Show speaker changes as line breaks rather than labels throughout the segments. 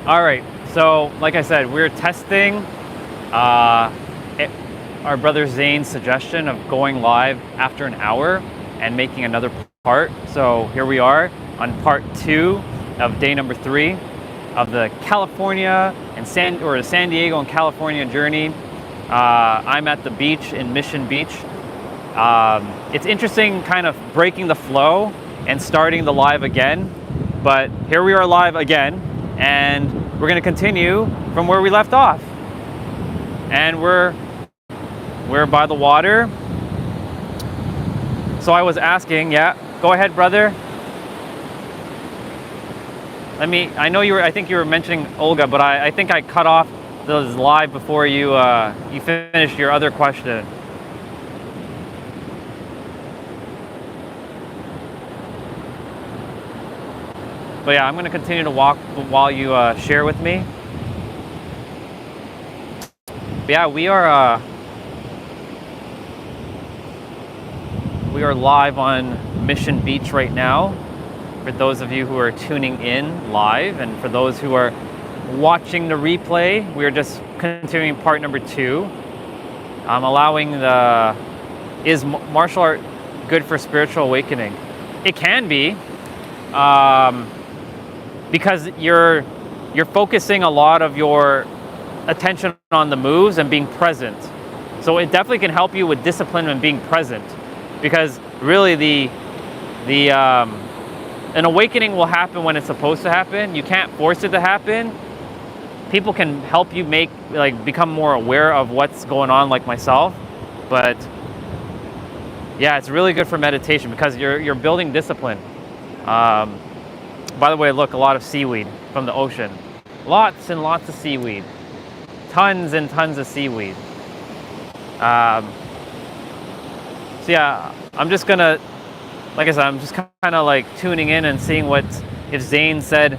All right, so like I said, we're testing our brother Zane's suggestion of going live after an hour and making another part. So here we are on part 2 of day number 3 of the California and San Diego and California journey. I'm at the beach in Mission Beach. It's interesting kind of breaking the flow and starting the live again, but here we are live again, and we're going to continue from where we left off. And we're by the water. So I was asking, yeah, go ahead, brother. I think you were mentioning Olga, but I think I cut off those live before you finished your other question. But yeah, I'm going to continue to walk while you share with me. But yeah, we are live on Mission Beach right now. For those of you who are tuning in live, and for those who are watching the replay, we are just continuing part number 2. Is martial art good for spiritual awakening? It can be. Because you're focusing a lot of your attention on the moves and being present. So it definitely can help you with discipline and being present. Because really an awakening will happen when it's supposed to happen. You can't force it to happen. People can help you become more aware of what's going on, like myself. But yeah, it's really good for meditation because you're building discipline. By the way, look, a lot of seaweed from the ocean. Lots and lots of seaweed. Tons and tons of seaweed. So yeah, I'm just gonna, like I said, I'm just kind of like tuning in and seeing if Zane said,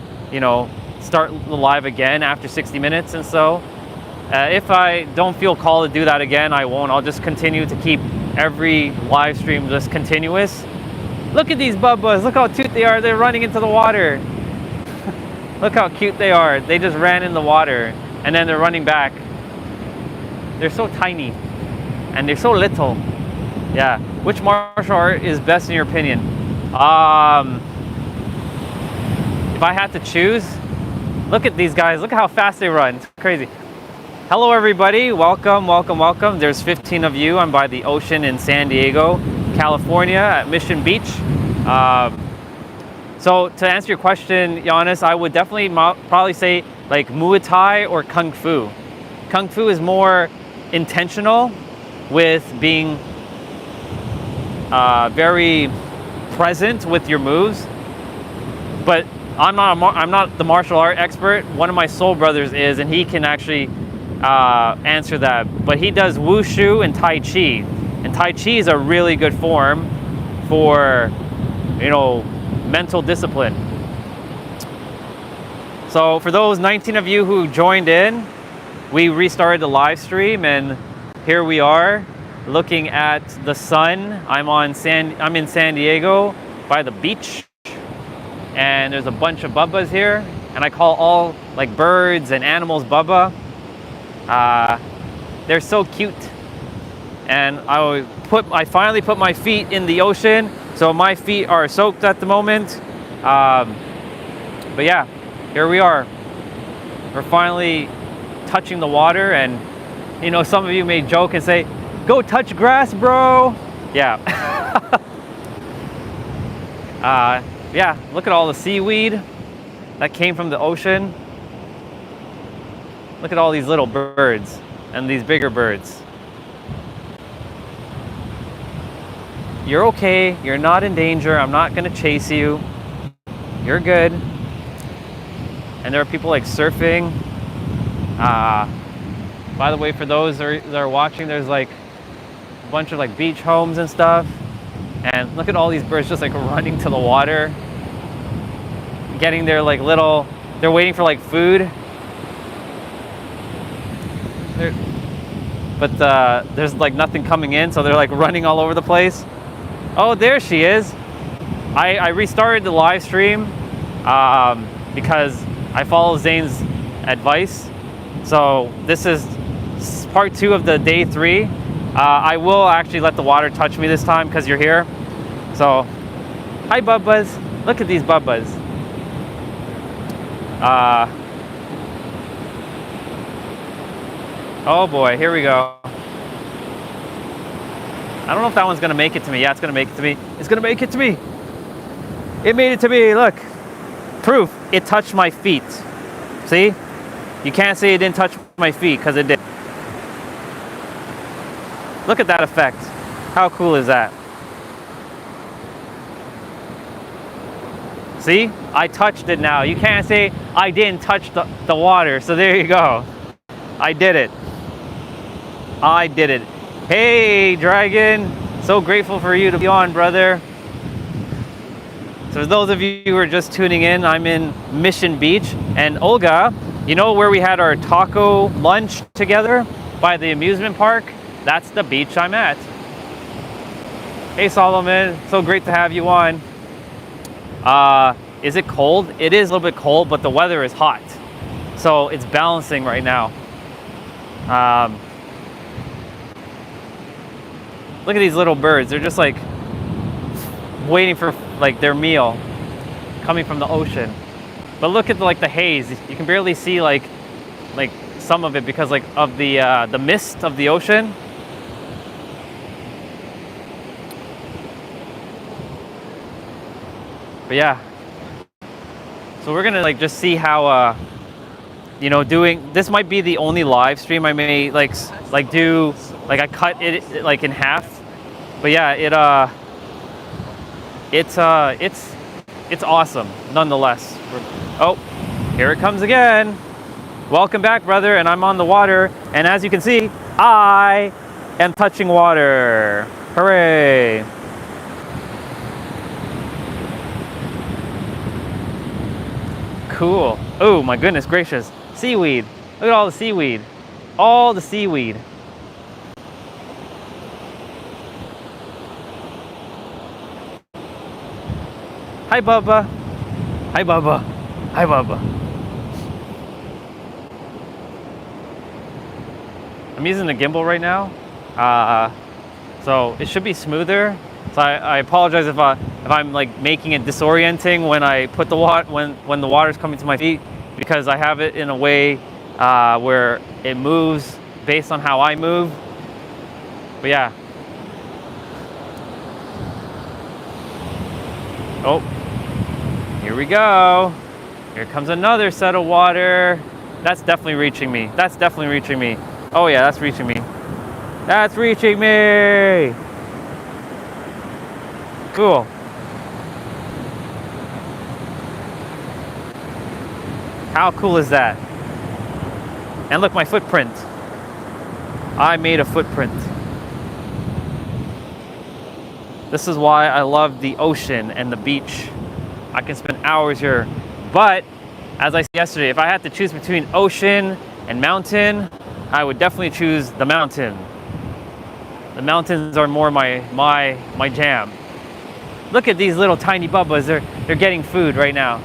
start the live again after 60 minutes. And so if I don't feel called to do that again, I won't. I'll just continue to keep every live stream just continuous. Look at these bubbas. Look how cute they are. They're running into the water. Look how cute they are. They just ran in the water and then they're running back. They're so tiny and they're so little. Yeah. Which martial art is best in your opinion? If I had to choose, look at these guys. Look at how fast they run. It's crazy. Hello, everybody. Welcome, welcome, welcome. There's 15 of you. I'm by the ocean in San Diego, California at Mission Beach. So to answer your question, Giannis, I would definitely probably say like Muay Thai or Kung Fu. Kung Fu is more intentional with being very present with your moves. But I'm not the martial art expert. One of my soul brothers is, and he can actually answer that. But he does Wushu and Tai Chi. And Tai Chi is a really good form for, mental discipline. So for those 19 of you who joined in, we restarted the live stream, and here we are looking at the sun. I'm in San Diego by the beach, and there's a bunch of bubbas here, and I call all like birds and animals Bubba. They're so cute. And I finally put my feet in the ocean, so my feet are soaked at the moment. But yeah, here we are. We're finally touching the water, and some of you may joke and say, "Go touch grass, bro." Yeah. Yeah, look at all the seaweed that came from the ocean. Look at all these little birds and these bigger birds. You're okay. You're not in danger. I'm not going to chase you. You're good. And there are people like surfing. By the way, for those that are watching, there's like a bunch of like beach homes and stuff. And look at all these birds just like running to the water. Getting their like they're waiting for like food. But there's like nothing coming in, so they're like running all over the place. Oh, there she is. I restarted the live stream because I follow Zane's advice. So this is part 2 of the day 3. I will actually let the water touch me this time because you're here. So, hi bubbas. Look at these bubbas. Oh boy, here we go. I don't know if that one's gonna make it to me. Yeah, it's gonna make it to me. It's gonna make it to me. It made it to me, look. Proof, it touched my feet. See? You can't say it didn't touch my feet because it did. Look at that effect. How cool is that? See? I touched it now. You can't say I didn't touch the water. So there you go. I did it. I did it. Hey, Dragon. So grateful for you to be on, brother. So for those of you who are just tuning in, I'm in Mission Beach. And Olga, you know where we had our taco lunch together by the amusement park? That's the beach I'm at. Hey, Solomon. So great to have you on. Is it cold? It is a little bit cold, but the weather is hot. So it's balancing right now. Look at these little birds. They're just like waiting for like their meal coming from the ocean. But look at the haze. You can barely see like some of it because like of the mist of the ocean. But yeah. So we're gonna like just see how you know, doing this might be the only live stream I may do. Like I cut it like in half. But yeah, it's awesome nonetheless. Oh, here it comes again. Welcome back, brother, and I'm on the water, and as you can see, I am touching water. Hooray. Cool. Oh my goodness gracious. Seaweed. Look at all the seaweed. All the seaweed. Hi, Bubba. Hi, Bubba. Hi, Bubba. I'm using the gimbal right now, so it should be smoother. So I apologize if I'm like making it disorienting when I put the when the water's coming to my feet, because I have it in a way where it moves based on how I move. But yeah. Oh, here we go. Here comes another set of water. That's definitely reaching me. That's definitely reaching me. Oh yeah, that's reaching me. That's reaching me. Cool. How cool is that? And look, my footprint. I made a footprint. This is why I love the ocean and the beach. I can spend hours here. But, as I said yesterday, if I had to choose between ocean and mountain, I would definitely choose the mountain. The mountains are more my jam. Look at these little tiny bubbas. They're getting food right now.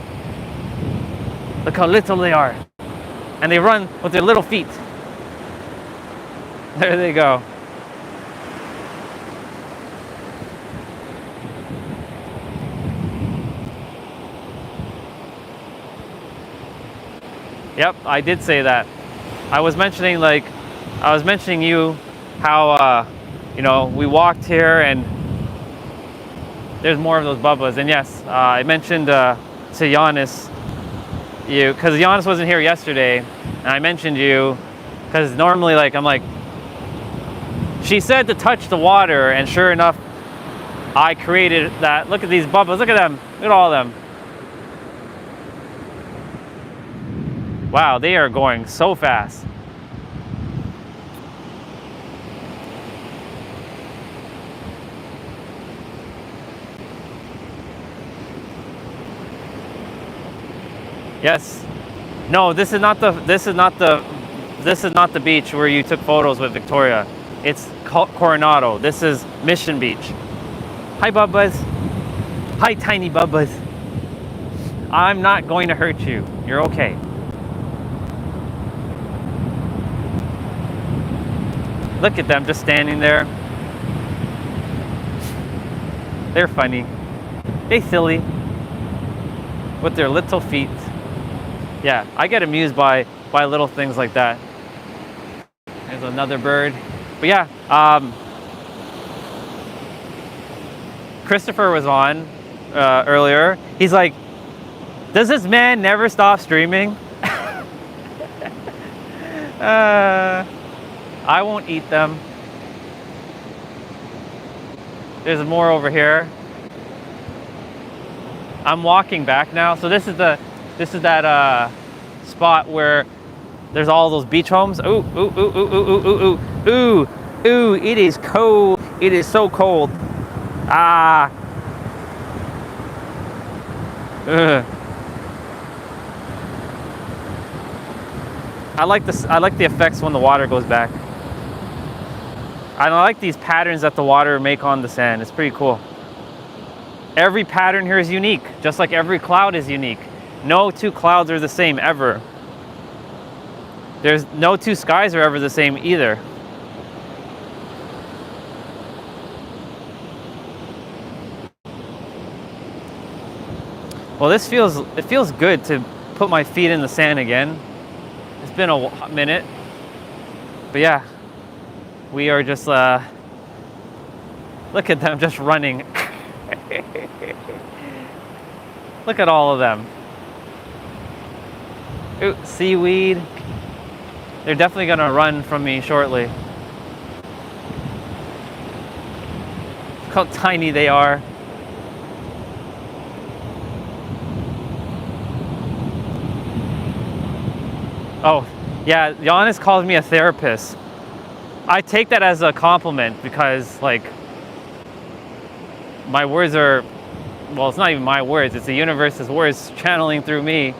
Look how little they are. And they run with their little feet. There they go. Yep, I did say that. I was mentioning you how you know, we walked here and there's more of those bubbas. And yes, I mentioned to Giannis because Giannis wasn't here yesterday, and I mentioned you because normally I'm like, she said to touch the water, and sure enough, I created that. Look at these bubbas. Look at them. Look at all of them. Wow, they are going so fast. Yes. No, this is not the beach where you took photos with Victoria. It's Coronado. This is Mission Beach. Hi, bubbas. Hi, tiny bubbas. I'm not going to hurt you. You're okay. Look at them just standing there. They're funny. They silly with their little feet. Yeah, I get amused by little things like that. There's another bird. But yeah, Christopher was on earlier. He's like, does this man never stop streaming? I won't eat them. There's more over here. I'm walking back now. So this is that spot where there's all those beach homes. Ooh, ooh, ooh, ooh, ooh, ooh, ooh, ooh, ooh, it is cold. It is so cold. Ah. Ugh. I like the effects when the water goes back. I like these patterns that the water make on the sand. It's pretty cool. Every pattern here is unique, just like every cloud is unique. No two clouds are the same ever. There's no two skies are ever the same either. Well, it feels good to put my feet in the sand again. It's been a minute. But yeah, we are just, look at them just running. Look at all of them. Ooh, seaweed. They're definitely gonna run from me shortly. Look how tiny they are. Oh, yeah, Giannis calls me a therapist. I take that as a compliment because, like, my words are, well, it's not even my words, it's the universe's words channeling through me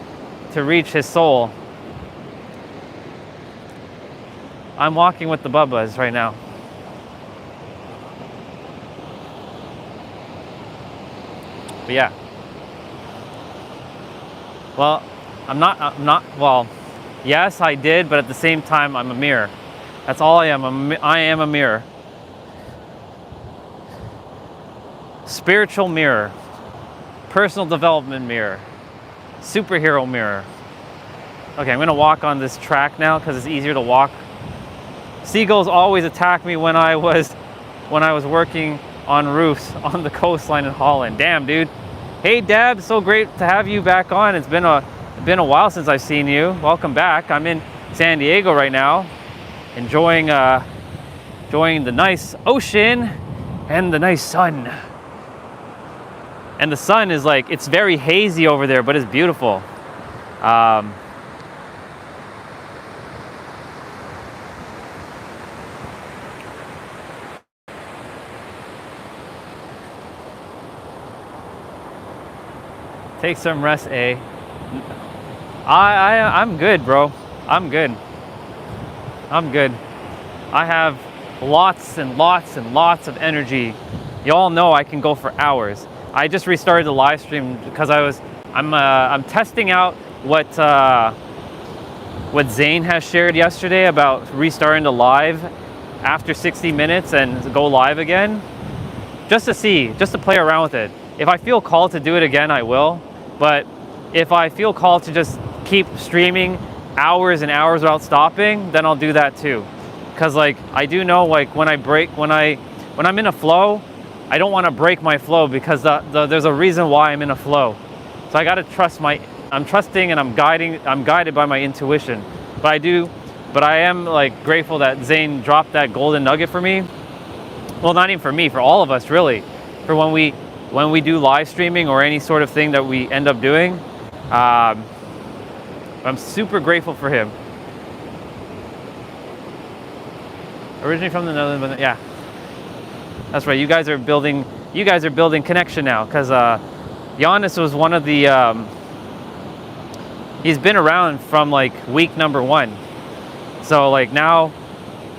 to reach his soul. I'm walking with the Bubbas right now. But yeah. Well, well, yes, I did, but at the same time, I'm a mirror. That's all I am. I am a mirror. Spiritual mirror. Personal development mirror. Superhero mirror. Okay, I'm gonna walk on this track now because it's easier to walk. Seagulls always attack me when I was working on roofs on the coastline in Holland. Damn, dude. Hey, Deb, so great to have you back on. It's been a while since I've seen you. Welcome back. I'm in San Diego right now, enjoying the nice ocean and the nice sun. And the sun is like, it's very hazy over there, but it's beautiful. Take some rest, eh? I'm good, bro. I'm good. I have lots and lots and lots of energy. Y'all know I can go for hours. I just restarted the live stream because I'm testing out what Zane has shared yesterday about restarting the live after 60 minutes and go live again. Just to play around with it. If I feel called to do it again, I will. But if I feel called to just keep streaming hours and hours without stopping, then I'll do that too. Because like I do know, like when I'm in a flow, I don't want to break my flow because there's a reason why I'm in a flow. So I got to trust I'm trusting and I'm guided by my intuition. But I am like grateful that Zane dropped that golden nugget for me. Well, not even for me, for all of us really. For when we do live streaming or any sort of thing that we end up doing, I'm super grateful for him. Originally from the Netherlands, but yeah, that's right. You guys are building connection now because Giannis was one of the. He's been around from like week number 1, so like now,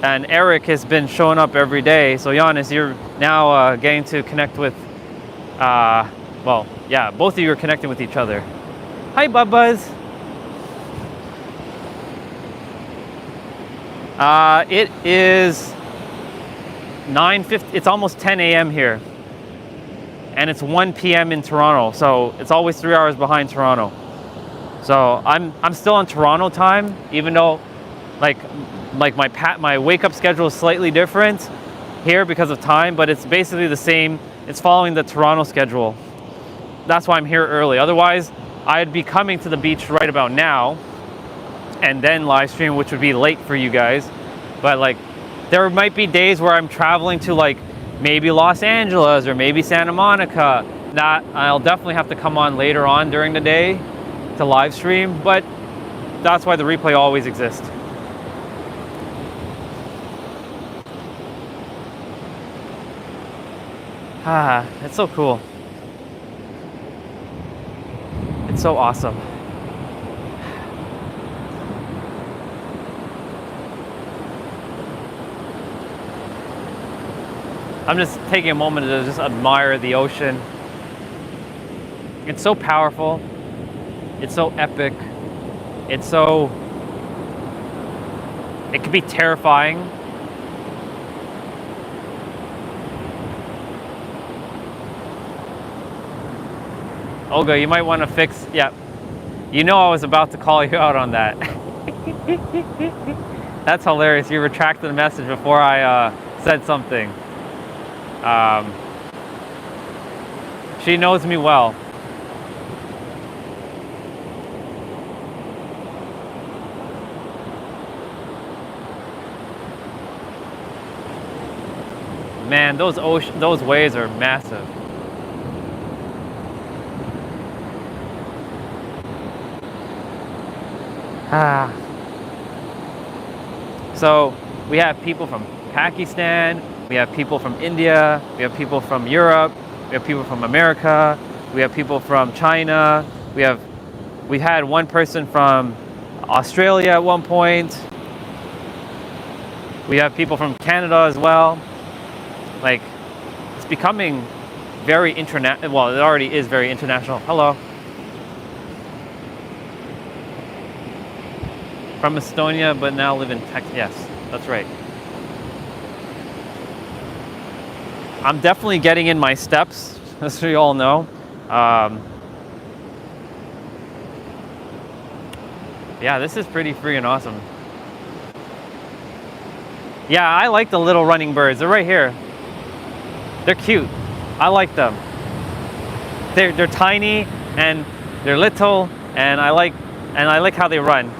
and Eric has been showing up every day. So Giannis, you're now getting to connect with. Well, yeah, both of you are connecting with each other. Hi, Bubbas. It is 9:50. It's almost 10 a.m. here, and it's 1 p.m. in Toronto. So it's always 3 hours behind Toronto. So I'm still on Toronto time, even though like my wake up schedule is slightly different here because of time, but it's basically the same. It's following the Toronto schedule. That's why I'm here early. Otherwise, I'd be coming to the beach right about now and then live stream, which would be late for you guys. But like, there might be days where I'm traveling to like maybe Los Angeles or maybe Santa Monica. That I'll definitely have to come on later on during the day to live stream, but that's why the replay always exists. It's so cool. It's so awesome. I'm just taking a moment to just admire the ocean. It's so powerful. It's so epic. It can be terrifying. Olga, you might want to fix, yeah. You know I was about to call you out on that. That's hilarious. You retracted the message before I said something. She knows me well. Man, those waves are massive. So we have people from Pakistan, we have people from India, we have people from Europe, we have people from America, we have people from China, we had one person from Australia at one point. We have people from Canada as well. Like, it's becoming very international. Well, it already is very international. Hello. From Estonia, but now live in Texas. Yes, that's right. I'm definitely getting in my steps, as you all know. Yeah, this is pretty freaking awesome. Yeah, I like the little running birds. They're right here. They're cute. I like them. They're tiny and they're little, and I like how they run.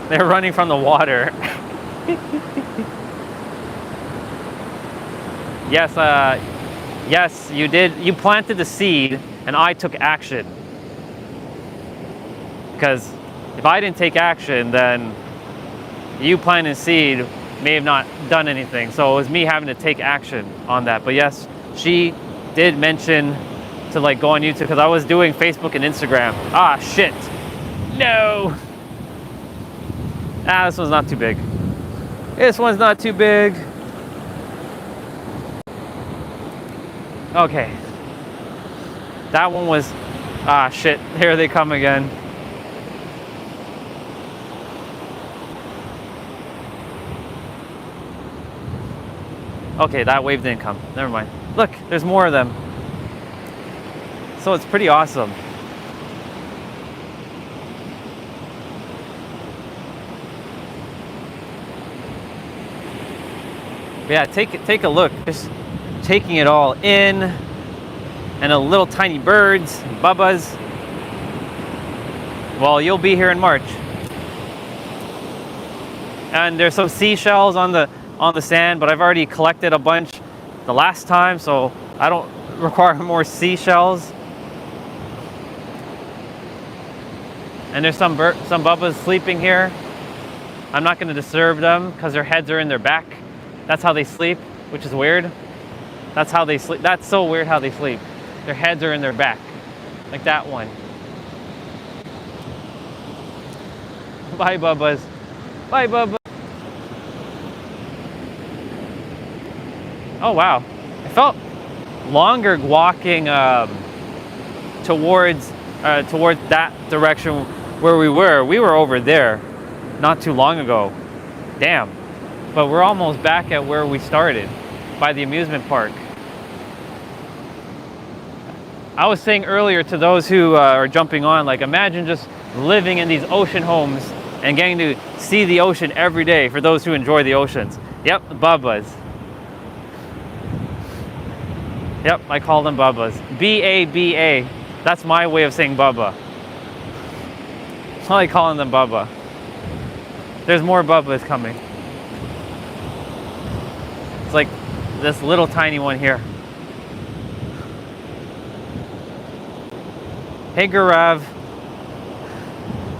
They're running from the water. Yes, yes, you did. You planted the seed, and I took action. Because if I didn't take action, then you planting seed may have not done anything. So it was me having to take action on that. But yes, she did mention to like go on YouTube, because I was doing Facebook and Instagram. Ah, shit. No. This one's not too big. This one's not too big. Okay. That one was, shit. Here they come again. Okay, that wave didn't come. Never mind. Look, there's more of them. So it's pretty awesome. Yeah, take a look. Just taking it all in, and the little tiny birds, bubbas. Well, you'll be here in March. And there's some seashells on the sand, but I've already collected a bunch the last time, so I don't require more seashells. And there's some bubbas sleeping here. I'm not going to disturb them because their heads are in their back. That's how they sleep, which is weird. That's how they sleep. That's so weird how they sleep. Their heads are in their back, like that one. Bye, bubbas. Bye, bubba. Oh wow, I felt longer walking towards that direction where we were. We were over there not too long ago. Damn. But we're almost back at where we started. by the amusement park. I was saying earlier to those who are jumping on, like, imagine just living in these ocean homes and getting to see the ocean every day for those who enjoy the oceans. Yep, Bubbas. Yep, I call them Bubbas. B-A-B-A. That's my way of saying Bubba. I like calling them Bubba. There's more Bubbas coming. It's like this little tiny one here. Hey Garav.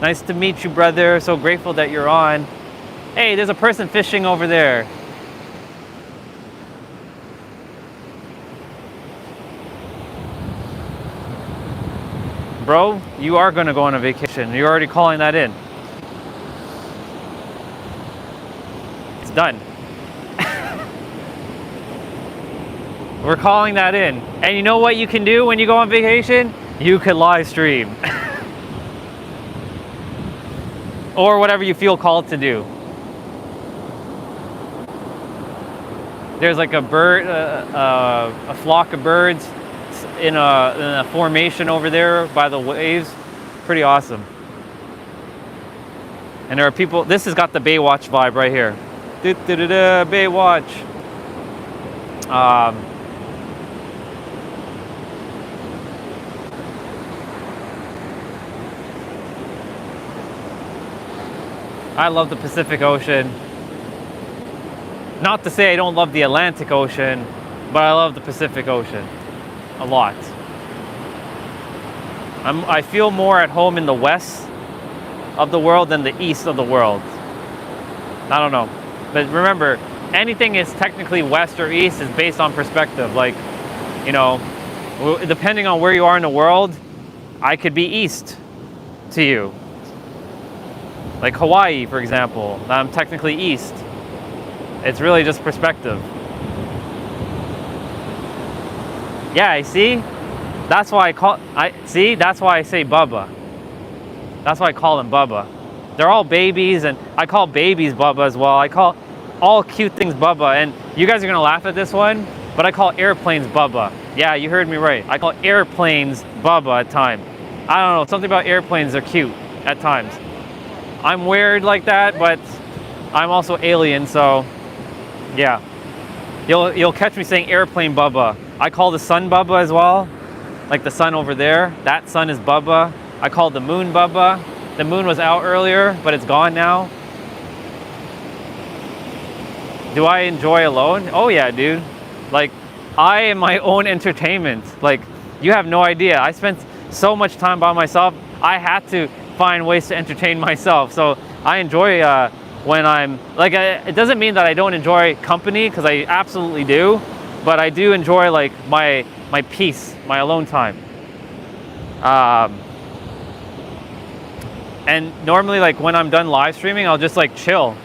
Nice to meet you, brother. So grateful that you're on. Hey, there's a person fishing over there. Bro, you are gonna go on a vacation. You're already calling that in. It's done. We're calling that in. And you know what you can do when you go on vacation? You could live stream. Or whatever you feel called to do. There's like a bird, a flock of birds in a formation over there by the waves. Pretty awesome. And there are people, this has got the Baywatch vibe right here. Baywatch. I love the Pacific Ocean. Not to say I don't love the Atlantic Ocean, but I love the Pacific Ocean a lot. I feel more at home in the west of the world than the east of the world. I don't know. But remember, anything is technically west or east is based on perspective. Like, you know, depending on where you are in the world, I could be east to you. Like Hawaii, for example, I'm technically east. It's really just perspective. Yeah, I see. That's why that's why I say Bubba. That's why I call them Bubba. They're all babies, and I call babies Bubba as well. I call all cute things Bubba, and you guys are gonna laugh at this one, but I call airplanes Bubba. Yeah, you heard me right. I call airplanes Bubba at times. I don't know, something about airplanes are cute at times. I'm weird like that, but I'm also alien, so yeah. You'll catch me saying airplane Bubba. I call the sun Bubba as well. Like the sun over there, that sun is Bubba. I call the moon Bubba. The moon was out earlier, but it's gone now. Do I enjoy alone? Oh yeah, dude. Like, I am my own entertainment. Like, you have no idea. I spent so much time by myself. I had to find ways to entertain myself. So I enjoy when I'm like, it doesn't mean that I don't enjoy company, because I absolutely do, but I do enjoy like my peace, my alone time. And normally, like when I'm done live streaming, I'll just like chill.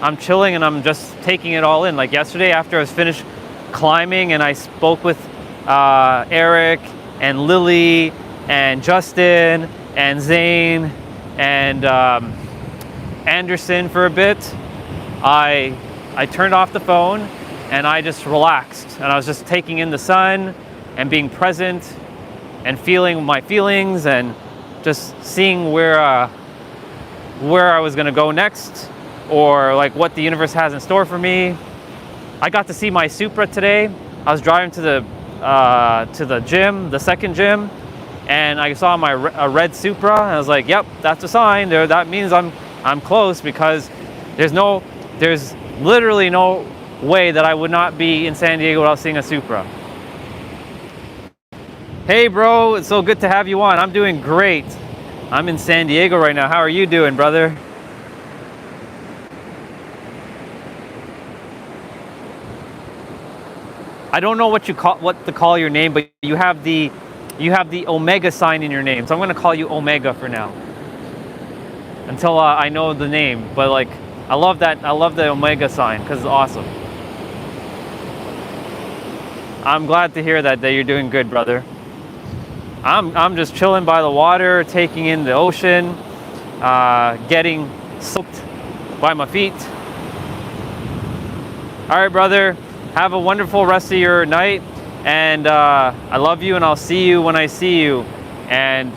I'm chilling and I'm just taking it all in. Like yesterday, after I was finished climbing and I spoke with Eric and Lily and Justin and Zane and Anderson for a bit, I turned off the phone and I just relaxed, and I was just taking in the sun and being present and feeling my feelings and just seeing where I was gonna go next, or like what the universe has in store for me. I got to see my Supra today. I was driving to the gym, the second gym, and I saw a red Supra, and I was like, yep, that's a sign there. That means I'm close, because there's literally no way that I would not be in San Diego without seeing a Supra. Hey bro, it's so good to have you on. I'm doing great. I'm in San Diego right now. How are you doing, brother? I don't know what to call your name, but you have the Omega sign in your name, so I'm gonna call you Omega for now, until I know the name. But like, I love the Omega sign because it's awesome. I'm glad to hear that you're doing good, brother. I'm just chilling by the water, taking in the ocean, getting soaked by my feet. All right, brother. have a wonderful rest of your night. And I love you, and I'll see you when I see you. And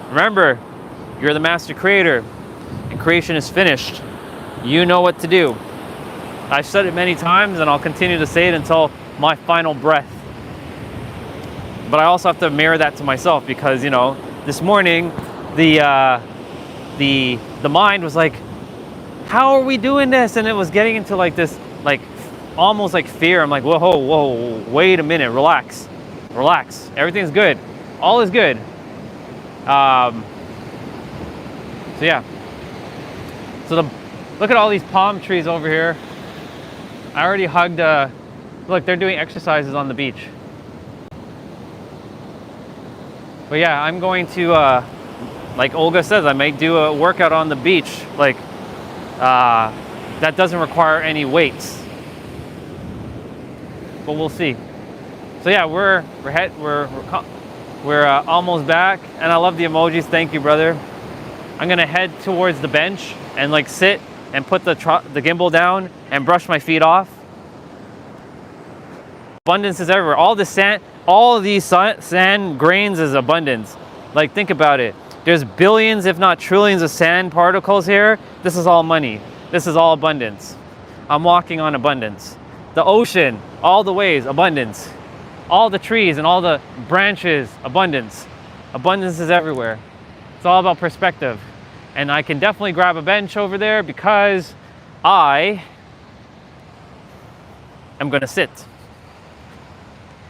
remember, you're the master creator, and creation is finished. You know what to do. I've said it many times, and I'll continue to say it until my final breath. But I also have to mirror that to myself, because, you know, this morning, the mind was like, how are we doing this? And it was getting into like this, like almost like fear. I'm like, whoa, wait a minute, relax. Everything's good. All is good. So yeah. So look at all these palm trees over here. I already hugged, look, they're doing exercises on the beach. But yeah, I'm going to, like Olga says, I might do a workout on the beach, like, that doesn't require any weights. But we'll see. So yeah, we're almost back, and I love the emojis. Thank you, brother. I'm gonna head towards the bench and like sit and put the gimbal down and brush my feet off. Abundance is everywhere. All the sand, all of these sand grains is abundance. Like, think about it. There's billions, if not trillions, of sand particles here. This is all money. This is all abundance. I'm walking on abundance. The ocean, all the ways, abundance. All the trees and all the branches, abundance. Abundance is everywhere. It's all about perspective. And I can definitely grab a bench over there because I am going to sit.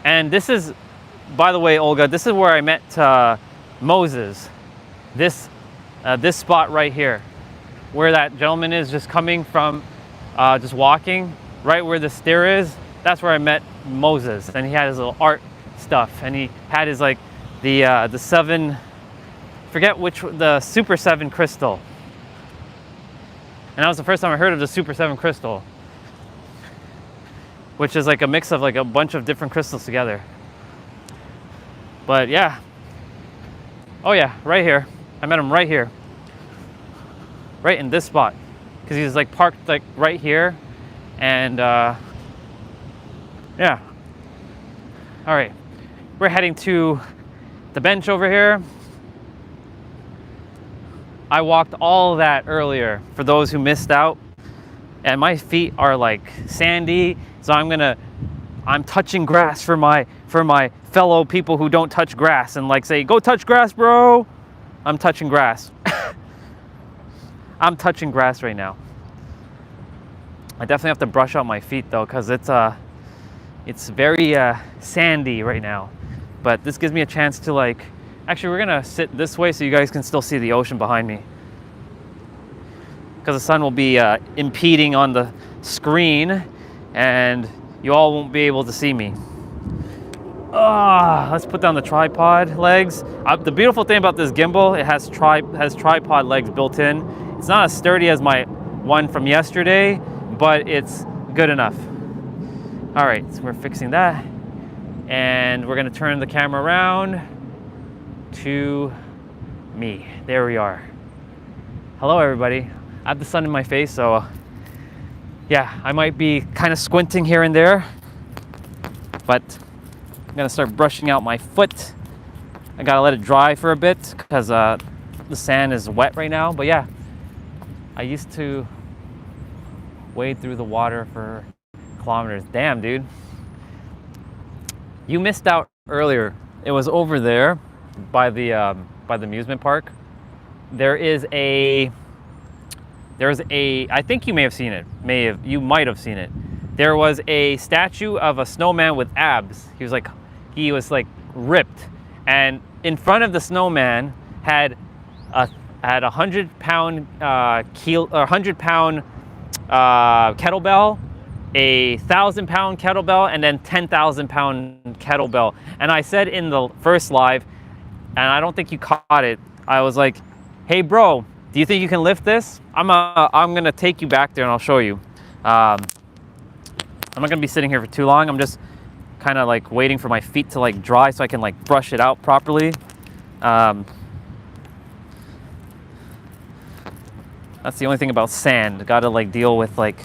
And this is, by the way, Olga, this is where I met Moses. This spot right here, where that gentleman is just coming from, just walking, right where the stair is. That's where I met Moses, and he had his little art stuff, and he had his like the 7, forget which, the Super 7 crystal. And that was the first time I heard of the Super 7 crystal, which is like a mix of like a bunch of different crystals together. But yeah. Oh yeah, right here. I met him right here. Right in this spot. Because he's like parked like right here. And yeah. All right. We're heading to the bench over here. I walked all of that earlier for those who missed out. And my feet are like sandy. So I'm touching grass for my fellow people who don't touch grass and like say, go touch grass, bro. I'm touching grass. I'm touching grass right now. I definitely have to brush out my feet though, because it's very sandy right now. But this gives me a chance to like, actually we're gonna sit this way so you guys can still see the ocean behind me, because the sun will be impeding on the screen and you all won't be able to see me. Let's put down the tripod legs. The beautiful thing about this gimbal, it has tripod legs built in. It's not as sturdy as my one from yesterday, but it's good enough. All right, so we're fixing that. And we're gonna turn the camera around to me. There we are. Hello, everybody. I have the sun in my face, so yeah, I might be kind of squinting here and there, but I'm gonna start brushing out my foot. I gotta let it dry for a bit because the sand is wet right now. But yeah, I used to wade through the water for kilometers. Damn, dude. You missed out earlier. It was over there by the amusement park. There's a, I think you may have seen it. You might have seen it. There was a statue of a snowman with abs. He was like ripped, and in front of the snowman had a 100-pound kettlebell, a 1,000-pound kettlebell, and then 10,000-pound kettlebell. And I said in the first live, and I don't think you caught it, I was like, hey bro, do you think you can lift this? I'm gonna take you back there and I'll show you. I'm not gonna be sitting here for too long. I'm just kind of like waiting for my feet to like dry so I can like brush it out properly. That's the only thing about sand. Gotta like deal with like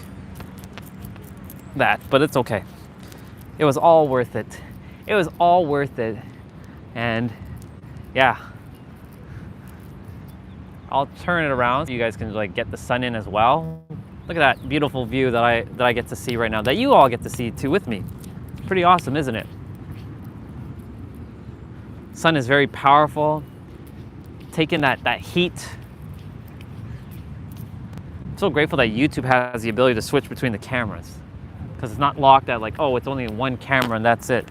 that, but it's okay. it was all worth it. It was all worth it. And yeah, I'll turn it around so you guys can like get the sun in as well. Look at that beautiful view that I get to see right now, that you all get to see too with me. Pretty awesome, isn't it? Sun is very powerful, taking that heat. I'm so grateful that YouTube has the ability to switch between the cameras, because it's not locked at like, oh, it's only one camera and that's it.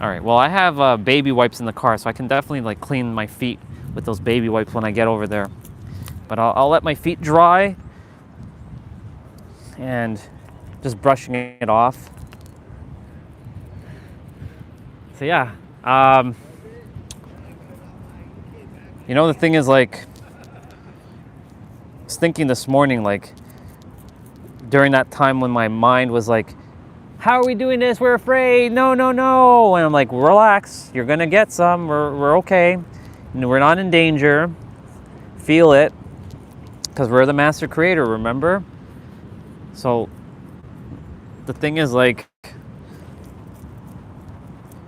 All right, well, I have baby wipes in the car, so I can definitely like clean my feet with those baby wipes when I get over there. But I'll let my feet dry and just brushing it off. So yeah, you know, the thing is, like, I was thinking this morning, like, during that time when my mind was like, how are we doing this? We're afraid. No, no, no. And I'm like, relax. You're going to get some. We're okay. We're not in danger. Feel it. Because we're the master creator, remember? So the thing is, like,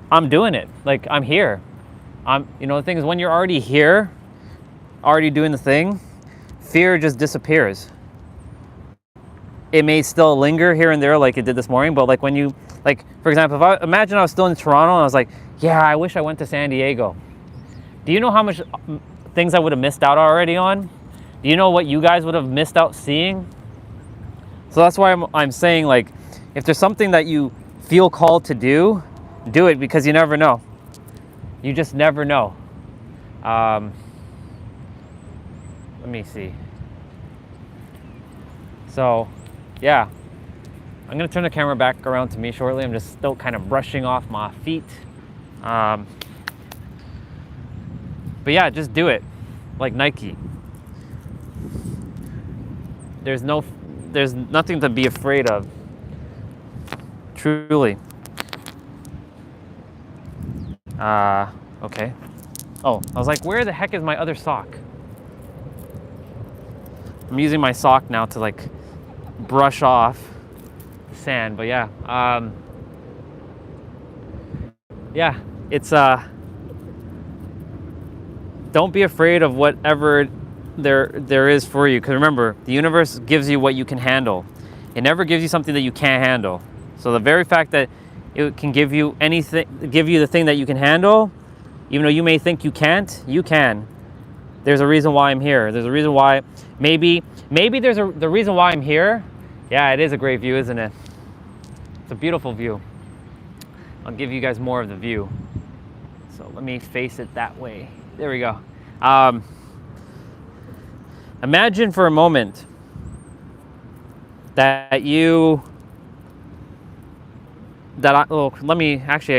I'm doing it. Like, I'm here. You know, the thing is, when you're already here, already doing the thing, fear just disappears. It may still linger here and there like it did this morning, but like when you, like, for example, imagine I was still in Toronto and I was like, yeah, I wish I went to San Diego. Do you know how much things I would have missed out already on? Do you know what you guys would have missed out seeing? So that's why I'm saying, like, if there's something that you feel called to do it, because you never know. You just never know. Let me see. So, yeah, I'm gonna turn the camera back around to me shortly. I'm just still kind of brushing off my feet. But yeah, just do it, like Nike. There's nothing to be afraid of, truly. Okay. Oh, I was like, where the heck is my other sock? I'm using my sock now to like brush off the sand, but yeah. Yeah, it's don't be afraid of whatever there is for you, because remember, the universe gives you what you can handle. It never gives you something that you can't handle. So the very fact that it can give you anything, give you the thing that you can handle, even though you may think you can't, you can. There's a reason why I'm here. There's a reason why. Maybe there's the reason why I'm here. Yeah, it is a great view, isn't it? It's a beautiful view. I'll give you guys more of the view. So let me face it that way. There we go. Imagine for a moment that I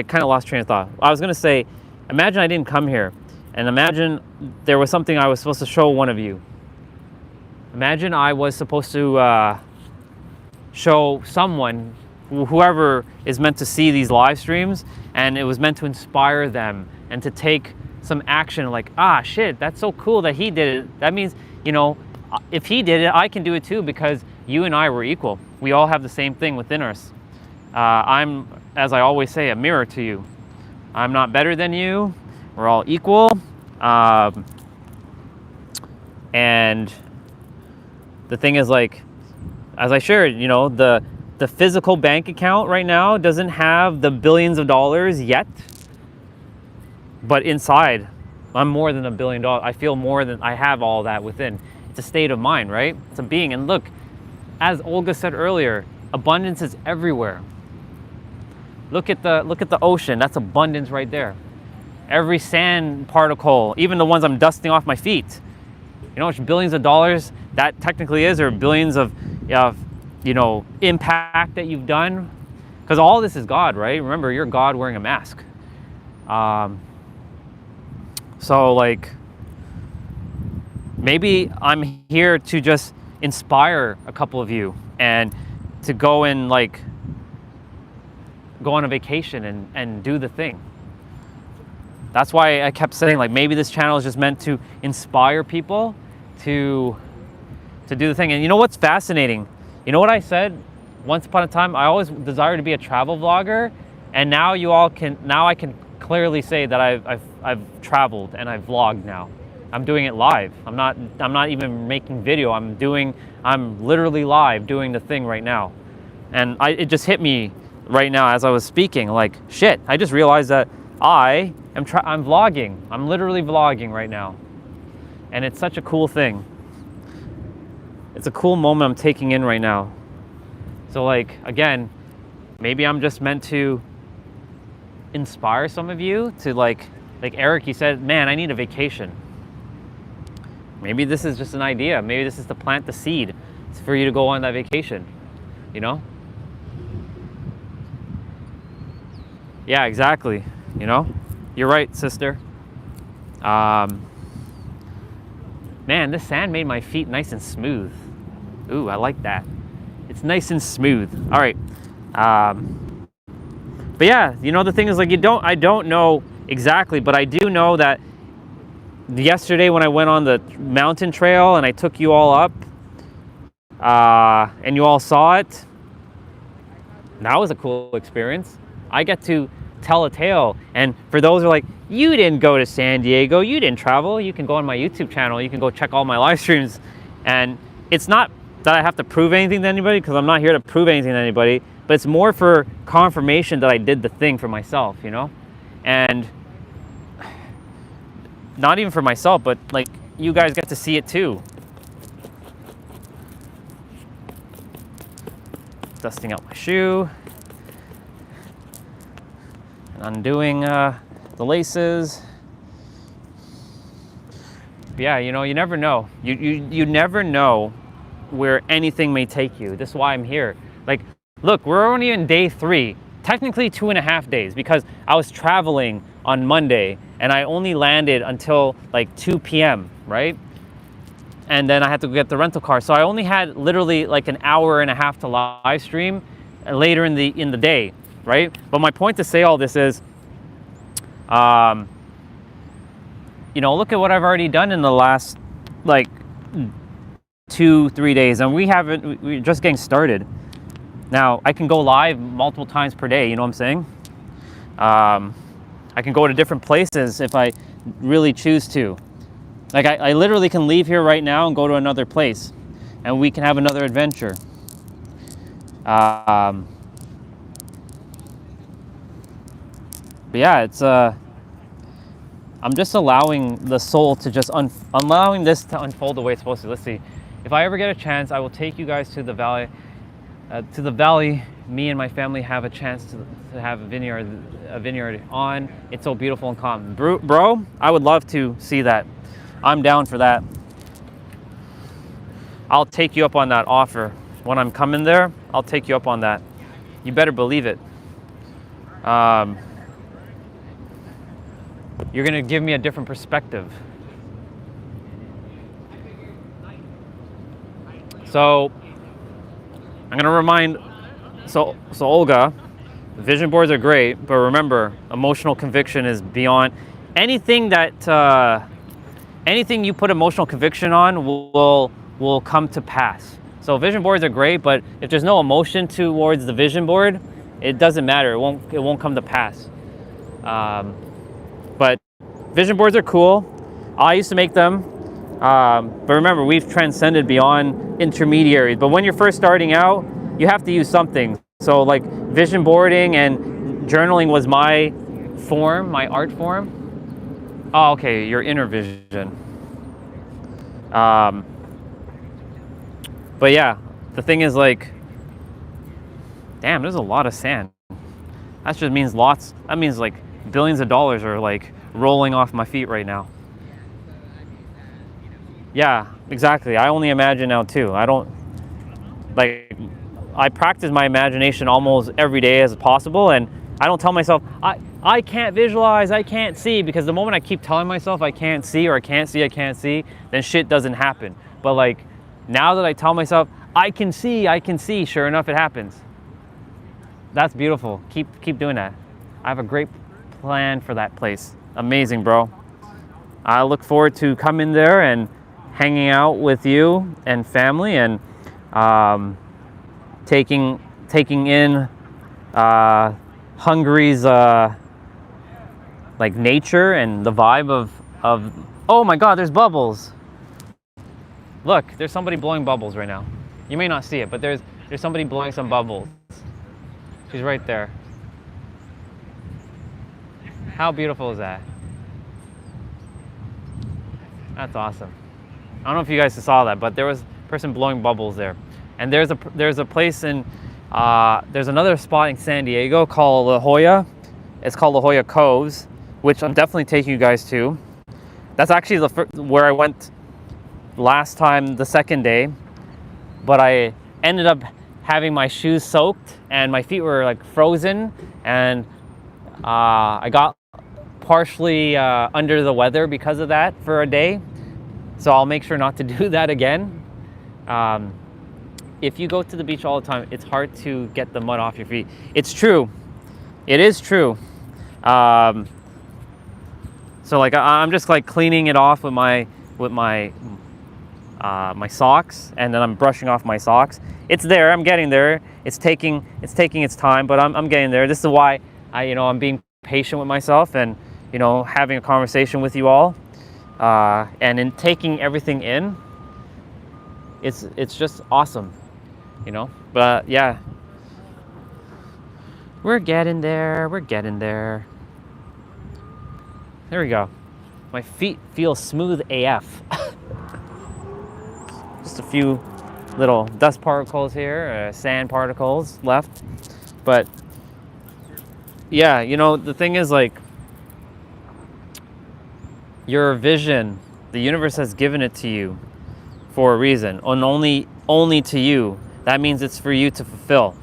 kind of lost train of thought. I was gonna say, imagine I didn't come here, and imagine there was something I was supposed to show one of you. Imagine I was supposed to show someone, whoever is meant to see these live streams, and it was meant to inspire them and to take some action, like, ah, shit, that's so cool that he did it. That means, you know, if he did it, I can do it too, because you and I were equal. We all have the same thing within us. I'm, as I always say, a mirror to you. I'm not better than you. We're all equal. And the thing is, like, as I shared, you know, the physical bank account right now doesn't have the billions of dollars yet. But inside, I'm more than $1 billion. I feel more than I have all that within. It's a state of mind, right? It's a being. And look, as Olga said earlier, abundance is everywhere. Look at the ocean. That's abundance right there. Every sand particle, even the ones I'm dusting off my feet. You know how much billions of dollars that technically is, or billions of you know, impact that you've done? Because all this is God, right? Remember, you're God wearing a mask. So, like, maybe I'm here to just inspire a couple of you and to go and, like, go on a vacation and do the thing. That's why I kept saying, like, maybe this channel is just meant to inspire people to do the thing. And you know what's fascinating You know what I said once upon a time? I always desired to be a travel vlogger, and now I can clearly say that I've traveled and I've vlogged now. I'm doing it live. I'm not even making video. I'm literally live doing the thing right now. And it just hit me right now as I was speaking, like, shit, I just realized that I'm vlogging. I'm literally vlogging right now. And it's such a cool thing. It's a cool moment I'm taking in right now. So like, again, maybe I'm just meant to inspire some of you to like Eric, he said, man, I need a vacation. Maybe this is just an idea. Maybe this is to plant the seed for you to go on that vacation, you know? Yeah, exactly. You know, you're right, sister. Man, this sand made my feet nice and smooth. Ooh, I like that. It's nice and smooth. All right. But yeah, you know, the thing is, like, I don't know exactly, but I do know that yesterday when I went on the mountain trail and I took you all up, and you all saw it, that was a cool experience. I get to tell a tale. And for those who are like, you didn't go to San Diego, you didn't travel, you can go on my YouTube channel, you can go check all my live streams. And it's not that I have to prove anything to anybody, because I'm not here to prove anything to anybody, but it's more for confirmation that I did the thing for myself, you know? And not even for myself, but like, you guys get to see it too. Dusting out my shoe. Undoing the laces. Yeah, you know, you never know. You never know where anything may take you. This is why I'm here. Like, look, we're only in day 3, technically 2.5 days, because I was traveling on Monday and I only landed until like 2 p.m., right? And then I had to get the rental car. So I only had literally like an hour and a half to live stream later in the day, right? But my point to say all this is, you know, look at what I've already done in the last like 2-3 days, and we're just getting started. Now I can go live multiple times per day, you know what I'm saying? I can go to different places if I really choose to. Like I literally can leave here right now and go to another place, and we can have another adventure. But yeah, it's I'm just allowing the soul to just allowing this to unfold the way it's supposed to. Let's see. If I ever get a chance, I will take you guys to the valley. Me and my family have a chance to have a vineyard on. It's so beautiful and calm. Bro, I would love to see that. I'm down for that. I'll take you up on that offer. When I'm coming there, I'll take you up on that. You better believe it. You're gonna give me a different perspective. So I'm gonna remind, so Olga, vision boards are great, but remember, emotional conviction is beyond anything that anything you put emotional conviction on will come to pass. So vision boards are great, but if there's no emotion towards the vision board, it doesn't matter. It won't come to pass. But vision boards are cool. I used to make them. But remember, we've transcended beyond intermediaries. But when you're first starting out, you have to use something. So like vision boarding and journaling was my form, my art form. Oh, okay, your inner vision. But yeah, the thing is, like, damn, there's a lot of sand. That just means lots. That means like billions of dollars are like rolling off my feet right now. Yeah, exactly. I only imagine now too. I don't, like, I practice my imagination almost every day as possible, and I don't tell myself, I can't visualize, I can't see, because the moment I keep telling myself I can't see, or I can't see, then shit doesn't happen. But like, now that I tell myself, I can see, sure enough, it happens. That's beautiful. Keep doing that. I have a great plan for that place. Amazing, bro. I look forward to coming there and hanging out with you and family, and taking in Hungary's like nature and the vibe of. Oh my God, there's bubbles. Look, there's somebody blowing bubbles right now. You may not see it, but there's somebody blowing some bubbles. She's right there. How beautiful is that? That's awesome. I don't know if you guys saw that, but there was a person blowing bubbles there. And there's a place in, there's another spot in San Diego called La Jolla. It's called La Jolla Coves, which I'm definitely taking you guys to. That's actually where I went last time, the second day, but I ended up having my shoes soaked and my feet were like frozen, and I got partially under the weather because of that for a day. So I'll make sure not to do that again. If you go to the beach all the time, it's hard to get the mud off your feet. It's true. It is true. So like I'm just like cleaning it off with my socks, and then I'm brushing off my socks. It's there. I'm getting there. It's taking its time, but I'm getting there. This is why I'm being patient with myself, and having a conversation with you all, and in taking everything in. It's just awesome, But yeah, we're getting there. We're getting there. There we go. My feet feel smooth AF. Just a few little dust particles here, sand particles left. But yeah, the thing is, like, your vision, the universe has given it to you for a reason, and only to you. That means it's for you to fulfill.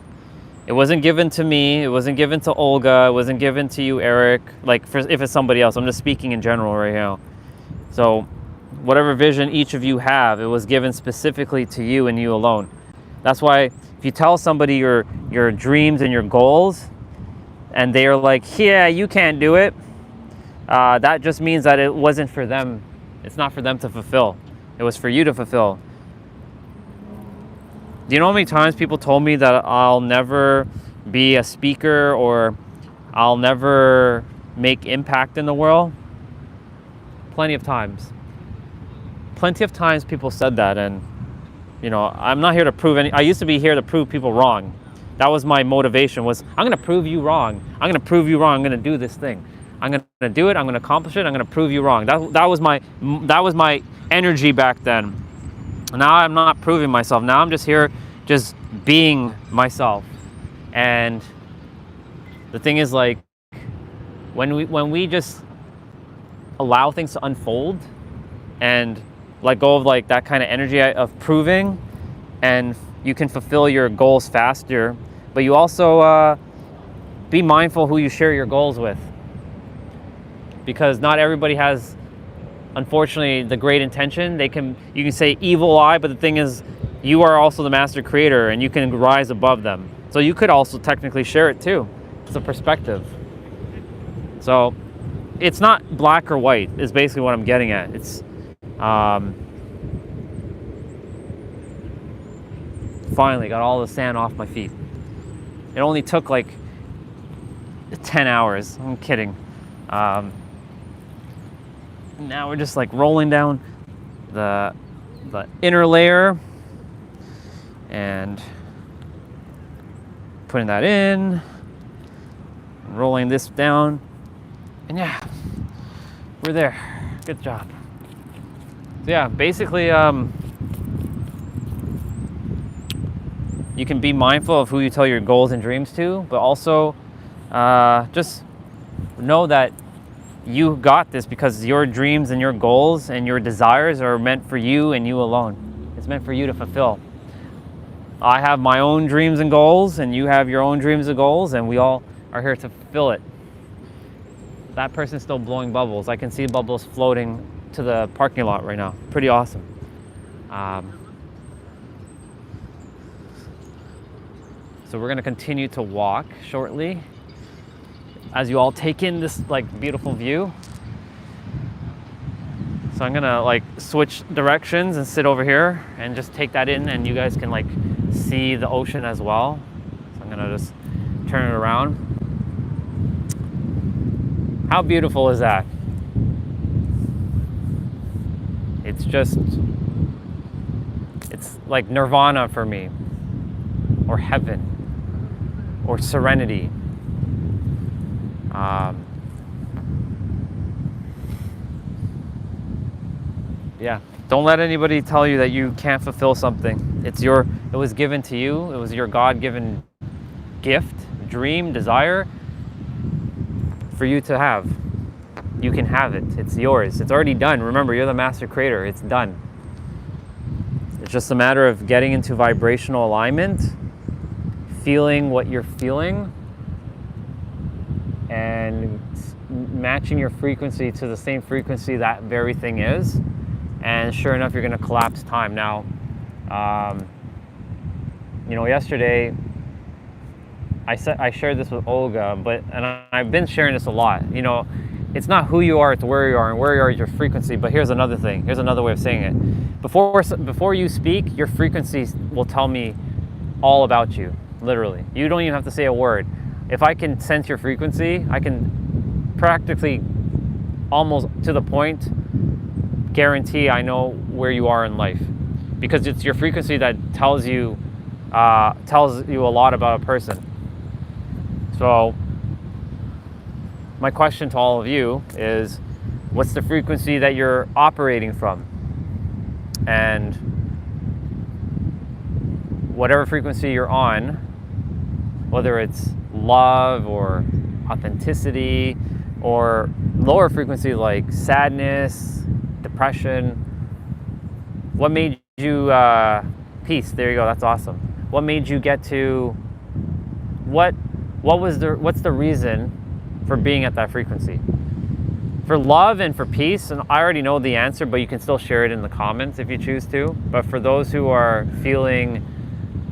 It wasn't given to me. It wasn't given to Olga. It wasn't given to you, Eric. Like, if it's somebody else, I'm just speaking in general right now. So whatever vision each of you have, it was given specifically to you and you alone. That's why if you tell somebody your dreams and your goals, and they are like, yeah, you can't do it, that just means that it wasn't for them. It's not for them to fulfill. It was for you to fulfill. Do you know how many times people told me that I'll never be a speaker or I'll never make impact in the world? Plenty of times. Plenty of times people said that, and I'm not here to prove I used to be here to prove people wrong. That was my motivation, was I'm going to prove you wrong. I'm going to prove you wrong. I'm going to do this thing. I'm going to do it. I'm going to accomplish it. I'm going to prove you wrong. That was my energy back then. Now I'm not proving myself. Now I'm just here, just being myself. And the thing is, like, when we just allow things to unfold and let go of like that kind of energy of proving, and you can fulfill your goals faster, but you also be mindful who you share your goals with, because not everybody has, unfortunately, the great intention. You can say evil eye, but the thing is, you are also the master creator, and you can rise above them. So you could also technically share it too. It's a perspective. So it's not black or white, is basically what I'm getting at. It's finally got all the sand off my feet. It only took like 10 hours. I'm kidding. Now we're just like rolling down the inner layer and putting that in, rolling this down, and yeah, we're there. Good job. So yeah, basically, you can be mindful of who you tell your goals and dreams to, but also just know that you got this, because your dreams and your goals and your desires are meant for you and you alone. It's meant for you to fulfill. I have my own dreams and goals, and you have your own dreams and goals, and we all are here to fulfill it. That person's still blowing bubbles. I can see bubbles floating to the parking lot right now. Pretty awesome. So we're gonna continue to walk shortly as you all take in this like beautiful view. So I'm gonna like switch directions and sit over here and just take that in, and you guys can like see the ocean as well. So I'm gonna just turn it around. How beautiful is that? It's just, it's like nirvana for me, or heaven, or serenity. Yeah, don't let anybody tell you that you can't fulfill something. It was given to you. It was your God-given gift, dream, desire for you to have. You can have it. It's yours. It's already done. Remember, you're the master creator. It's done. It's just a matter of getting into vibrational alignment, feeling what you're feeling, and matching your frequency to the same frequency that very thing is. And sure enough, you're going to collapse time. Now, yesterday I shared this with Olga, and I've been sharing this a lot. It's not who you are, it's where you are, and where you are is your frequency. But here's another thing. Here's another way of saying it. Before you speak, your frequency will tell me all about you, literally. You don't even have to say a word. If I can sense your frequency, I can practically, almost to the point, guarantee I know where you are in life, because it's your frequency that tells you a lot about a person. So my question to all of you is, what's the frequency that you're operating from? And whatever frequency you're on, whether it's love or authenticity, or lower frequency like sadness, depression, what made you peace? There you go. That's awesome. What made you get to what's the reason for being at that frequency? For love and for peace, and I already know the answer, but you can still share it in the comments if you choose to. But for those who are feeling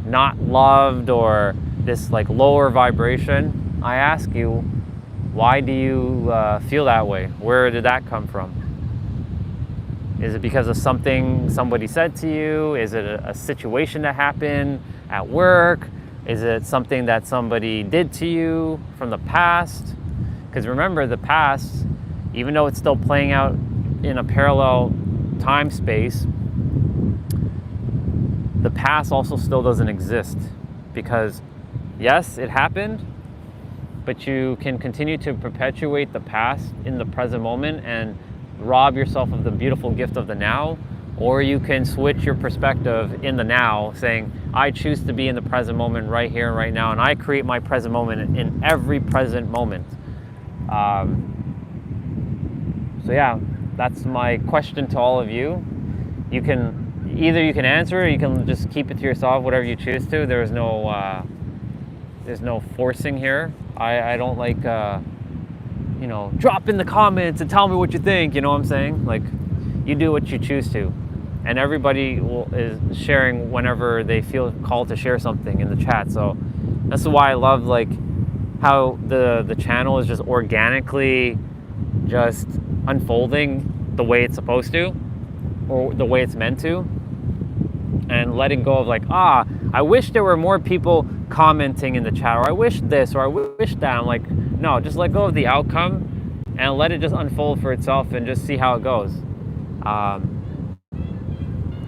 not loved or this like lower vibration, I ask you, why do you feel that way? Where did that come from? Is it because of something somebody said to you? Is it a situation that happened at work? Is it something that somebody did to you from the past? Because remember, the past, even though it's still playing out in a parallel time space, the past also still doesn't exist. Because yes, it happened, but you can continue to perpetuate the past in the present moment and rob yourself of the beautiful gift of the now, or you can switch your perspective in the now, saying, I choose to be in the present moment right here and right now, and I create my present moment in every present moment. So yeah, that's my question to all of you. You can answer, or you can just keep it to yourself, whatever you choose to. There's no forcing here. I don't like drop in the comments and tell me what you think, you know what I'm saying? Like, you do what you choose to. And everybody is sharing whenever they feel called to share something in the chat. So that's why I love like how the channel is just organically just unfolding the way it's supposed to, or the way it's meant to, and letting go of like, I wish there were more people commenting in the chat, or I wish this, or I wish that. I'm like, no, just let go of the outcome and let it just unfold for itself and just see how it goes.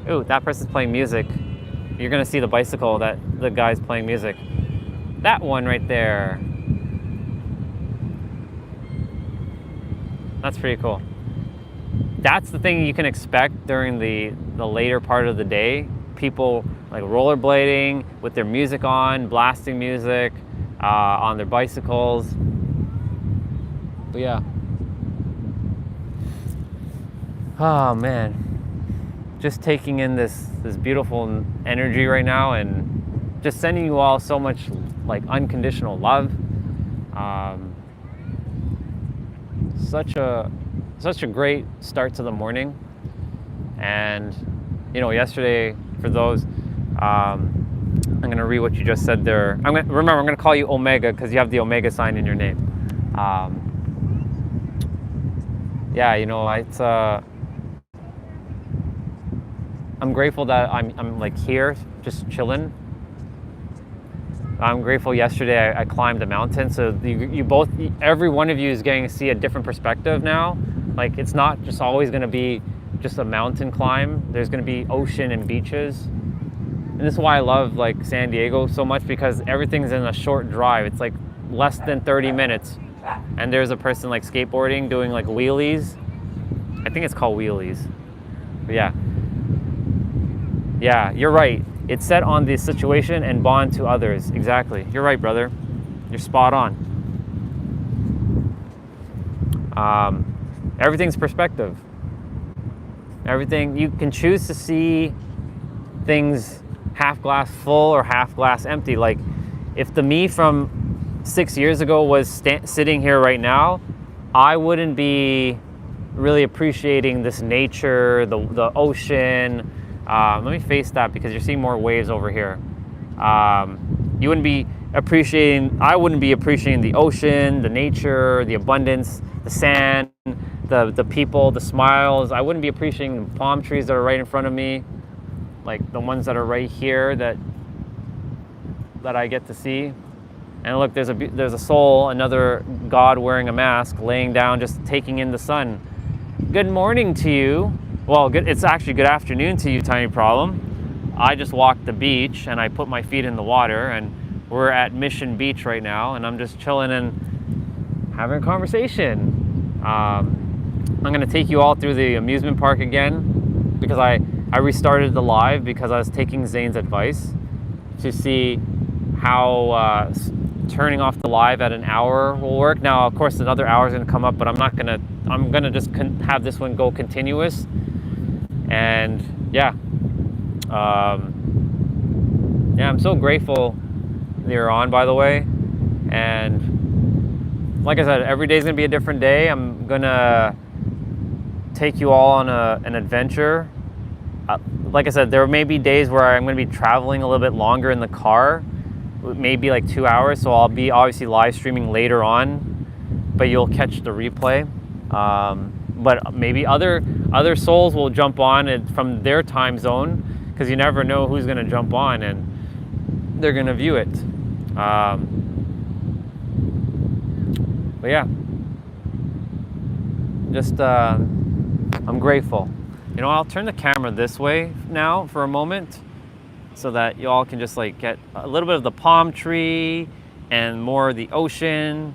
Ooh, that person's playing music. You're gonna see the bicycle that the guy's playing music. That one right there. That's pretty cool. That's the thing you can expect during the later part of the day. People like rollerblading with their music on, blasting music on their bicycles. But yeah. Oh man. Just taking in this beautiful energy right now, and just sending you all so much like unconditional love. Such a great start to the morning. And yesterday, for those, I'm gonna read what you just said there. I'm gonna call you Omega because you have the Omega sign in your name. It's I'm grateful that I'm like here just chilling I'm grateful yesterday I climbed a mountain, so you both, every one of you is getting to see a different perspective now. Like, it's not just always going to be just a mountain climb. There's going to be ocean and beaches. And this is why I love like San Diego so much, because everything's in a short drive. It's like less than 30 minutes. And there's a person like skateboarding, doing like wheelies. I think it's called wheelies. But yeah. Yeah, you're right. It's set on the situation and bond to others. Exactly. You're right, brother. You're spot on. Everything's perspective. Everything, you can choose to see things half glass full or half glass empty. Like, if the me from 6 years ago was sitting here right now, I wouldn't be really appreciating this nature, the ocean. Let me face that, because you're seeing more waves over here. You wouldn't be appreciating, I wouldn't be appreciating the ocean, the nature, the abundance, the sand, the people, the smiles. I wouldn't be appreciating the palm trees that are right in front of me, like the ones that are right here that I get to see. And look, there's a soul, another God wearing a mask, laying down, just taking in the sun. Good morning to you. Well, it's actually good afternoon to you, Tiny Problem. I just walked the beach and I put my feet in the water, and we're at Mission Beach right now, and I'm just chilling and having a conversation. I'm gonna take you all through the amusement park again, because I restarted the live because I was taking Zane's advice to see how turning off the live at an hour will work. Now, of course, another hour is gonna come up, but I'm gonna just have this one go continuous. And yeah, I'm so grateful that you're on, by the way. And like I said, every day is gonna be a different day. I'm gonna take you all on an adventure. Like I said, there may be days where I'm gonna be traveling a little bit longer in the car, maybe like 2 hours. So I'll be obviously live streaming later on, but you'll catch the replay. But maybe other souls will jump on from their time zone, because you never know who's going to jump on and they're going to view it. But yeah, just I'm grateful. You know, I'll turn the camera this way now for a moment, so that you all can just like get a little bit of the palm tree and more of the ocean,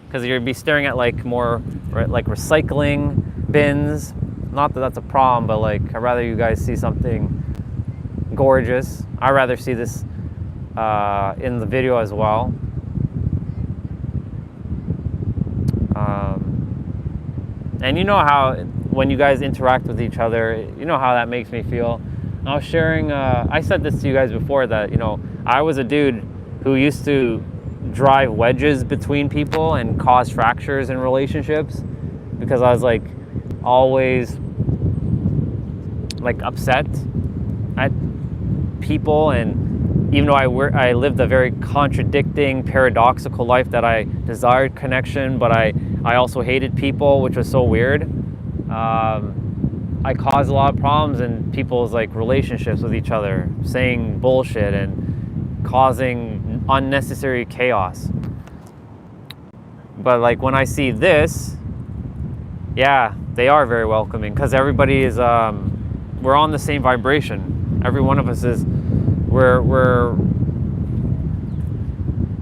because you're gonna be staring at like more like recycling bins. Not that that's a problem, but like, I'd rather you guys see something gorgeous. I'd rather see this in the video as well. And you know how when you guys interact with each other, you know how that makes me feel. I was sharing, I said this to you guys before, that, you know, I was a dude who used to drive wedges between people and cause fractures in relationships, because I was like always like upset at people. And even though I lived a very contradicting, paradoxical life, that I desired connection, but I also hated people, which was so weird. I caused a lot of problems in people's like relationships with each other, saying bullshit and causing unnecessary chaos. But like, when I see this, yeah, they are very welcoming, because everybody is we're on the same vibration. Every one of us is,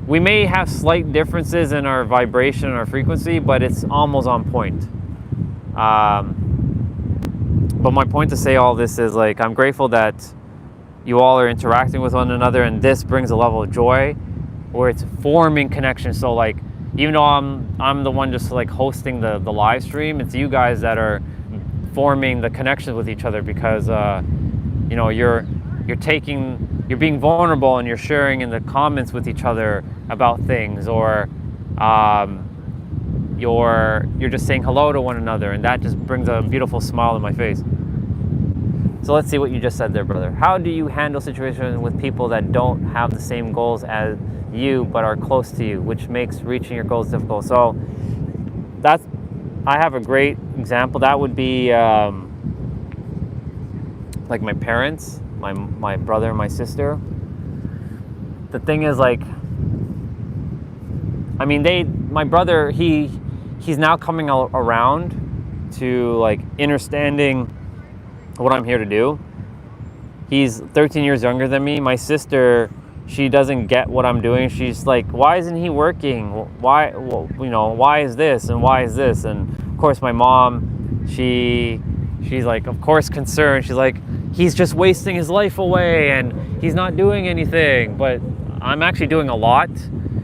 we may have slight differences in our vibration and our frequency, but it's almost on point. But my point to say all this is, like, I'm grateful that you all are interacting with one another, and this brings a level of joy where it's forming connection. So like, even though I'm the one just like hosting the live stream, it's you guys that are forming the connections with each other, because you know, you're being vulnerable, and you're sharing in the comments with each other about things, or you're just saying hello to one another, and that just brings a beautiful smile to my face. So let's see what you just said there, brother. How do you handle situations with people that don't have the same goals as you but are close to you, which makes reaching your goals difficult? So I have a great example. That would be like my parents, my brother and my sister. The thing is, like, I mean, my brother, he's now coming around to like understanding what I'm here to do. He's 13 years younger than me. My sister, she doesn't get what I'm doing. She's like, why isn't he working? Why, well, you know, why is this and why is this? And of course my mom, she's like, of course, concerned. She's like, he's just wasting his life away and he's not doing anything. But I'm actually doing a lot.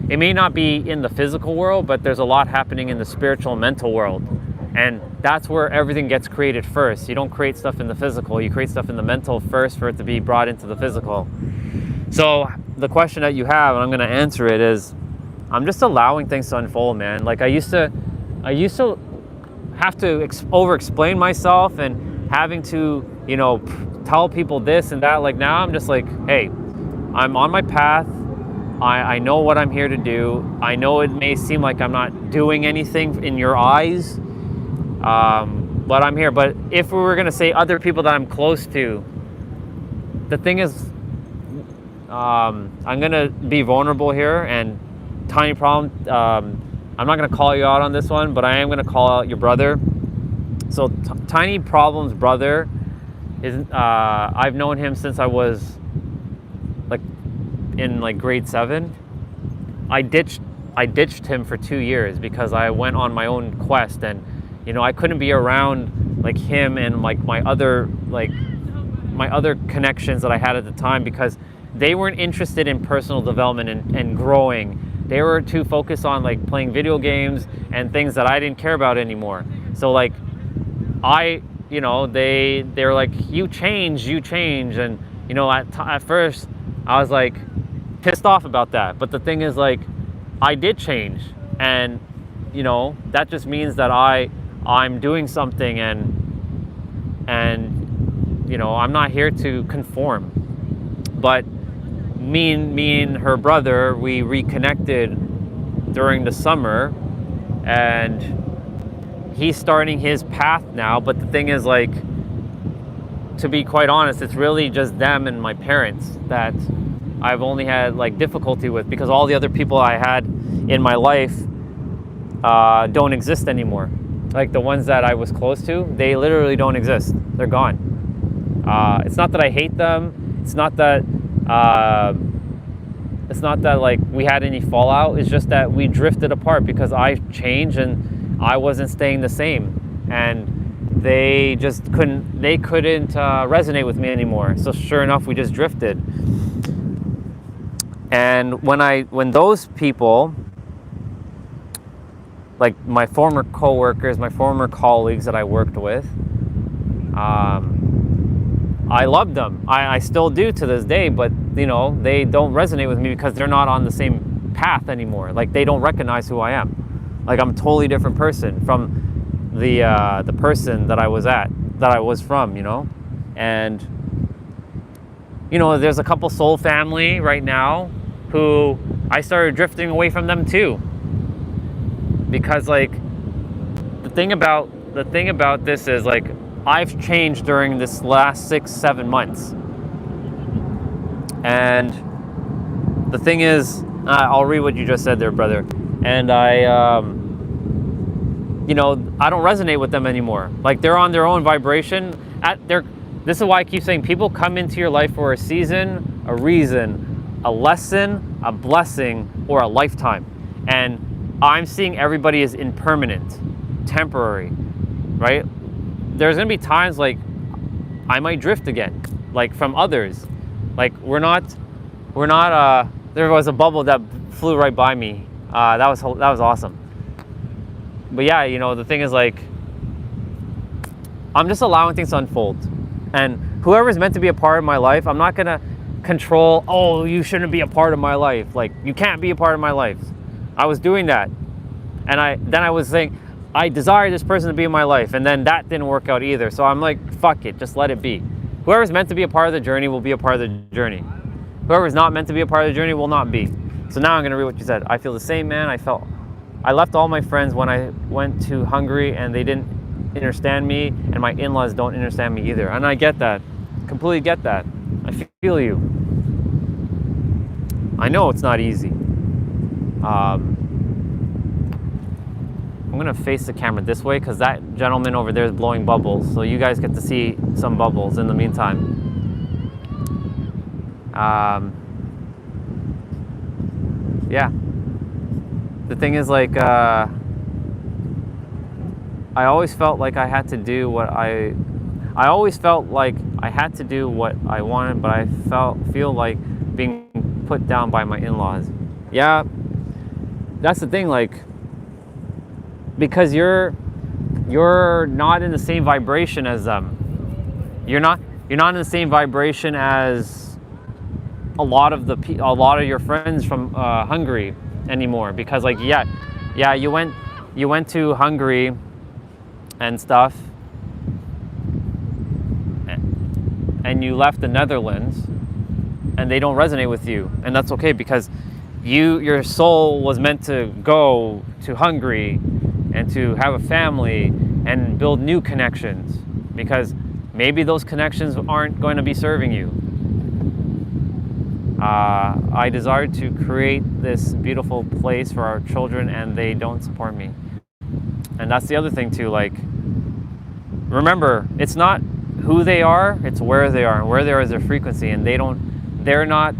It may not be in the physical world, but there's a lot happening in the spiritual and mental world. And that's where everything gets created first. You don't create stuff in the physical, you create stuff in the mental first for it to be brought into the physical. So the question that you have, and I'm gonna answer it, is I'm just allowing things to unfold, man. Like I used to have to over-explain myself and having to, you know, tell people this and that. Like now I'm just like, hey, I'm on my path. I know what I'm here to do. I know it may seem like I'm not doing anything in your eyes, but I'm here. But if we were gonna say other people that I'm close to, the thing is, I'm gonna be vulnerable here, and Tiny Problem, I'm not gonna call you out on this one, but I am gonna call out your brother. So Tiny Problem's brother is, I've known him since I was like in like grade 7. I ditched him for 2 years because I went on my own quest, and you know, I couldn't be around like him and like my other connections that I had at the time because they weren't interested in personal development and growing. They were too focused on like playing video games and things that I didn't care about anymore. So like you know, they're like, you change, and you know, at first I was like pissed off about that. But the thing is, like, I did change, and you know, that just means that I'm doing something, and you know, I'm not here to conform. But me and her brother, we reconnected during the summer, and he's starting his path now. But the thing is, like, to be quite honest, it's really just them and my parents that I've only had like difficulty with, because all the other people I had in my life don't exist anymore. Like the ones that I was close to, they literally don't exist. They're gone. It's not that I hate them. It's not that like we had any fallout. It's just that we drifted apart because I changed and I wasn't staying the same, and they just couldn't resonate with me anymore. So sure enough, we just drifted. And when those people, like my former coworkers, my former colleagues that I worked with, I loved them. I still do to this day, but you know, they don't resonate with me because they're not on the same path anymore. Like they don't recognize who I am. Like I'm a totally different person from the person that I was from, you know. And you know, there's a couple soul family right now who I started drifting away from them too, because like the thing about this is, like, I've changed during this last 6-7 months, and the thing is, I'll read what you just said there, brother. And you know, I don't resonate with them anymore. Like they're on their own vibration. This is why I keep saying people come into your life for a season, a reason, a lesson, a blessing, or a lifetime. And I'm seeing everybody as impermanent, temporary, right? There's gonna be times like I might drift again, like from others. Like we're not. There was a bubble that flew right by me. That was awesome. But yeah, you know, the thing is, like, I'm just allowing things to unfold. And whoever's meant to be a part of my life, I'm not gonna control, oh, you shouldn't be a part of my life. Like, you can't be a part of my life. I was doing that. And I was saying, I desire this person to be in my life. And then that didn't work out either. So I'm like, fuck it, just let it be. Whoever's meant to be a part of the journey will be a part of the journey. Whoever's not meant to be a part of the journey will not be. So now I'm gonna read what you said. I feel the same, man. I left all my friends when I went to Hungary, and they didn't understand me, and my in-laws don't understand me either. And I get that. Completely get that. I feel you. I know it's not easy. I'm gonna face the camera this way because that gentleman over there is blowing bubbles, so you guys get to see some bubbles in the meantime. Yeah. The thing is, like, I always felt like I had to do what I always felt like I had to do what I wanted, but I feel like being put down by my in-laws. Yeah, that's the thing, like, because you're not in the same vibration as them. You're not in the same vibration as a lot of your friends from Hungary anymore, because, like, yeah, you went to Hungary and stuff, and you left the Netherlands, and they don't resonate with you, and that's okay, because your soul was meant to go to Hungary and to have a family and build new connections, because maybe those connections aren't going to be serving you. I desire to create this beautiful place for our children, and they don't support me. And that's the other thing too, like, remember, it's not who they are, it's where they are. And where they are is their frequency, and they're not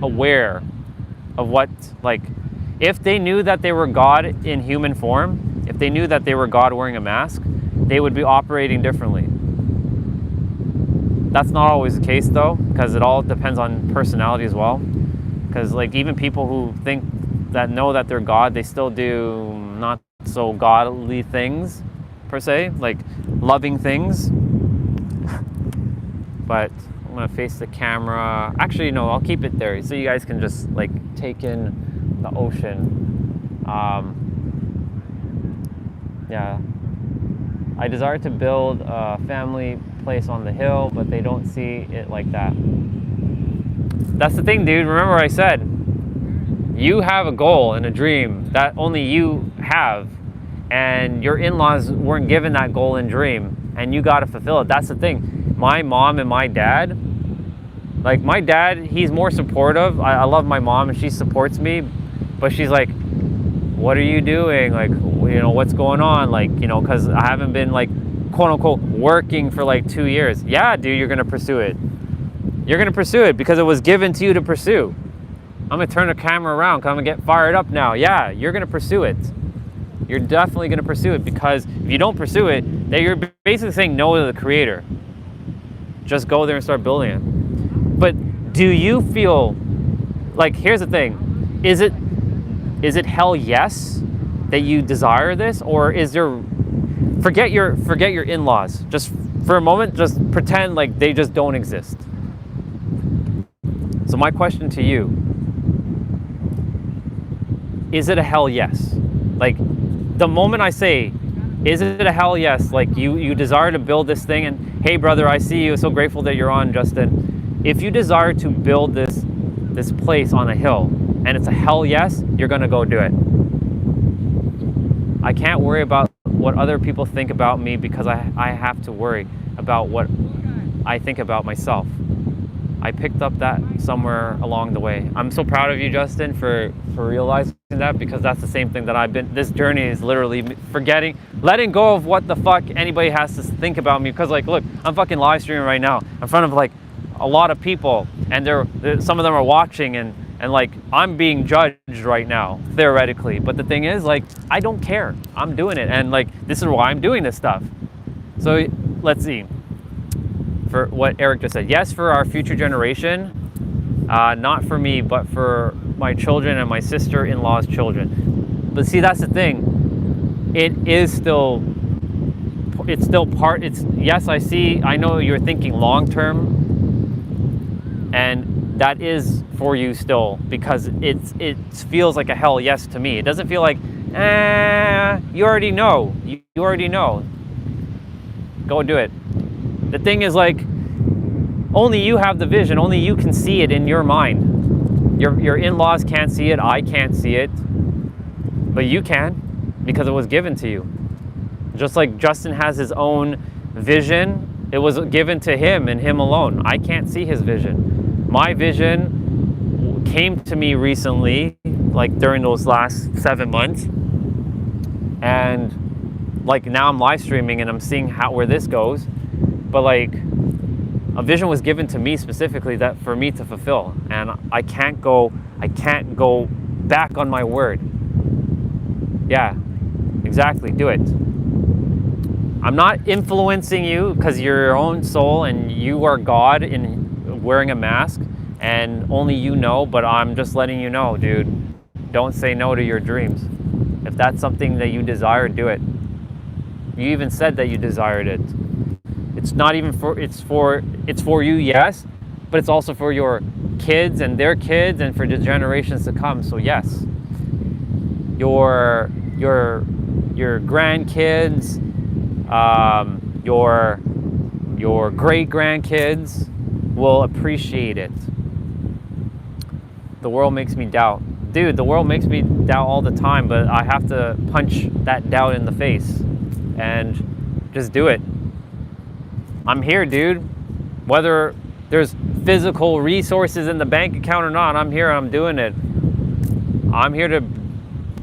aware of what, like, if they knew that they were God in human form, if they knew that they were God wearing a mask, they would be operating differently. That's not always the case though, because it all depends on personality as well. Because, like, even people who know that they're God, they still do not so godly things per se, like loving things. But I'm gonna face the camera. Actually, no, I'll keep it there so you guys can just, like, take in the ocean. Yeah, I desire to build a family place on the hill, but they don't see it like that. That's the thing, dude. Remember what I said. You have a goal and a dream that only you have, and your in-laws weren't given that goal and dream, and you got to fulfill it. That's the thing. My mom and my dad, like, my dad, he's more supportive. I love my mom, and she supports me, but she's like, what are you doing? Like, you know, what's going on? Like, you know, because I haven't been, like, quote unquote working for like 2 years. Yeah, dude, you're gonna pursue it. You're gonna pursue it because it was given to you to pursue. I'm gonna turn the camera around because I'm gonna get fired up now. Yeah, you're gonna pursue it. You're definitely gonna pursue it, because if you don't pursue it, then you're basically saying no to the creator. Just go there and start building it. But do you feel like, here's the thing, is it hell yes that you desire this, or is there, forget your in-laws, just for a moment, just pretend like they just don't exist. So my question to you, is it a hell yes? Like, the moment I say, is it a hell yes, like you desire to build this thing, and hey brother, I see you, so grateful that you're on, Justin. If you desire to build this place on a hill, and it's a hell yes, you're gonna go do it. I can't worry about what other people think about me, because I have to worry about what I think about myself. I picked up that somewhere along the way. I'm so proud of you, Justin, for realizing that, because that's the same thing that I've been, this journey is literally letting go of what the fuck anybody has to think about me. Because, like, look, I'm fucking live streaming right now in front of, like, a lot of people, and some of them are watching, and like, I'm being judged right now, theoretically. But the thing is, like, I don't care. I'm doing it, and, like, this is why I'm doing this stuff. So let's see. For what Eric just said, yes, for our future generation, not for me, but for my children and my sister-in-law's children. But see, that's the thing. It's still part. Yes, I know you're thinking long-term, and that is for you still, because it feels like a hell yes to me. It doesn't feel like, you already know. You already know. Go do it. The thing is, like, only you have the vision. Only you can see it in your mind. Your in-laws can't see it. I can't see it. But you can, because it was given to you. Just like Justin has his own vision, it was given to him and him alone. I can't see his vision. My vision came to me recently, like during those last 7 months. And like now I'm live streaming and I'm seeing where this goes. But like a vision was given to me specifically that for me to fulfill, and I can't go back on my word. Yeah, exactly, do it. I'm not influencing you because you're your own soul and you are God in wearing a mask and only you know, but I'm just letting you know, dude, don't say no to your dreams. If that's something that you desire, do it. You even said that you desired it. It's not even it's for you, yes, but it's also for your kids and their kids and for the generations to come. So yes, your grandkids, your great grandkids will appreciate it. The world makes me doubt. Dude, the world makes me doubt all the time, but I have to punch that doubt in the face and just do it. I'm here, dude. Whether there's physical resources in the bank account or not, I'm here, I'm doing it. I'm here to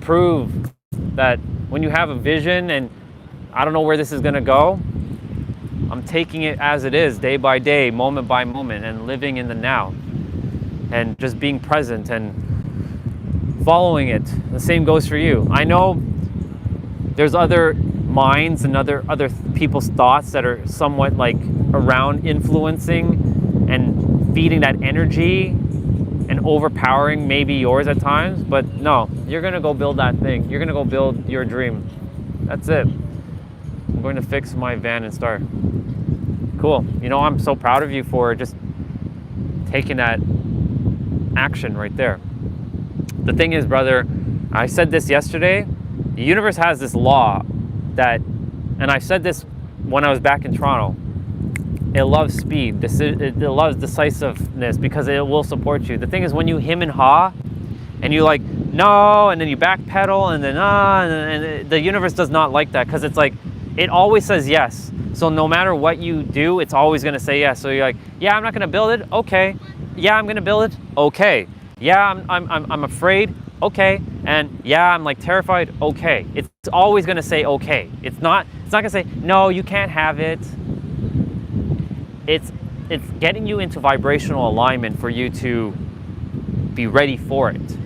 prove that when you have a vision and I don't know where this is gonna go, I'm taking it as it is, day by day, moment by moment, and living in the now. And just being present and following it. The same goes for you. I know there's other minds and other people's thoughts that are somewhat like around influencing and feeding that energy and overpowering maybe yours at times, but no, you're gonna go build that thing. You're gonna go build your dream. That's it. I'm going to fix my van and start. Cool. You know, I'm so proud of you for just taking that action right there. The thing is, brother, I said this yesterday, the universe has this law that, and I said this when I was back in Toronto, it loves speed, it loves decisiveness because it will support you. The thing is, when you hem and haw and you like, no, and then you backpedal and then, and the universe does not like that because it's like, it always says yes. So no matter what you do, it's always gonna say yes. So you're like, yeah, I'm not gonna build it, okay. Yeah, I'm gonna build it, okay. Yeah, I'm afraid, okay. And yeah, I'm like terrified, okay. It's always gonna say okay. It's not gonna say, no, you can't have it. It's getting you into vibrational alignment for you to be ready for it. So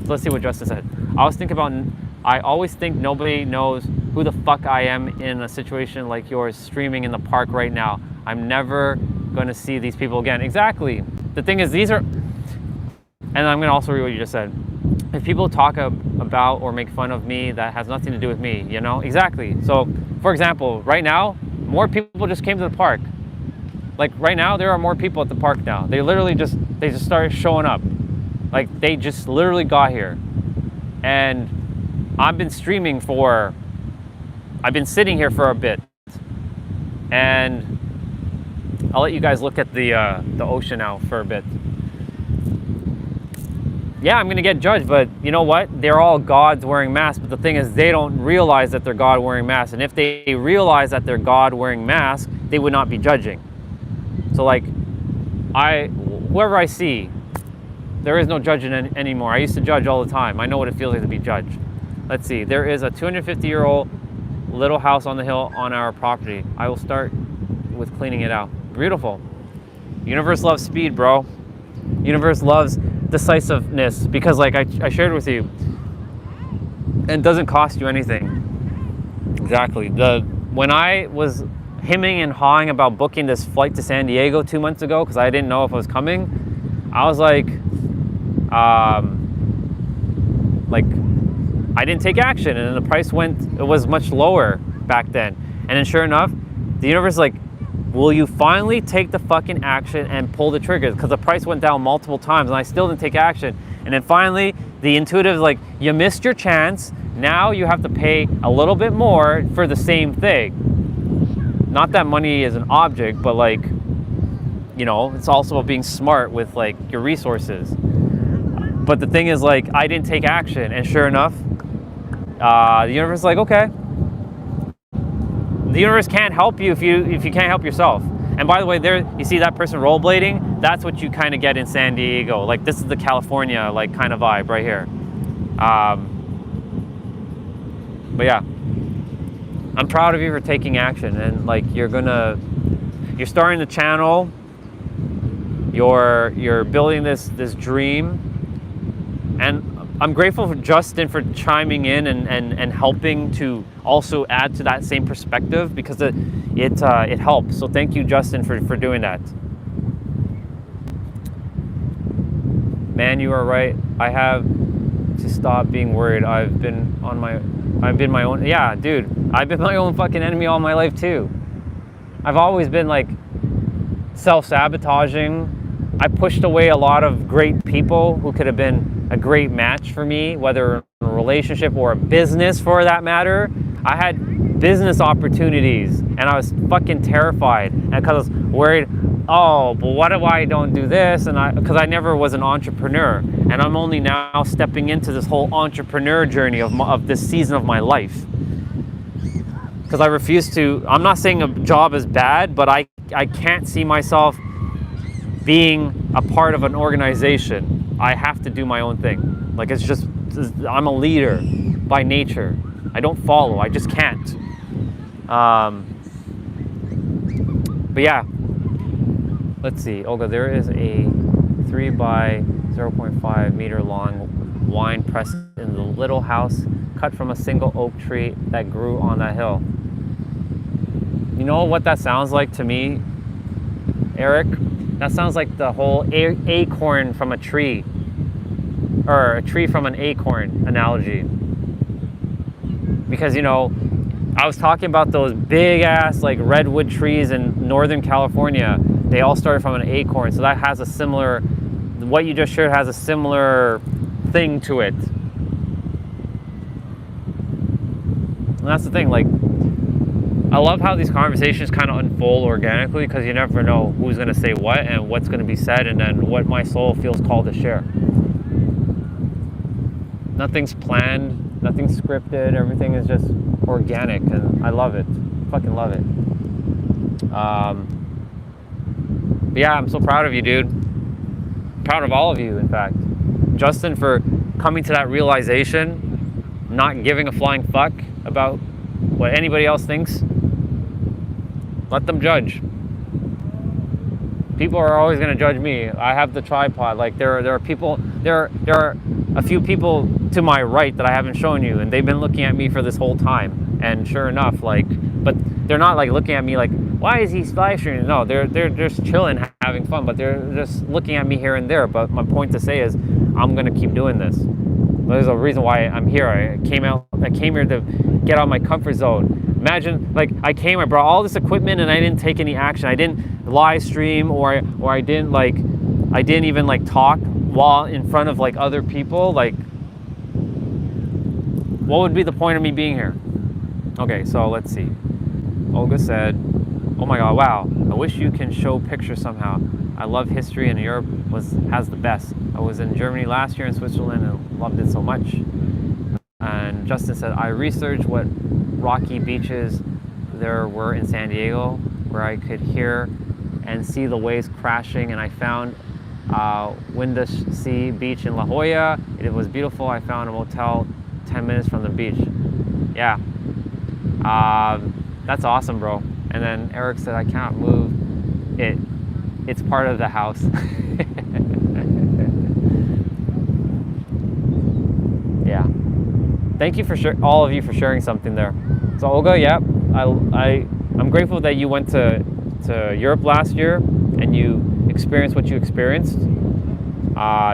let's see what Justin said. I always think nobody knows who the fuck I am in a situation like yours, streaming in the park right now. I'm never gonna see these people again. Exactly. The thing is, these are, and I'm gonna also read what you just said. If people talk about or make fun of me, that has nothing to do with me, you know? Exactly. So, for example, right now, more people just came to the park. Like right now, there are more people at the park now. They just started showing up. Like they just literally got here. And I've been sitting here for a bit. And I'll let you guys look at the ocean now for a bit. Yeah, I'm gonna get judged, but you know what? They're all gods wearing masks, but the thing is they don't realize that they're God wearing masks. And if they realize that they're God wearing masks, they would not be judging. So like, whoever I see, there is no judging anymore. I used to judge all the time. I know what it feels like to be judged. Let's see, there is a 250-year-old little house on the hill on our property. I will start with cleaning it out. Beautiful. Universe loves speed, bro. Universe loves decisiveness because like I shared with you, and it doesn't cost you anything. Exactly. When I was hemming and hawing about booking this flight to San Diego 2 months ago because I didn't know if I was coming, I was like I didn't take action, and then the price it was much lower back then. And then sure enough, the universe is like, will you finally take the fucking action and pull the trigger? Because the price went down multiple times and I still didn't take action. And then finally, the intuitive is like, you missed your chance. Now you have to pay a little bit more for the same thing. Not that money is an object, but like, you know, it's also about being smart with like your resources. But the thing is like, I didn't take action, and sure enough, the universe is like, okay. The universe can't help you if you can't help yourself. And by the way, there you see that person rollerblading. That's what you kind of get in San Diego. Like this is the California like kind of vibe right here. But yeah, I'm proud of you for taking action, and like you're starting the channel. You're building this dream, and I'm grateful for Justin for chiming in and helping to also add to that same perspective, because it helps. So thank you, Justin, for doing that. Man, you are right. I have to stop being worried. I've been my own. Yeah, dude, I've been my own fucking enemy all my life too. I've always been like self-sabotaging. I pushed away a lot of great people who could have been a great match for me, whether in a relationship or a business for that matter. I had business opportunities and I was fucking terrified, and because I was worried, oh, but what if I don't do this? And because I never was an entrepreneur, and I'm only now stepping into this whole entrepreneur journey of this season of my life. Because I refuse to, I'm not saying a job is bad, but I can't see myself being a part of an organization. I have to do my own thing. Like, it's just, I'm a leader by nature. I don't follow, I just can't. But yeah, let's see. Olga, there is a 3 by 0.5 meter long wine press in the little house cut from a single oak tree that grew on that hill. You know what that sounds like to me, Eric? That sounds like the whole acorn from a tree, or a tree from an acorn analogy. Because, you know, I was talking about those big ass like redwood trees in Northern California. They all started from an acorn, so that has a similar, what you just shared has a similar thing to it. And that's the thing, like, I love how these conversations kind of unfold organically, because you never know who's going to say what and what's going to be said, and then what my soul feels called to share. Nothing's planned, nothing's scripted, everything is just organic, and I love it. Fucking love it. But yeah, I'm so proud of you, dude. Proud of all of you, in fact. Justin, for coming to that realization, not giving a flying fuck about what anybody else thinks. Let them judge. People are always going to judge me. I have the tripod. Like, there are people, there are a few people to my right that I haven't shown you, and they've been looking at me for this whole time. And sure enough, like, but they're not like looking at me like, why is he live streaming? No, they're just chilling, having fun, but they're just looking at me here and there. But my point to say is, I'm going to keep doing this. There's a reason why I'm here. I came here to get out of my comfort zone. Imagine, like, I brought all this equipment and I didn't take any action. I didn't live stream, or I didn't even like talk while in front of like other people. Like, what would be the point of me being here? Okay, so let's see. Olga said, oh my god, wow, I wish you can show pictures somehow. I love history, and Europe has the best. I was in Germany last year, in Switzerland, and loved it so much. And Justin said, I researched what rocky beaches there were in San Diego, where I could hear and see the waves crashing, and I found Windansea Beach in La Jolla. It was beautiful. I found a motel 10 minutes from the beach. Yeah, that's awesome, bro. And then Eric said, I cannot move it. It's part of the house. Yeah. Thank you for all of you for sharing something there. So Olga, yeah, I'm grateful that you went to Europe last year and you experienced what you experienced.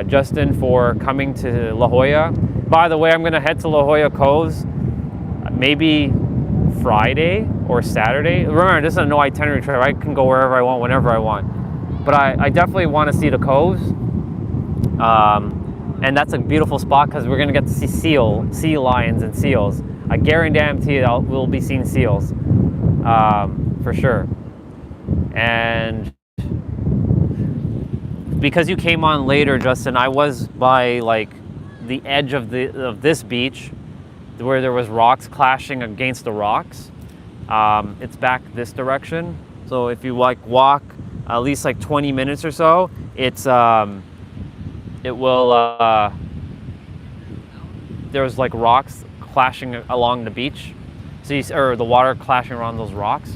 Justin, for coming to La Jolla. By the way, I'm gonna head to La Jolla Coves maybe Friday or Saturday. Remember, this is a no itinerary trip. I can go wherever I want, whenever I want. But I definitely want to see the coves. And that's a beautiful spot because we're going to get to see sea lions and seals. I guarantee we'll be seeing seals for sure. And because you came on later, Justin, I was by like the edge of this beach where there was rocks clashing against the rocks. It's back this direction. So if you like walk at least like 20 minutes or so, it's it will there's like rocks clashing along the beach. So or the water clashing around those rocks.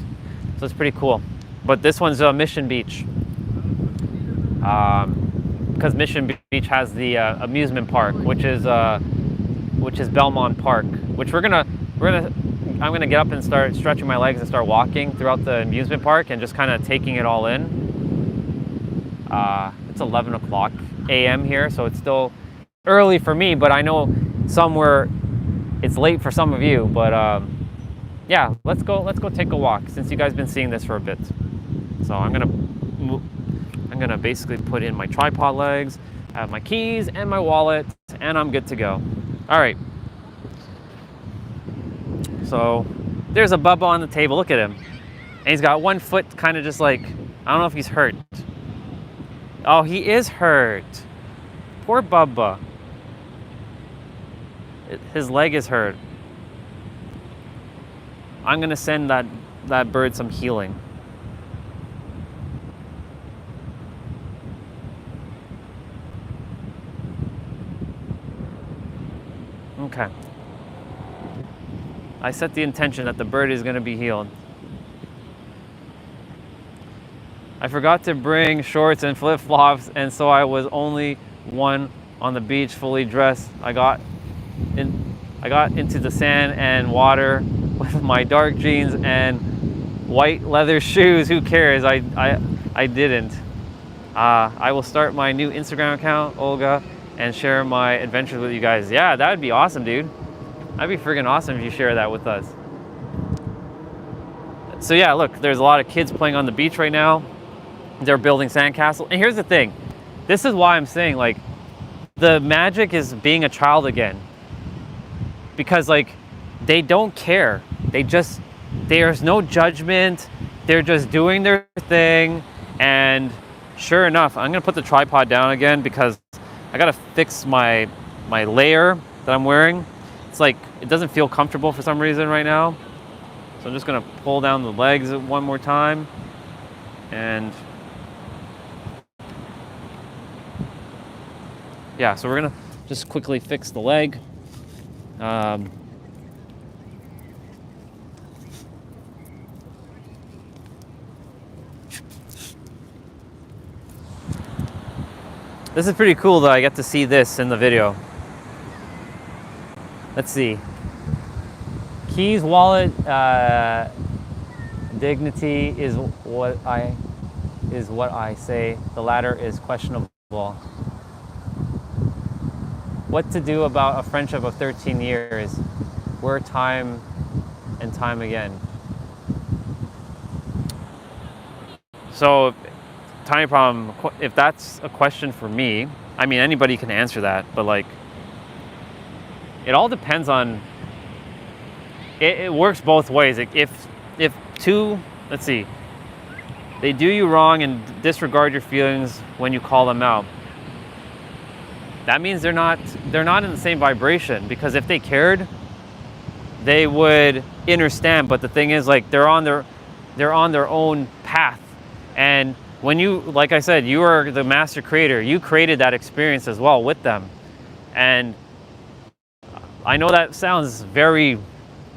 So it's pretty cool. But this one's Mission Beach. Because Mission Beach has the amusement park, which is Belmont Park, which I'm gonna get up and start stretching my legs and start walking throughout the amusement park and just kind of taking it all in. It's 11 o'clock a.m. here, so it's still early for me, but I know somewhere it's late for some of you. But yeah, let's go take a walk since you guys have been seeing this for a bit. So I'm gonna basically put in my tripod legs, I have my keys and my wallet, and I'm good to go. All right. So there's a Bubba on the table. Look at him. And he's got one foot kind of just like, I don't know if he's hurt. Oh, he is hurt. Poor Bubba. His leg is hurt. I'm going to send that bird some healing. Okay. I set the intention that the bird is going to be healed. I forgot to bring shorts and flip-flops, and so I was only one on the beach fully dressed. I got into the sand and water with my dark jeans and white leather shoes. Who cares? I didn't. I will start my new Instagram account, Olga, and share my adventures with you guys. Yeah, that would be awesome, dude. That'd be freaking awesome if you share that with us. So yeah, look, there's a lot of kids playing on the beach right now. They're building sandcastles. And here's the thing. This is why I'm saying, like, the magic is being a child again. Because, like, they don't care. There's no judgment. They're just doing their thing. And sure enough, I'm gonna put the tripod down again because I gotta fix my layer that I'm wearing. It's like, it doesn't feel comfortable for some reason right now. So I'm just gonna pull down the legs one more time. And yeah, so we're gonna just quickly fix the leg. This is pretty cool that I get to see this in the video. Let's see. Keys, wallet, dignity is what I say. The latter is questionable. What to do about a friendship of 13 years? We're time and time again. So, tiny problem, if that's a question for me, I mean, anybody can answer that, but like, it all depends on, it works both ways. If two, let's see, they do you wrong and disregard your feelings when you call them out, that means they're not in the same vibration, because if they cared, they would understand. But the thing is, like, they're on their own path. And when you, like I said, you are the master creator. You created that experience as well with them. And I know that sounds very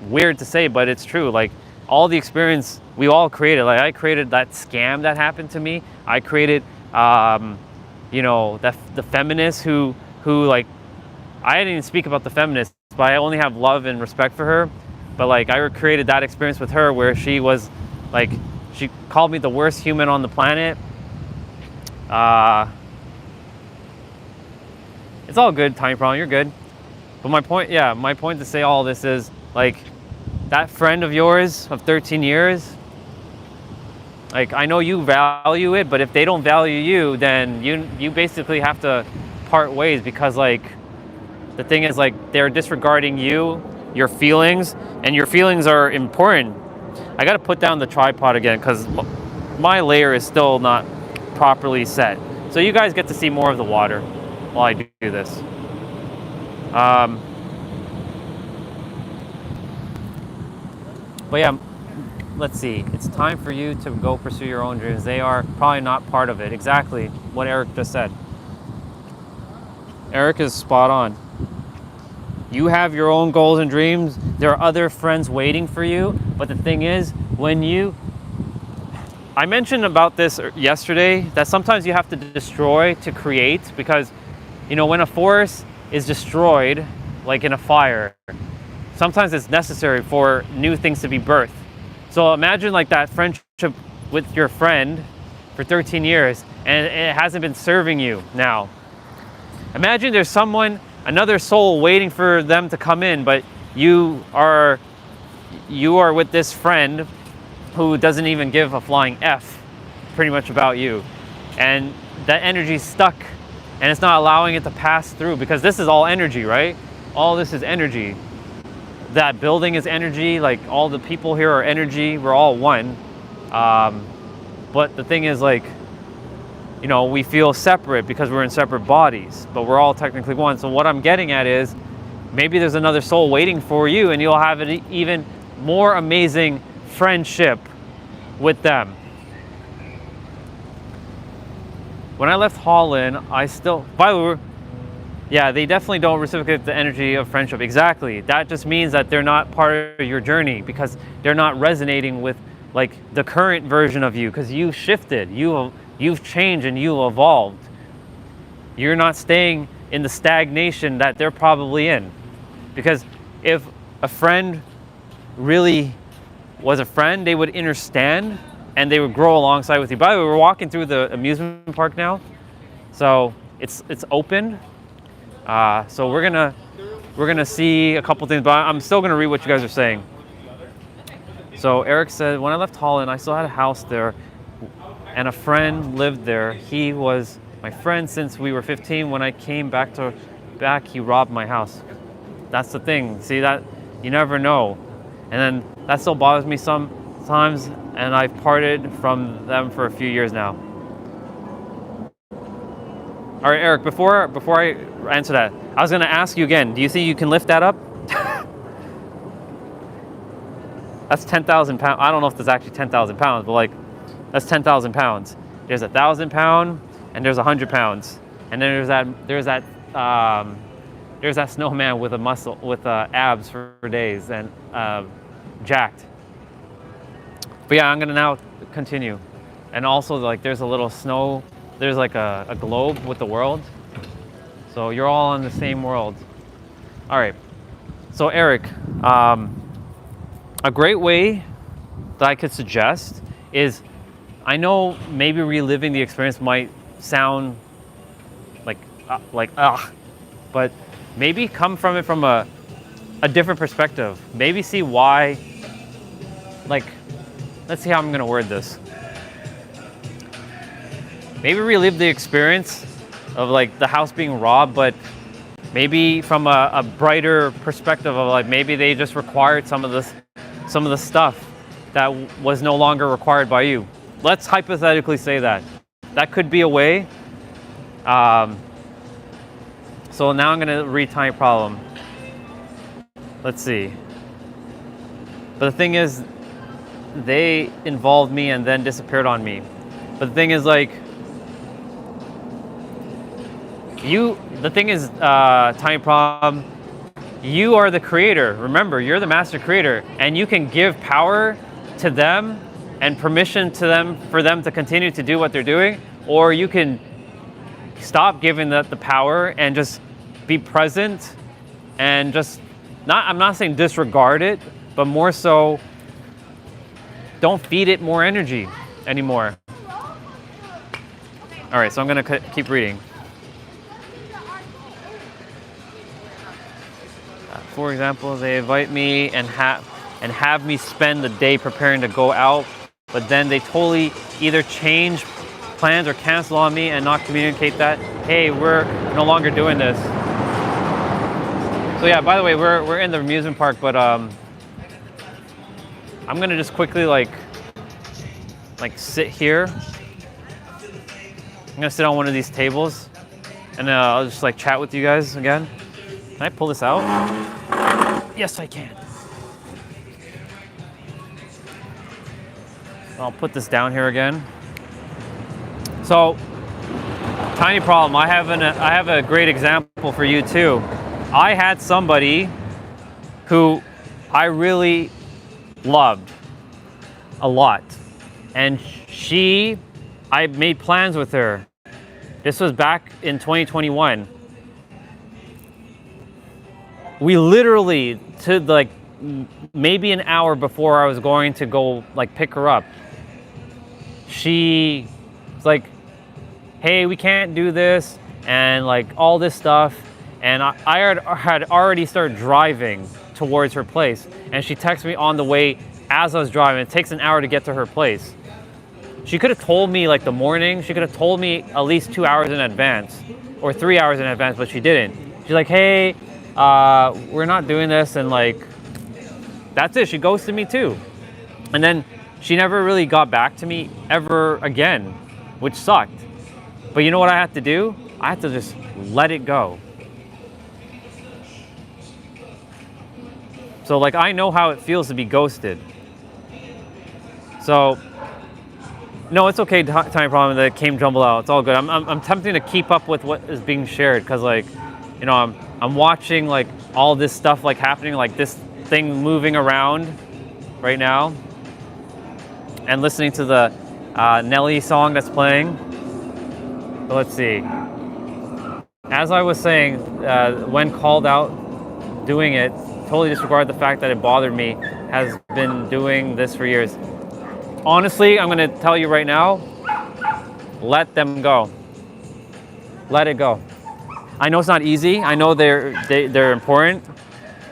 weird to say, but it's true. Like, all the experience we all created. Like, I created that scam that happened to me. I created, you know, the feminist who like, I didn't even speak about the feminist, but I only have love and respect for her. But like, I created that experience with her where she was like, she called me the worst human on the planet. It's all good, Tiny Problem, you're good. But my point to say all this is, like, that friend of yours of 13 years, like, I know you value it, but if they don't value you, then you basically have to part ways, because, like, the thing is, like, they're disregarding you, your feelings, and your feelings are important. I gotta put down the tripod again because my layer is still not properly set. So you guys get to see more of the water while I do this. But yeah, let's see. It's time for you to go pursue your own dreams. They are probably not part of it. Exactly what Eric just said. Eric is spot on. You have your own goals and dreams. There are other friends waiting for you. But the thing is, I mentioned about this yesterday, that sometimes you have to destroy to create, because, when a forest is destroyed, like in a fire, sometimes it's necessary for new things to be birthed. So imagine like that friendship with your friend for 13 years and it hasn't been serving you now. Imagine there's another soul waiting for them to come in, but you are with this friend who doesn't even give a flying F pretty much about you. And that energy's stuck and it's not allowing it to pass through, because this is all energy, right? All this is energy. That building is energy, like all the people here are energy, we're all one. But the thing is, like, we feel separate because we're in separate bodies, but we're all technically one. So what I'm getting at is, maybe there's another soul waiting for you and you'll have an even more amazing friendship with them. When I left Holland, by the way, yeah, they definitely don't reciprocate the energy of friendship. Exactly. That just means that they're not part of your journey, because they're not resonating with like the current version of you, because you shifted, you've changed and you evolved. You're not staying in the stagnation that they're probably in. Because if a friend really was a friend, they would understand and they would grow alongside with you. By the way, we're walking through the amusement park now, so it's open. So we're gonna see a couple things, but I'm still gonna read what you guys are saying. So Eric said, when I left Holland, I still had a house there and a friend lived there. He was my friend since we were 15. When I came back, he robbed my house. That's the thing. See, that you never know. And then that still bothers me sometimes, and I've parted from them for a few years now. All right, Eric, before I answer that, I was gonna ask you again, do you think you can lift that up? That's 10,000 pounds. I don't know if there's actually 10,000 pounds, but like, that's 10,000 pounds. There's 1,000 pound and there's 100 pounds. And then there's that snowman with abs for days and jacked. But yeah, I'm gonna now continue. And also, like, there's a little snow, there's like a globe with the world. So you're all in the same world. All right, so Eric, a great way that I could suggest is, I know maybe reliving the experience might sound like but maybe come from it from a different perspective. Maybe see why, like, let's see how I'm gonna word this. Maybe relive the experience of like the house being robbed, but maybe from a brighter perspective of like, maybe they just required some of the stuff that was no longer required by you. Let's hypothetically say that. That could be a way. So now I'm gonna read Tiny Problem. Let's see. But the thing is, they involved me and then disappeared on me. But the thing is, like, Tiny Problem, you are the creator. Remember, you're the master creator, and you can give power to them and permission to them for them to continue to do what they're doing, or you can stop giving the power and just be present and just I'm not saying disregard it, but more so don't feed it more energy anymore. All right, so I'm gonna keep reading. For example, they invite me and have me spend the day preparing to go out, but then they totally either change plans or cancel on me and not communicate that, hey, we're no longer doing this. So yeah, by the way, we're in the amusement park, but I'm gonna just quickly like sit here. I'm gonna sit on one of these tables and I'll just like chat with you guys again. Can I pull this out? Yes, I can. I'll put this down here again. So, Tiny Problem, I have a great example for you too. I had somebody who I really loved a lot. And I made plans with her. This was back in 2021. We literally, to like maybe an hour before I was going to go like pick her up, she was like, hey, we can't do this, and like all this stuff. And I had already started driving towards her place, and she texted me on the way as I was driving. It takes an hour to get to her place. She could have told me like the morning. She could have told me at least 2 hours in advance or 3 hours in advance, but she didn't. She's like, hey, we're not doing this, and like, that's it. She ghosted me too. And then she never really got back to me ever again, which sucked. But you know what I had to do? I had to just let it go. So like, I know how it feels to be ghosted. So, no, it's okay, Tiny Problem, that came jumbled out. It's all good. I'm attempting to keep up with what is being shared, because like, you know, I'm watching like all this stuff like happening, like this thing moving around right now, and listening to the Nelly song that's playing. So let's see. As I was saying, when called out doing it, totally disregard the fact that it bothered me, has been doing this for years. Honestly, I'm gonna tell you right now, let them go. Let it go. I know it's not easy. I know they're important,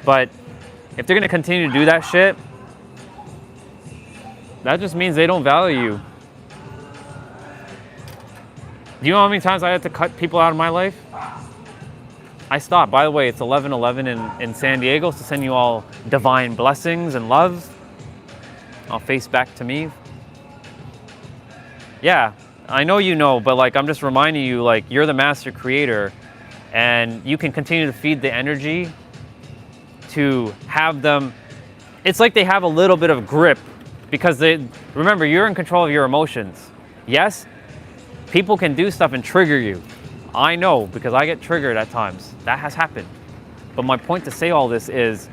but if they're gonna continue to do that shit, that just means they don't value you. Do you know how many times I had to cut people out of my life? I stopped. By the way, it's 11:11 in San Diego, so send you all divine blessings and love. I'll face back to me. Yeah, I know you know, but like, I'm just reminding you, like, you're the master creator, and you can continue to feed the energy to have them. It's like they have a little bit of grip, because remember, you're in control of your emotions. Yes, people can do stuff and trigger you. I know, because I get triggered at times. That has happened. But my point to say all this is,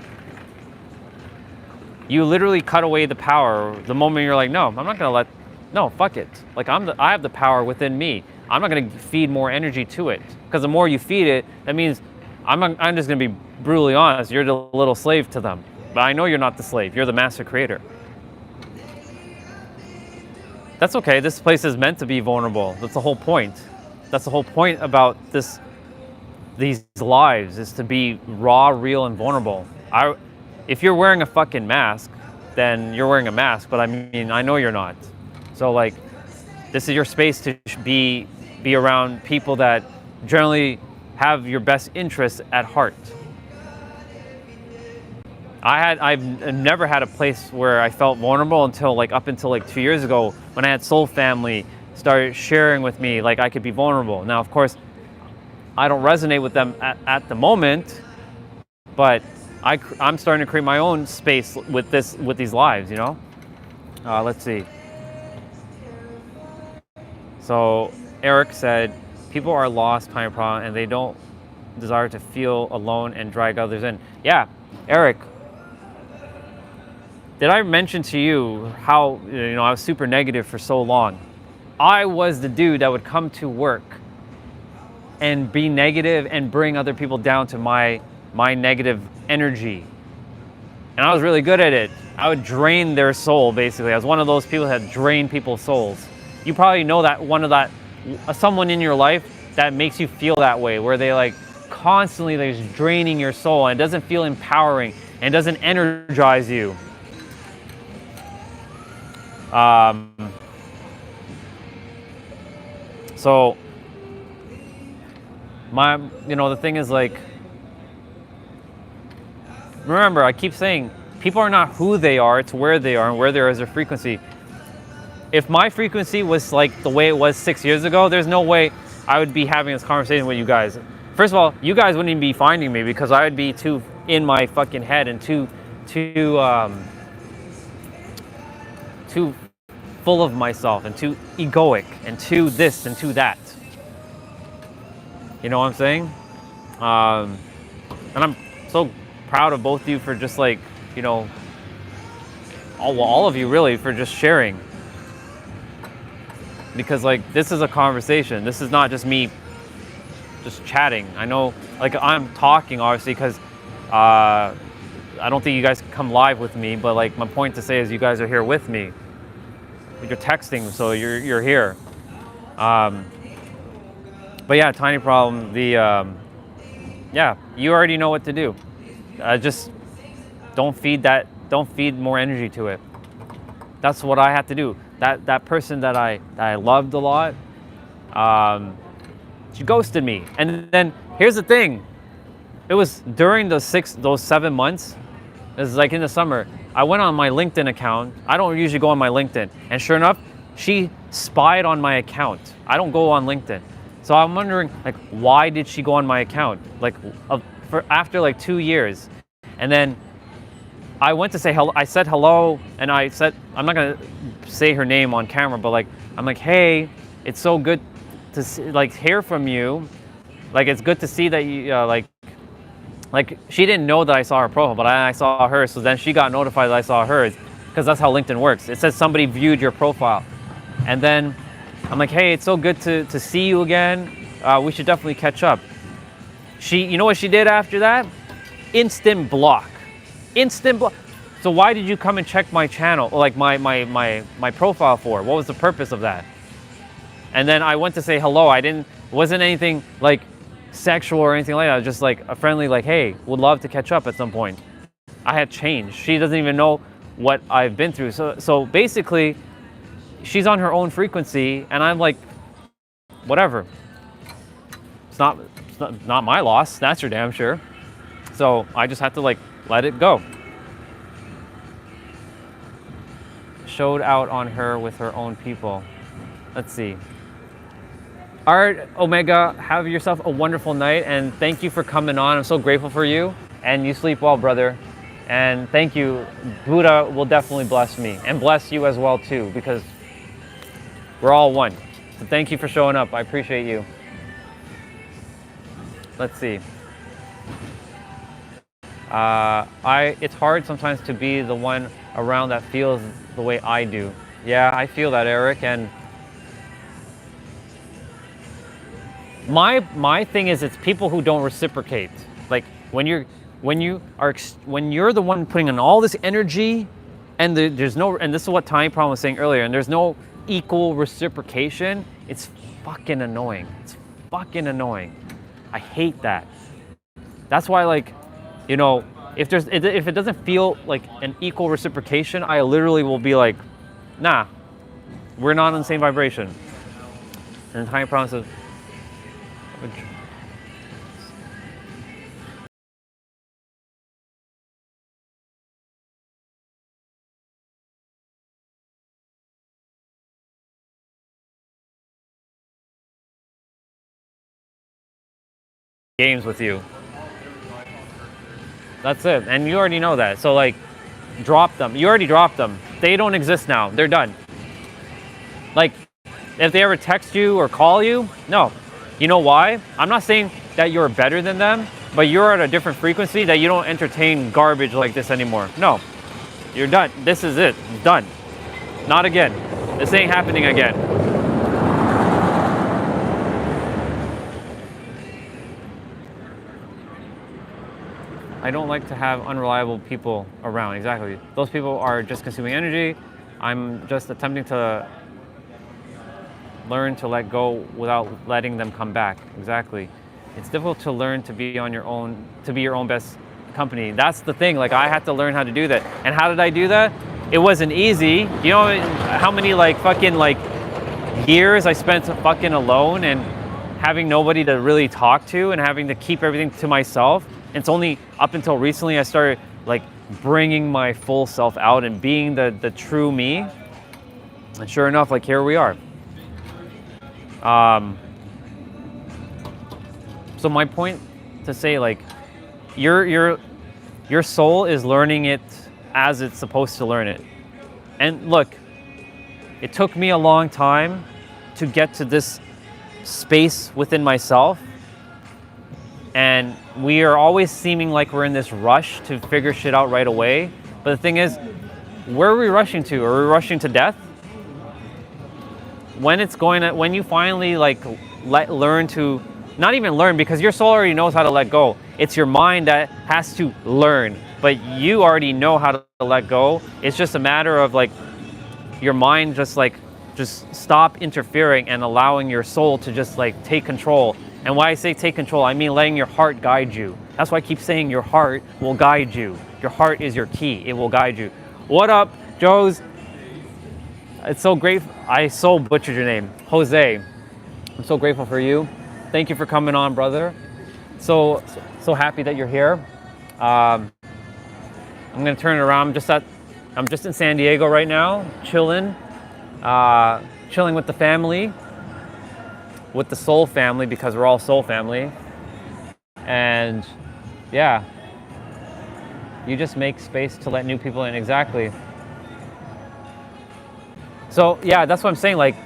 you literally cut away the power the moment you're like, no, I'm not gonna no, fuck it. Like, I have the power within me. I'm not gonna feed more energy to it. Because the more you feed it, that means I'm just gonna be brutally honest, you're the little slave to them. But I know you're not the slave, you're the master creator. That's okay, this place is meant to be vulnerable. That's the whole point. That's the whole point about these lives, is to be raw, real, and vulnerable. If you're wearing a fucking mask, then you're wearing a mask, but I mean, I know you're not. So like, this is your space to be around people that generally have your best interests at heart. I've never had a place where I felt vulnerable up until 2 years ago, when I had Soul Family started sharing with me, like, I could be vulnerable. Now, of course, I don't resonate with them at the moment, but I'm starting to create my own space with these lives, you know? Let's see. So Eric said, people are lost, Tiny Problem, and they don't desire to feel alone and drag others in. Yeah, Eric, did I mention to you how, you know, I was super negative for so long? I was the dude that would come to work and be negative and bring other people down to my negative energy. And I was really good at it. I would drain their soul, basically. I was one of those people that drain people's souls. You probably know that someone in your life that makes you feel that way, where they like constantly just draining your soul, and it doesn't feel empowering and doesn't energize you. So the thing is, like, remember, I keep saying, people are not who they are, it's where they are, and where there is their frequency. If my frequency was like the way it was 6 years ago, there's no way I would be having this conversation with you guys. First of all, you guys wouldn't even be finding me, because I would be too in my fucking head and too full of myself, and too egoic, and too this and too that. You know what I'm saying? And I'm so proud of both of you for just like, you know, all of you really for just sharing. Because like, this is a conversation. This is not just me just chatting. I know, like I'm talking obviously because I don't think you guys come live with me, but like my point to say is you guys are here with me. You're texting, so you're here. But yeah, tiny problem. Yeah, you already know what to do. Just don't feed more energy to it. That's what I had to do. That person that I loved a lot, she ghosted me. And then here's the thing. It was during those 7 months. It was like in the summer. I went on my LinkedIn account. I don't usually go on my LinkedIn. And sure enough, she spied on my account. I don't go on LinkedIn. So I'm wondering, like, why did she go on my account? Like, for after like 2 years. And then I went to say hello. I said hello, and I said, I'm not gonna say her name on camera, but like, I'm like, hey, it's so good to see, like hear from you. Like, it's good to see that you like she didn't know that I saw her profile, but I saw hers. So then she got notified that I saw hers, because that's how LinkedIn works. It says somebody viewed your profile, and then I'm like, hey, it's so good to see you again. We should definitely catch up. You know what she did after that? Instant block. Instant block. So why did you come and check my channel, like my profile for? What was the purpose of that? And then I went to say hello. Wasn't anything like sexual or anything like that. It was just like a friendly, like, hey, would love to catch up at some point. I had changed. She doesn't even know what I've been through. So basically, she's on her own frequency, and I'm like, whatever. It's not my loss. That's for damn sure. So I just have to like let it go. Showed out on her with her own people. Let's see. Art Omega, have yourself a wonderful night, and thank you for coming on. I'm so grateful for you, and you sleep well, brother. And thank you. Buddha will definitely bless me and bless you as well too, because we're all one. So thank you for showing up. I appreciate you. Let's see. It's hard sometimes to be the one around that feels the way I do. Yeah, I feel that, Eric. And my thing is, it's people who don't reciprocate. Like when you're the one putting in all this energy, and there's no, and this is what Tiny Problem was saying earlier, and there's no equal reciprocation. It's fucking annoying. It's fucking annoying. I hate that. That's why, like, you know, if it doesn't feel like an equal reciprocation, I literally will be like, nah, we're not on the same vibration. And Tiny Problem says, games with you. That's it. And you already know that. So like, drop them. You already dropped them. They don't exist now. They're done. Like, if they ever text you or call you, no. You know why? I'm not saying that you're better than them, but you're at a different frequency that you don't entertain garbage like this anymore. No. You're done. This is it. Done. Not again. This ain't happening again. I don't like to have unreliable people around. Exactly. Those people are just consuming energy. I'm just attempting to learn to let go without letting them come back. Exactly. It's difficult to learn to be on your own, to be your own best company. That's the thing. Like, I had to learn how to do that. And how did I do that? It wasn't easy. You know how many like fucking like years I spent fucking alone and having nobody to really talk to and having to keep everything to myself. It's only up until recently I started like bringing my full self out and being the true me. And sure enough, like, here we are. So my point to say, like, your soul is learning it as it's supposed to learn it. And look, it took me a long time to get to this space within myself. And we are always seeming like we're in this rush to figure shit out right away. But the thing is, where are we rushing to? Are we rushing to death? When you finally like learn to, not even learn, because your soul already knows how to let go. It's your mind that has to learn, but you already know how to let go. It's just a matter of like your mind just stop interfering and allowing your soul to just like take control. And when I say take control, I mean letting your heart guide you. That's why I keep saying your heart will guide you. Your heart is your key. It will guide you. What up, Joe's? It's so great. I so butchered your name. Jose. I'm so grateful for you. Thank you for coming on, brother. So happy that you're here. I'm gonna turn it around. I'm just in San Diego right now, chilling with the family, with the soul family, because we're all soul family. And yeah, you just make space to let new people in. Exactly. So yeah, that's what I'm saying. Like,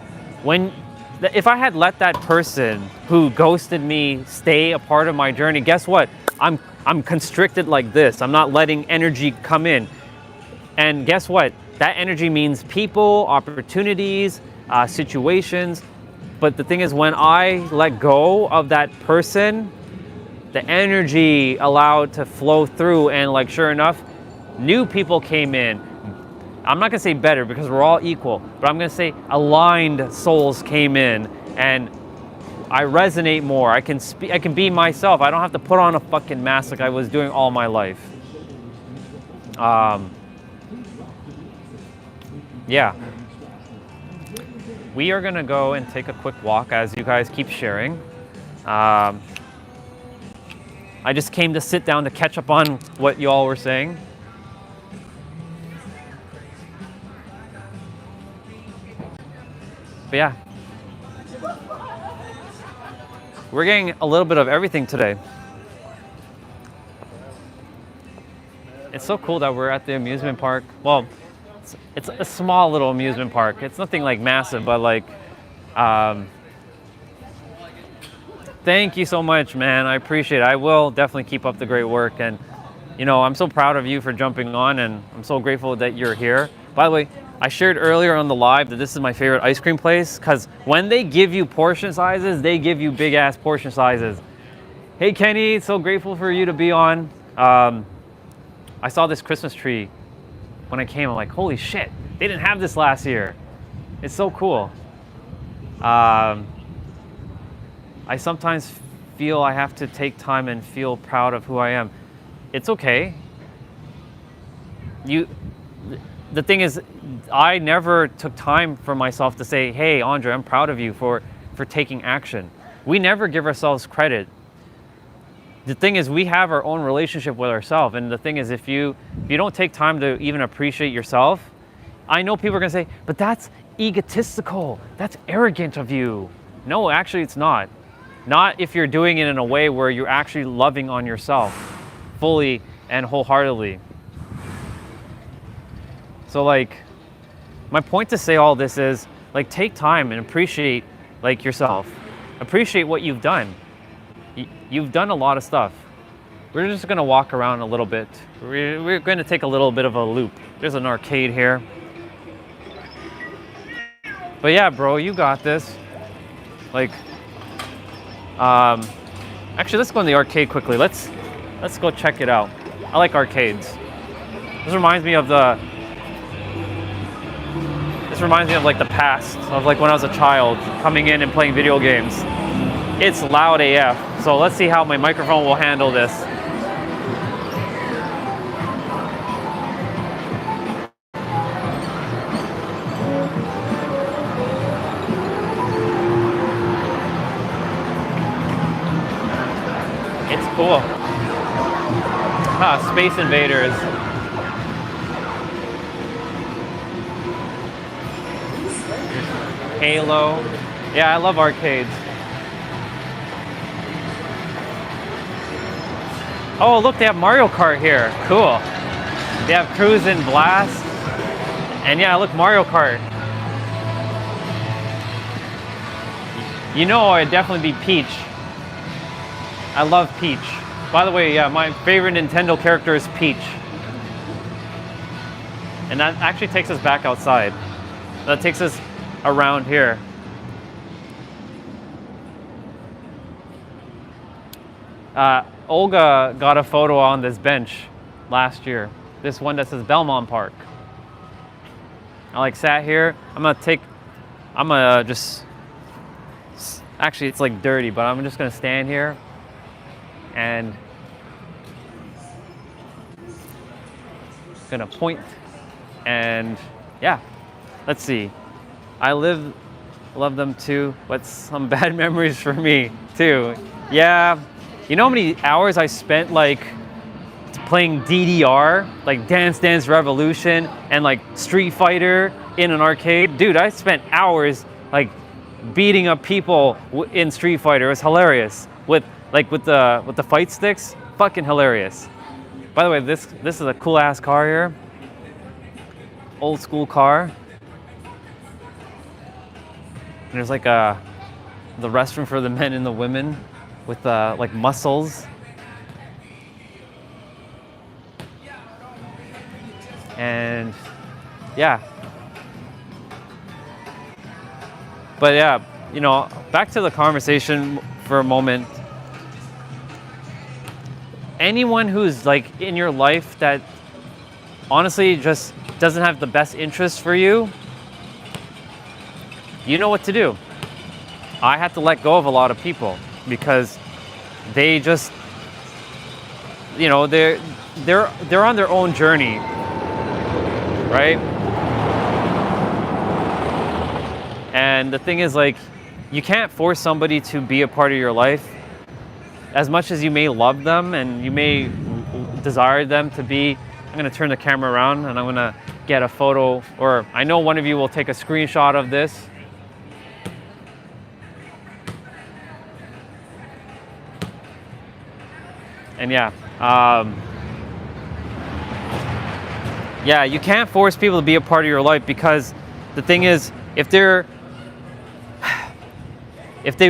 if I had let that person who ghosted me stay a part of my journey, guess what? I'm constricted like this. I'm not letting energy come in. And guess what? That energy means people, opportunities, situations. But the thing is, when I let go of that person, the energy allowed to flow through, and like sure enough, new people came in. I'm not gonna say better because we're all equal, but I'm gonna say aligned souls came in, and I resonate more. I can be myself. I don't have to put on a fucking mask like I was doing all my life. Yeah. We are gonna go and take a quick walk as you guys keep sharing. I just came to sit down to catch up on what you all were saying. But yeah, we're getting a little bit of everything today. It's so cool that we're at the amusement park. Well, it's a small little amusement park. It's nothing like massive, but like, thank you so much, man. I appreciate it. I will definitely keep up the great work. And, you know, I'm so proud of you for jumping on, and I'm so grateful that you're here. By the way, I shared earlier on the live that this is my favorite ice cream place, because when they give you portion sizes, they give you big ass portion sizes. Hey Kenny, so grateful for you to be on. I saw this Christmas tree when I came. I'm like, holy shit, they didn't have this last year. It's so cool. I sometimes feel I have to take time and feel proud of who I am. It's okay. The thing is, I never took time for myself to say, hey, Andre, I'm proud of you for taking action. We never give ourselves credit. The thing is, we have our own relationship with ourselves. And the thing is, if you don't take time to even appreciate yourself, I know people are gonna say, but that's egotistical. That's arrogant of you. No, actually it's not. Not if you're doing it in a way where you're actually loving on yourself fully and wholeheartedly. So like, my point to say all this is, like, take time and appreciate like yourself. Appreciate what you've done. You've done a lot of stuff. We're just gonna walk around a little bit. We're gonna take a little bit of a loop. There's an arcade here. But yeah, bro, you got this. Like, actually, let's go in the arcade quickly. Let's go check it out. I like arcades. This reminds me of like the past of like when I was a child coming in and playing video games. It's loud AF. So let's see how my microphone will handle this. It's cool. Space Invaders. Halo. Yeah, I love arcades. Oh, look, they have Mario Kart here. Cool. They have Cruise and Blast. And yeah, look, Mario Kart. You know I'd definitely be Peach. I love Peach. By the way, yeah, my favorite Nintendo character is Peach. And that actually takes us back outside. That takes us around here. Olga got a photo on this bench last year. This one that says Belmont Park. I like sat here. I'm gonna just, actually it's like dirty, but I'm just gonna stand here and gonna point and yeah, let's see. I love them too, but some bad memories for me too. Yeah, you know how many hours I spent like playing DDR, like Dance Dance Revolution and like Street Fighter in an arcade? Dude, I spent hours like beating up people in Street Fighter. It was hilarious. With the fight sticks, fucking hilarious. By the way, this is a cool ass car here. Old school car. And there's like the restroom for the men and the women with like muscles. And yeah. But yeah, you know, back to the conversation for a moment. Anyone who's like in your life that honestly just doesn't have the best interest for you, you know what to do. I had to let go of a lot of people because they just, you know, they're on their own journey, right? And the thing is, like, you can't force somebody to be a part of your life. As much as you may love them and you may desire them to be, I'm gonna turn the camera around and I'm gonna get a photo, or I know one of you will take a screenshot of this. And yeah, yeah, you can't force people to be a part of your life, because the thing is, if they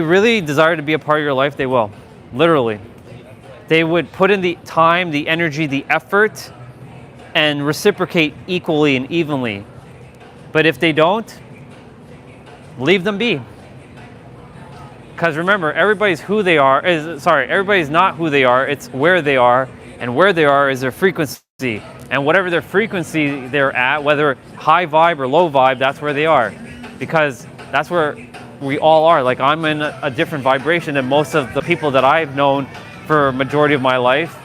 really desire to be a part of your life, they will. Literally. They would put in the time, the energy, the effort, and reciprocate equally and evenly. But if they don't, leave them be. Because remember, everybody's not who they are, it's where they are, and where they are is their frequency. And whatever their frequency they're at, whether high vibe or low vibe, that's where they are. Because that's where we all are. Like, I'm in a different vibration than most of the people that I've known for a majority of my life.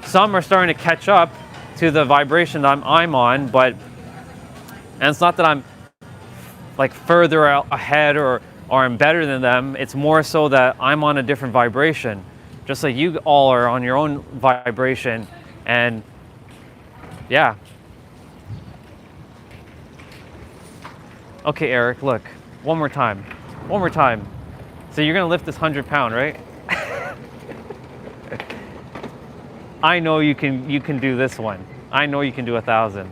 Some are starting to catch up to the vibration that I'm on, and it's not that I'm like further ahead or I'm better than them. It's more so that I'm on a different vibration, just like you all are on your own vibration. And yeah. Okay, Eric, look, one more time. So you're gonna lift this 100-pound, right? I know you can do this one. I know you can do 1,000.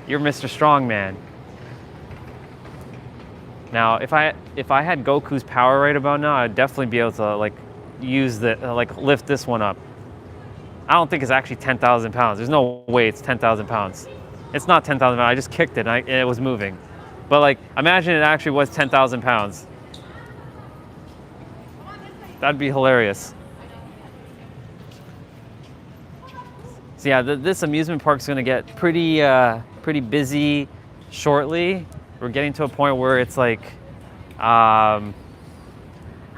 You're Mr. Strongman. Now, if I had Goku's power right about now, I'd definitely be able to like use lift this one up. I don't think it's actually 10,000 pounds. There's no way it's 10,000 pounds. It's not 10,000 pounds. I just kicked it and it was moving. But like, imagine it actually was 10,000 pounds. That'd be hilarious. So yeah, this amusement park's gonna get pretty busy shortly. We're getting to a point where it's like, how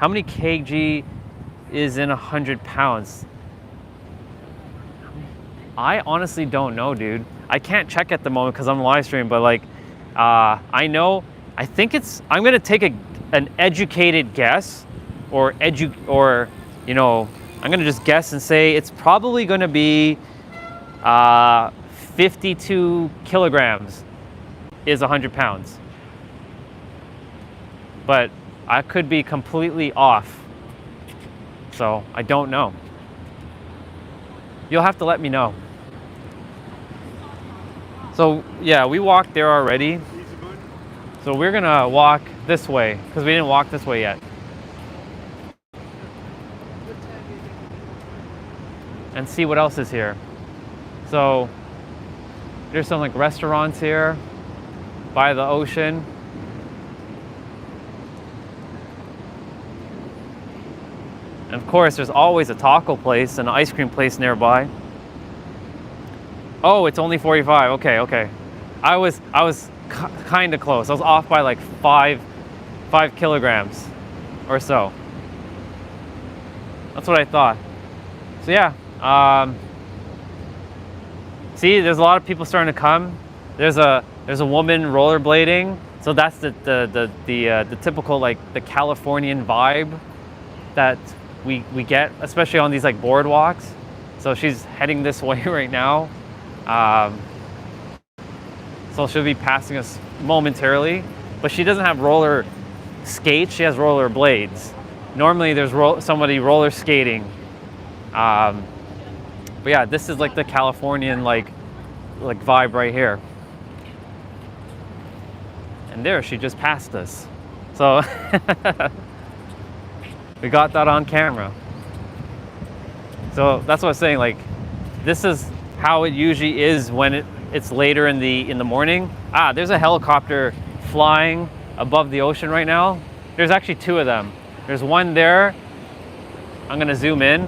many kg is in 100 pounds? I honestly don't know, dude. I can't check at the moment because I'm live streaming, but like, I'm gonna take an educated guess, or you know, I'm gonna just guess and say it's probably gonna be 52 kilograms is 100 pounds. But I could be completely off. So I don't know. You'll have to let me know. So yeah, we walked there already. So we're gonna walk this way because we didn't walk this way yet. and see what else is here. So there's some like restaurants here by the ocean. And of course, there's always a taco place and an ice cream place nearby. Oh, it's only 45. Okay. I was kind of close. I was off by like 5 kilograms or so. That's what I thought. So yeah, see, there's a lot of people starting to come. There's a woman rollerblading. So that's the typical like the Californian vibe that we get, especially on these like boardwalks. So she's heading this way right now. So she'll be passing us momentarily, but she doesn't have roller skates. She has roller blades. Normally there's somebody roller skating. But yeah, this is like the Californian like vibe right here. And there, she just passed us. So we got that on camera. So that's what I was saying, like this is how it usually is when it's later in the morning. There's a helicopter flying above the ocean right now. There's actually 2 of them. There's one there. I'm gonna zoom in.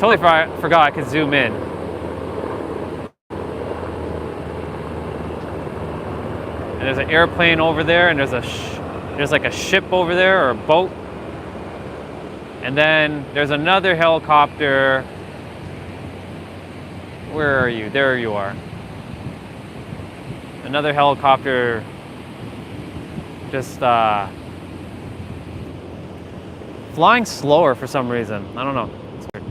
Totally forgot I could zoom in. And there's an airplane over there, and there's like a ship over there, or a boat. And then there's another helicopter. Where are you? There you are. Another helicopter just flying slower for some reason. I don't know. It's weird.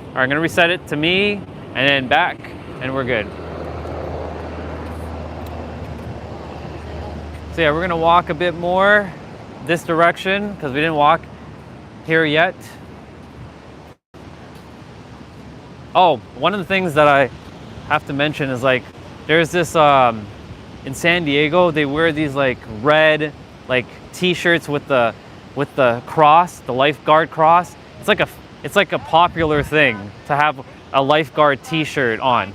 All right, I'm gonna reset it to me and then back, and we're good. So yeah, we're gonna walk a bit more this direction because we didn't walk here yet. Oh, one of the things that I have to mention is like there's this in San Diego, they wear these like red like t-shirts with the cross, the lifeguard cross. It's like a popular thing to have a lifeguard t-shirt on.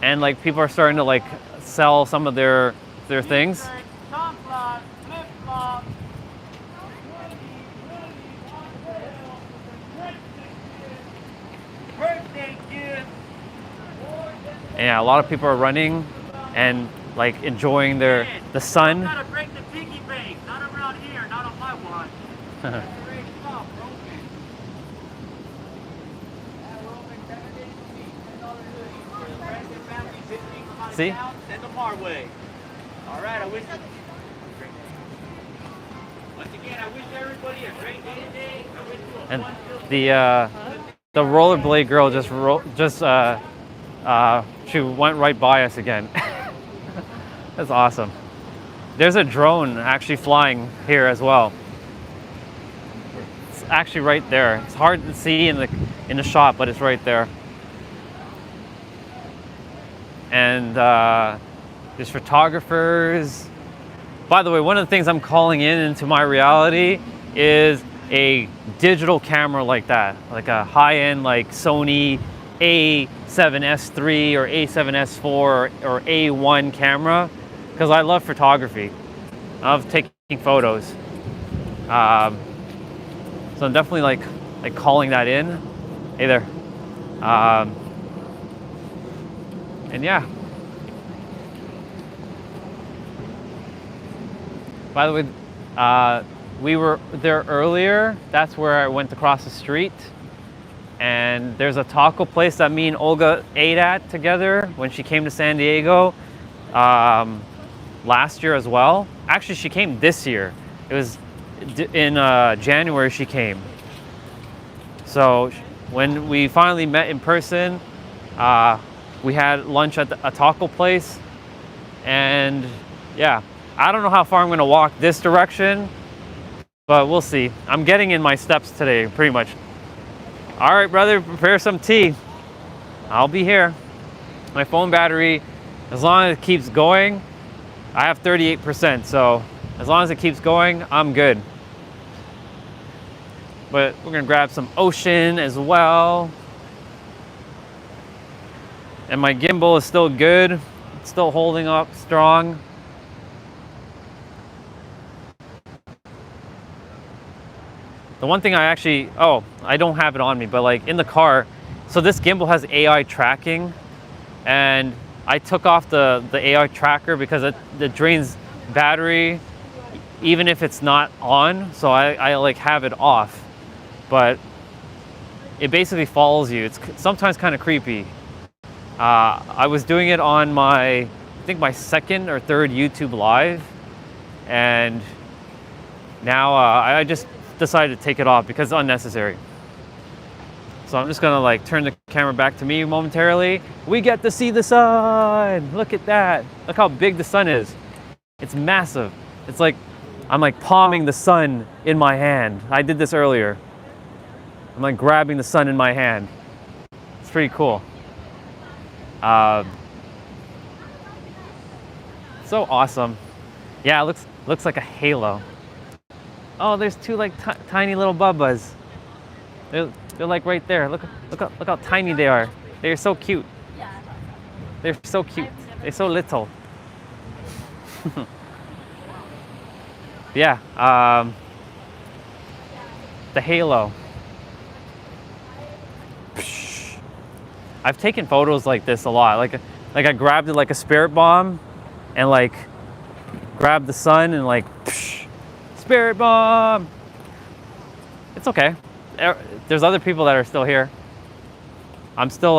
And like people are starting to like sell some of their things. And yeah, a lot of people are running and like enjoying the sun.
Gotta break the piggy bank. Not around here, not on my watch.
See?
Send them our way. All right, I wish. Once again, I wish everybody a great day today. I wish you a
And
fun-filled
the rollerblade girl she went right by us again. That's awesome. There's a drone actually flying here as well. It's actually right there. It's hard to see in the shot, but it's right there. And there's photographers. By the way, one of the things I'm calling into my reality is a digital camera like that, like a high-end like Sony A7S III or A7S4 or A1 camera, because I love photography. I love taking photos. So I'm definitely like calling that in. Hey there. And yeah. By the way, we were there earlier. That's where I went across the street. And there's a taco place that me and Olga ate at together when she came to San Diego last year as well. Actually, she came this year. It was in January she came. So when we finally met in person, we had lunch at a taco place. And yeah, I don't know how far I'm gonna walk this direction, but we'll see. I'm getting in my steps today, pretty much. All right, brother, prepare some tea. I'll be here. My phone battery, as long as it keeps going, I have 38%, so as long as it keeps going, I'm good. but we're gonna grab some ocean as well. And my gimbal is still good. It's still holding up strong. The one thing I don't have it on me, but like in the car, so this gimbal has AI tracking, and I took off the AI tracker because it drains battery even if it's not on, so I like have it off. But it basically follows you. It's sometimes kind of creepy. I was doing it on I think my second or third YouTube live, and now I just decided to take it off because it's unnecessary. So I'm just gonna like turn the camera back to me momentarily. We get to see the sun. Look at that. Look how big the sun is. It's massive. It's like I'm like palming the sun in my hand. I did this earlier. I'm like grabbing the sun in my hand. It's pretty cool. So awesome. Yeah, it looks like a halo. Oh, there's two like tiny little bubbas. They're like right there. Look how tiny they are. They're so cute. They're so cute. They're so little. Yeah. The halo. I've taken photos like this a lot. Like I grabbed it like a spirit bomb, and like grabbed the sun and like spirit bomb. It's okay. There's other people that are still here. I'm still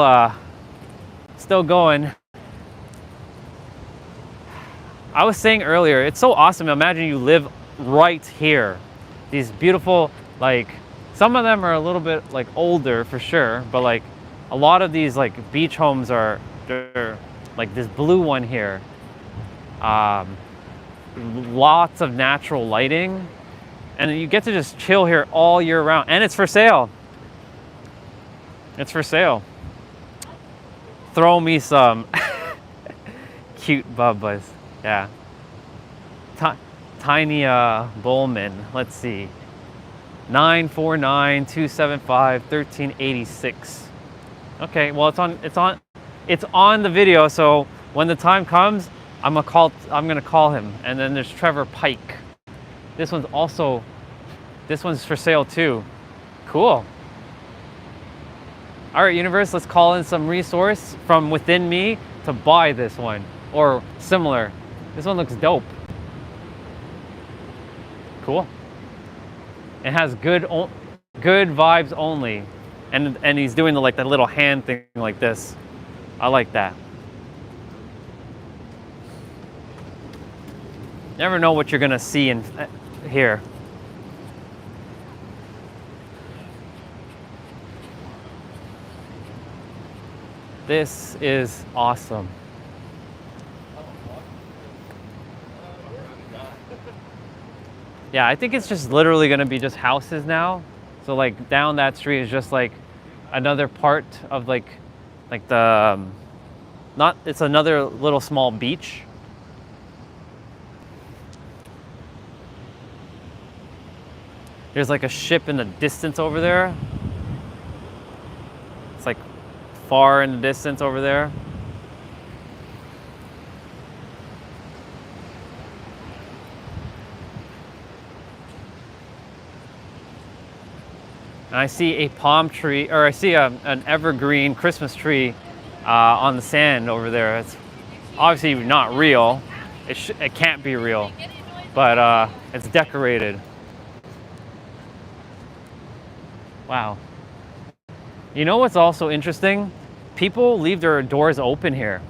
going. I was saying earlier, it's so awesome. Imagine you live right here. These beautiful, like, some of them are a little bit like older for sure, but like a lot of these like beach homes they're like this blue one here. Lots of natural lighting, and you get to just chill here all year round, and it's for sale. It's for sale. Throw me some cute bubbas. Yeah. Tiny Bowman. Let's see. 949-275-1386. Okay, well it's on the video, so when the time comes, I'm gonna call him. And then there's Trevor Pike. This one's for sale too. Cool. All right, universe, let's call in some resource from within me to buy this one or similar. This one looks dope. Cool. It has good vibes only, and he's doing the little hand thing like this. I like that. Never know what you're gonna see in here. This is awesome. Yeah, I think it's just literally gonna be just houses now. So like down that street is just like another part of like the it's another little small beach. There's like a ship in the distance over there. It's like far in the distance over there. And I see a palm tree, or I see an evergreen Christmas tree on the sand over there. It's obviously not real. It can't be real, but it's decorated. Wow. You know what's also interesting? People leave their doors open here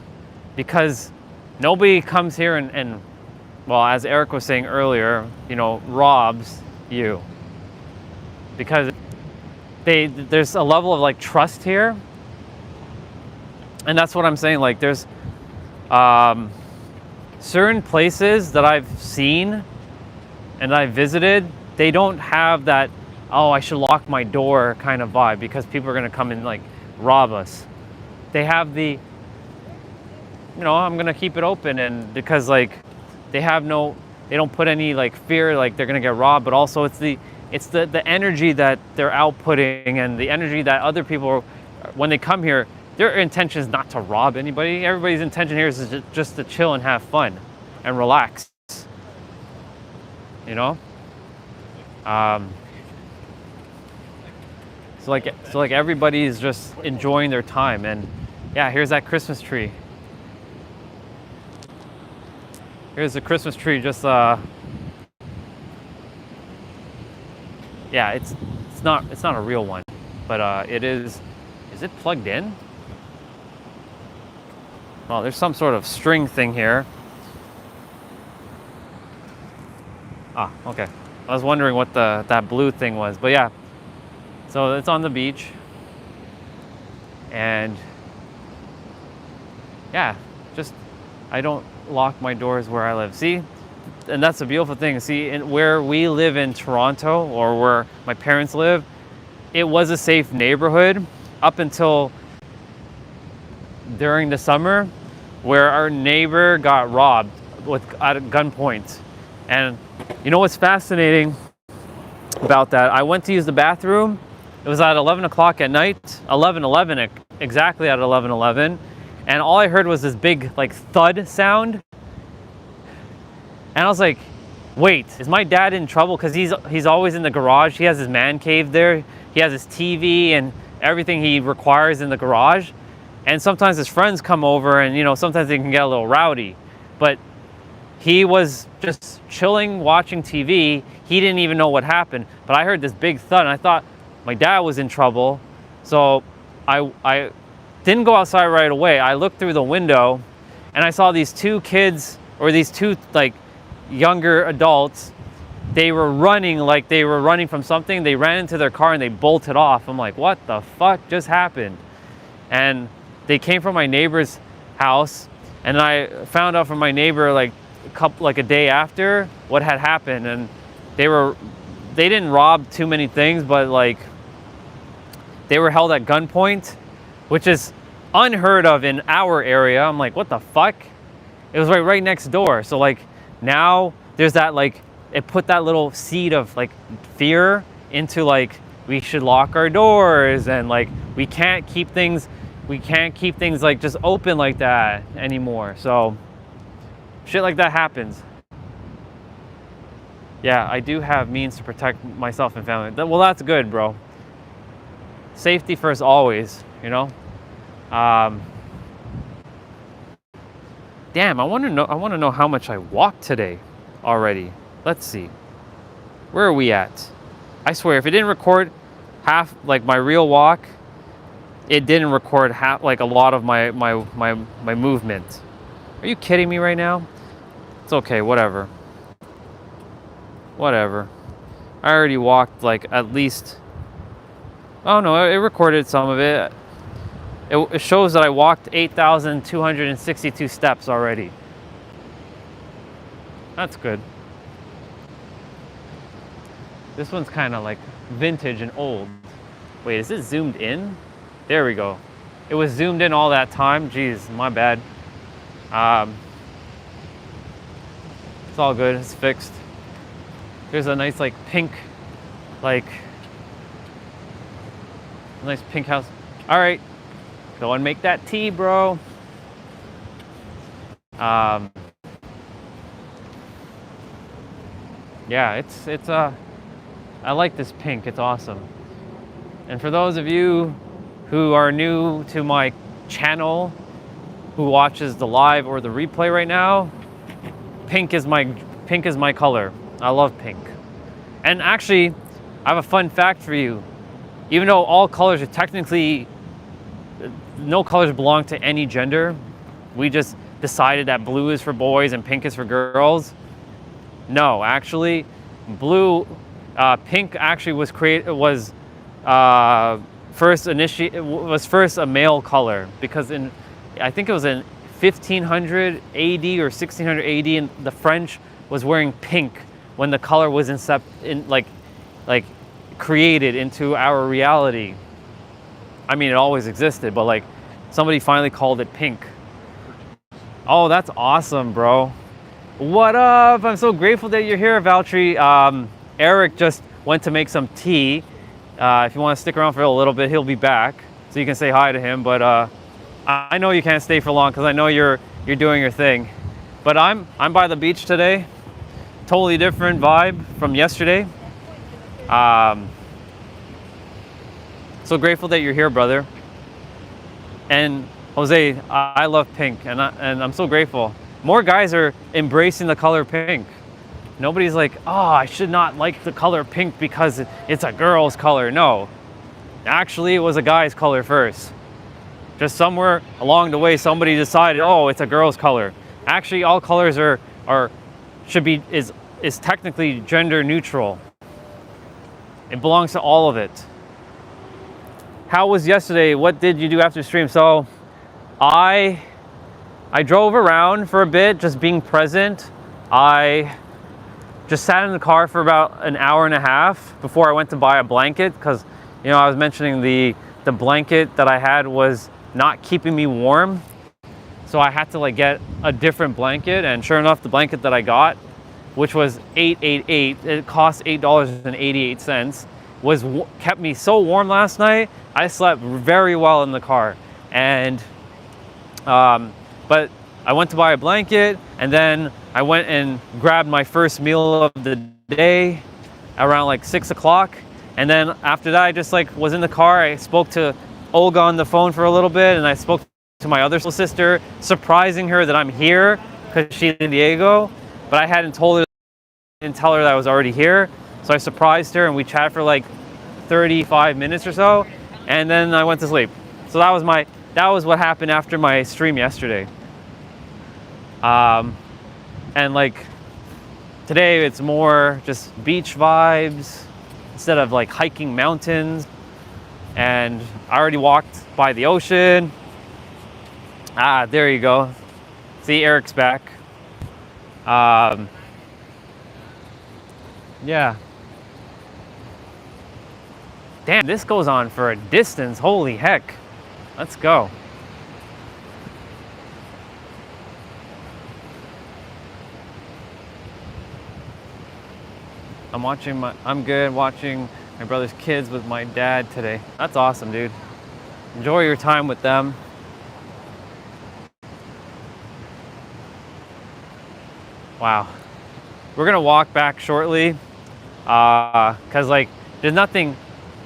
because nobody comes here and well, as Eric was saying earlier, robs you. Because there's a level of like trust here. And that's what I'm saying. Like there's certain places that I've seen and I've visited, they don't have that, oh, I should lock my door kind of vibe because people are going to come and like rob us. They have the, I'm going to keep it open, and because like they don't put any like fear like they're going to get robbed, but also it's It's the energy that they're outputting and the energy that other people, when they come here, their intention is not to rob anybody. Everybody's intention here is just to chill and have fun and relax. You know? So like everybody's just enjoying their time. And yeah, here's that Christmas tree. Here's the Christmas tree just yeah, it's not a real one, but it is it plugged in? Oh, there's some sort of string thing here. Ah, okay. I was wondering what that blue thing was, but yeah. So it's on the beach. And yeah, just I don't lock my doors where I live. See? And that's a beautiful thing. See, where we live in Toronto, or where my parents live, it was a safe neighborhood up until during the summer, where our neighbor got robbed at gunpoint. And you know what's fascinating about that? I went to use the bathroom. It was at 11 o'clock at night, 11:11, exactly at 11:11. And all I heard was this big like thud sound. And I was like, wait, is my dad in trouble? Because he's always in the garage. He has his man cave there. He has his TV and everything he requires in the garage. And sometimes his friends come over and, you know, sometimes they can get a little rowdy. But he was just chilling, watching TV. He didn't even know what happened. But I heard this big thud and I thought my dad was in trouble. So I didn't go outside right away. I looked through the window and I saw these two kids, or these two like younger adults. They were running like they were running from something. They ran into their car and they bolted off. I'm like, what the fuck just happened? And they came from my neighbor's house, and I found out from my neighbor like a day after what had happened. And they didn't rob too many things, but like they were held at gunpoint, which is unheard of in our area. I'm like, what the fuck? It was right next door. So like now there's that, like, it put that little seed of like fear into like, we should lock our doors, and like we can't keep things like just open like that anymore. So shit like that happens. Yeah, I do have means to protect myself and family. Well, that's good, bro. Safety first always, you know? Damn, I want to know how much I walked today already. Let's see. Where are we at? I swear, if it didn't record half like my real walk, it didn't record half like a lot of my movement. Are you kidding me right now? It's okay, whatever. Whatever. I already walked like at least. Oh no, it recorded some of it. It shows that I walked 8,262 steps already. That's good. This one's kind of like vintage and old. Wait, is it zoomed in? There we go. It was zoomed in all that time. Jeez, my bad. It's all good. It's fixed. There's a nice like pink, like nice pink house. All right. Go and make that tea, bro. Yeah, it's I like this pink. It's awesome. And for those of you who are new to my channel, who watches the live or the replay right now, pink is my color. I love pink. And actually, I have a fun fact for you. Even though all colors are technically, no colors belong to any gender, we just decided that blue is for boys and pink is for girls. No, actually, pink actually was first a male color, because I think it was in 1500 AD or 1600 AD, and the French was wearing pink when the color was created into our reality. I mean, it always existed, but like somebody finally called it pink. Oh, that's awesome, bro. What up? I'm so grateful that you're here, Valtteri. Eric just went to make some tea. If you want to stick around for a little bit, he'll be back, so you can say hi to him. But I know you can't stay for long because I know you're doing your thing. But I'm by the beach today. Totally different vibe from yesterday. So grateful that you're here, brother. And Jose, I love pink, and I'm so grateful. More guys are embracing the color pink. Nobody's like, oh, I should not like the color pink because it's a girl's color. No, actually it was a guy's color first. Just somewhere along the way, somebody decided, oh, it's a girl's color. Actually, all colors is technically gender neutral. It belongs to all of it. How was yesterday? What did you do after stream? So I drove around for a bit, just being present. I just sat in the car for about an hour and a half before I went to buy a blanket, because I was mentioning the blanket that I had was not keeping me warm. So I had to get a different blanket, and sure enough, the blanket that I got, which was $8.88, it cost $8.88, kept me so warm last night. I slept very well in the car. And but I went to buy a blanket, and then I went and grabbed my first meal of the day around 6 o'clock. And then after that, I just was in the car. I spoke to Olga on the phone for a little bit, and I spoke to my other sister, surprising her that I'm here because she's in Diego, but I didn't tell her that I was already here. So I surprised her, and we chatted for 35 minutes or so, and then I went to sleep. So that was what happened after my stream yesterday. And today it's more just beach vibes instead of hiking mountains. And I already walked by the ocean. There you go. See, Eric's back. Yeah. Damn, this goes on for a distance. Holy heck. Let's go. I'm good watching my brother's kids with my dad today. That's awesome, dude. Enjoy your time with them. Wow. We're gonna walk back shortly, cause there's nothing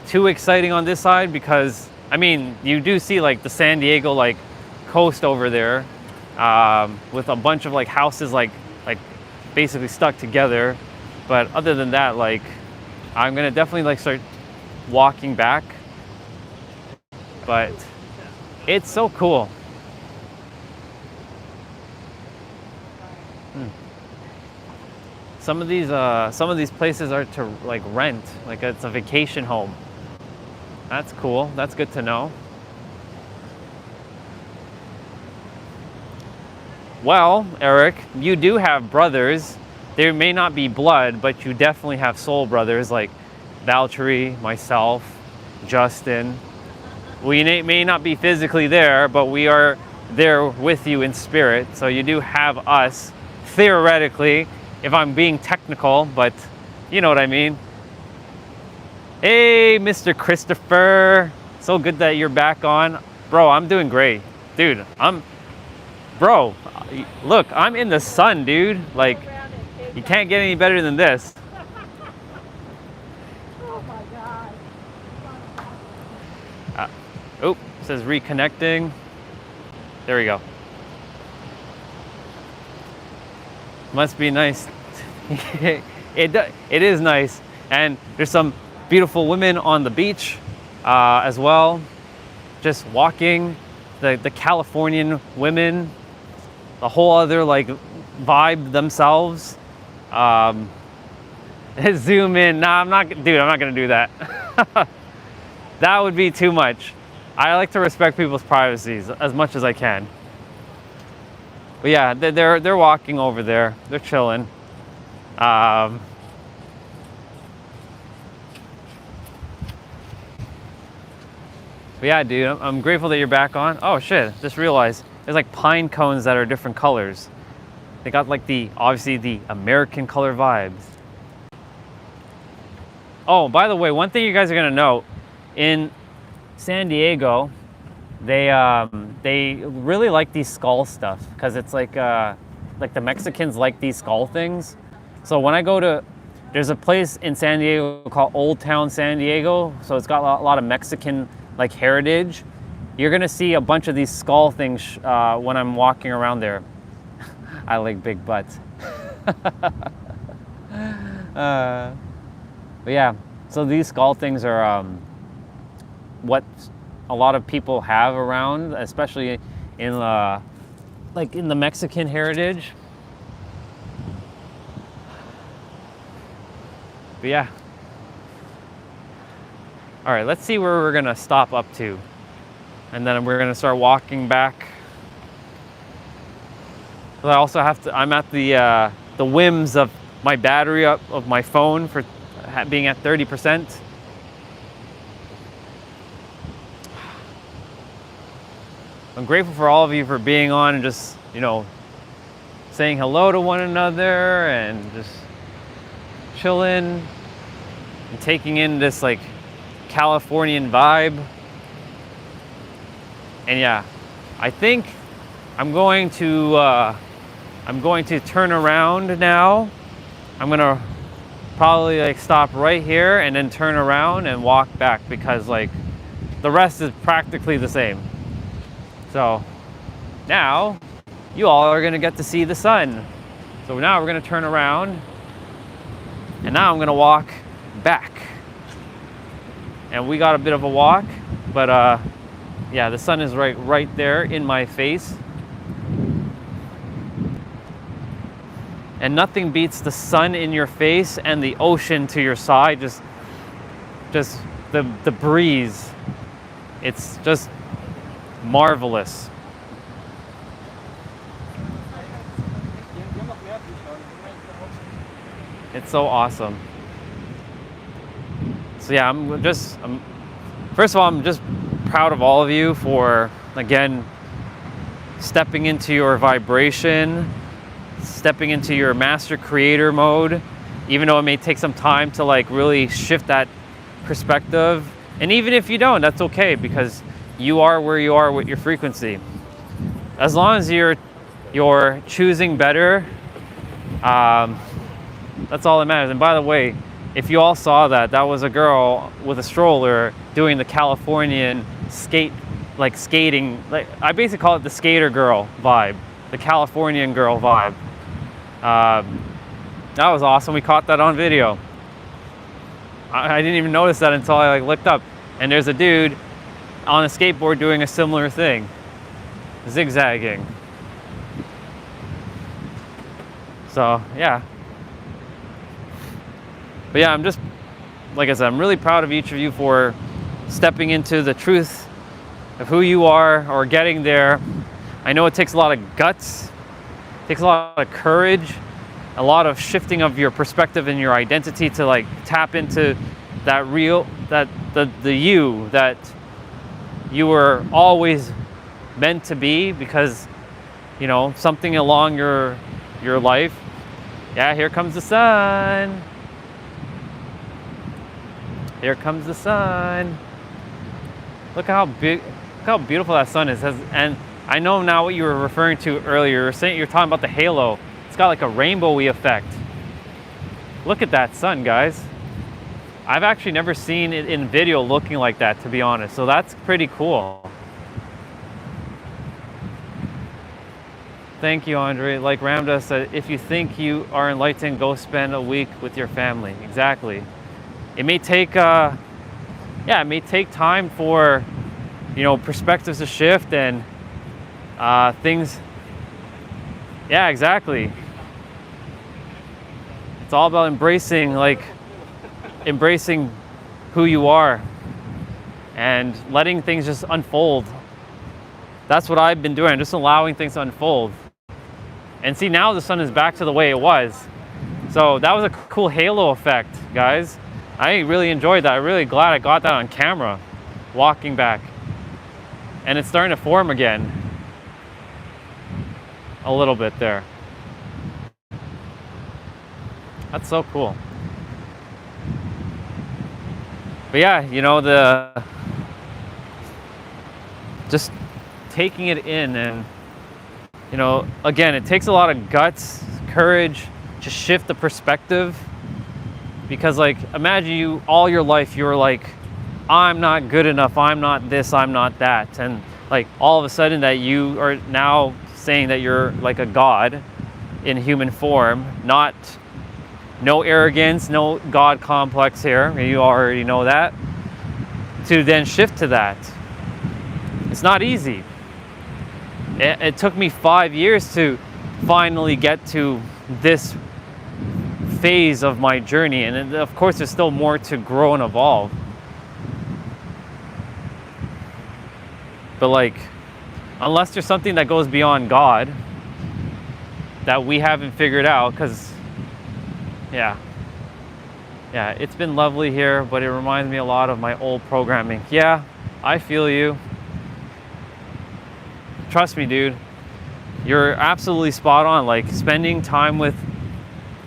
too exciting on this side, because you do see the San Diego coast over there, with a bunch of houses basically stuck together. But other than that, I'm gonna definitely start walking back. But it's so cool. Some of these places are to rent, it's a vacation home. That's cool. That's good to know. Well, Eric, you do have brothers. They may not be blood, but you definitely have soul brothers like Valtteri, myself, Justin. We may not be physically there, but we are there with you in spirit. So you do have us, theoretically, if I'm being technical, but you know what I mean. Hey, Mr. Christopher. So good that you're back on. Bro, I'm doing great. Dude, bro, look, I'm in the sun, dude. You can't get any better than this.
Oh my God.
It says reconnecting. There we go. Must be nice. It is nice. And there's some beautiful women on the beach as well. Just walking. The Californian women. The whole other vibe themselves. Zoom in. Nah, I'm not gonna do that. That would be too much. I like to respect people's privacies as much as I can. But yeah, they're walking over there. They're chilling. But yeah, dude, I'm grateful that you're back on. Oh shit, just realized there's pine cones that are different colors. They got obviously the American color vibes. Oh, by the way, one thing you guys are gonna note, in San Diego, they really like these skull stuff because it's like the Mexicans like these skull things. So when I go to, there's a place in San Diego called Old Town San Diego. So it's got a lot of Mexican like heritage. You're gonna see a bunch of these skull things when I'm walking around there. I like big butts. But yeah, so these skull things are what a lot of people have around, especially in like in the Mexican heritage. But yeah. All right, let's see where we're gonna stop up to, and then we're gonna start walking back. But I also have to. I'm at the whims of my battery of my phone for being at 30%. I'm grateful for all of you for being on and just, you know, saying hello to one another and just chilling and taking in this like Californian vibe. And yeah, I think I'm going to turn around now. I'm gonna probably like stop right here and then turn around and walk back because like the rest is practically the same. So now you all are gonna get to see the sun. So now we're gonna turn around and now I'm gonna walk back. And we got a bit of a walk, but yeah, the sun is right there in my face. And nothing beats the sun in your face and the ocean to your side, just the breeze. It's just marvelous. It's so awesome. So yeah, first of all, I'm just proud of all of you for, again, stepping into your vibration, stepping into your master creator mode, even though it may take some time to like really shift that perspective. And even if you don't, that's okay, because you are where you are with your frequency. As long as you're choosing better, that's all that matters. And by the way, if you all saw that was a girl with a stroller doing the Californian skating. Like, I basically call it the skater girl vibe, the Californian girl vibe. That was awesome. We caught that on video. I didn't even notice that until I like looked up, and there's a dude on a skateboard doing a similar thing, zigzagging. So yeah. But yeah, I'm just, like I said, I'm really proud of each of you for stepping into the truth of who you are or getting there. I know it takes a lot of guts, it takes a lot of courage, a lot of shifting of your perspective and your identity to like tap into that real, the you that you were always meant to be, because, you know, something along your life. Yeah, here comes the sun. Here comes the sun. Look how big, look how beautiful that sun is. And I know now what you were referring to earlier. You're talking about the halo. It's got like a rainbowy effect. Look at that sun, guys. I've actually never seen it in video looking like that, to be honest. So that's pretty cool. Thank you, Andre. Like Ramdas said, if you think you are enlightened, go spend a week with your family. Exactly. It may take, it may take time for, you know, perspectives to shift and things. Yeah, exactly. It's all about embracing who you are and letting things just unfold. That's what I've been doing. I'm just allowing things to unfold. And see, now the sun is back to the way it was. So that was a cool halo effect, guys. I really enjoyed that. I'm really glad I got that on camera, walking back. And it's starting to form again. A little bit there. That's so cool. But yeah, you know, the just taking it in, and you know, again, it takes a lot of guts, courage to shift the perspective, because like imagine you all your life you were like, I'm not good enough, I'm not this, I'm not that, and like all of a sudden that you are now saying that you're like a god in human form, not no arrogance, no god complex here, you already know that, to then shift to that. It's not easy. It took me 5 years to finally get to this phase of my journey, and of course there's still more to grow and evolve. But like, unless there's something that goes beyond God that we haven't figured out, because yeah, it's been lovely here, but it reminds me a lot of my old programming. Yeah, I feel you. Trust me, dude. You're absolutely spot on. Like, spending time with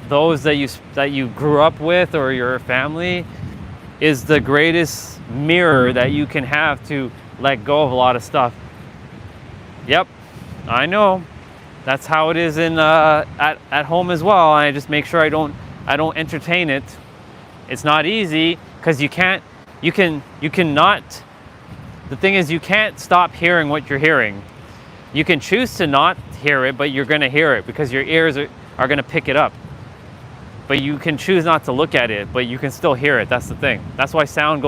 those that you grew up with, or your family, is the greatest mirror that you can have to let go of a lot of stuff. Yep, I know. That's how it is in at home as well. I just make sure I don't entertain it. It's not easy, because you cannot. The thing is, you can't stop hearing what you're hearing. You can choose to not hear it, but you're going to hear it because your ears are going to pick it up. But you can choose not to look at it, but you can still hear it. That's the thing. That's why sound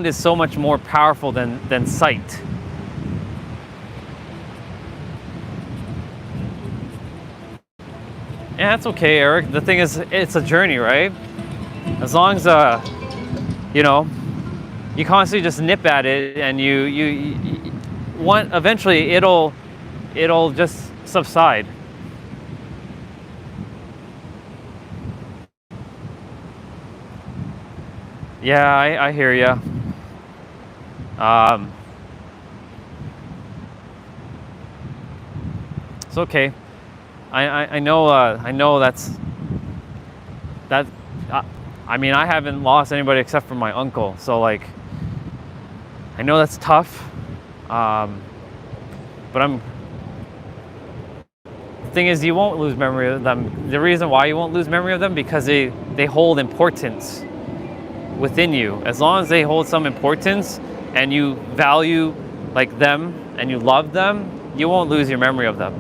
is so much more powerful than sight. Yeah, that's okay, Eric. The thing is, it's a journey, right? As long as you know, you constantly just nip at it, and you want, eventually it'll just subside. Yeah, I hear you. It's okay. I know that's that. I mean, I haven't lost anybody except for my uncle, so like, I know that's tough. But the thing is, you won't lose memory of them. The reason why you won't lose memory of them, because they hold importance within you. As long as they hold some importance and you value like them and you love them, you won't lose your memory of them.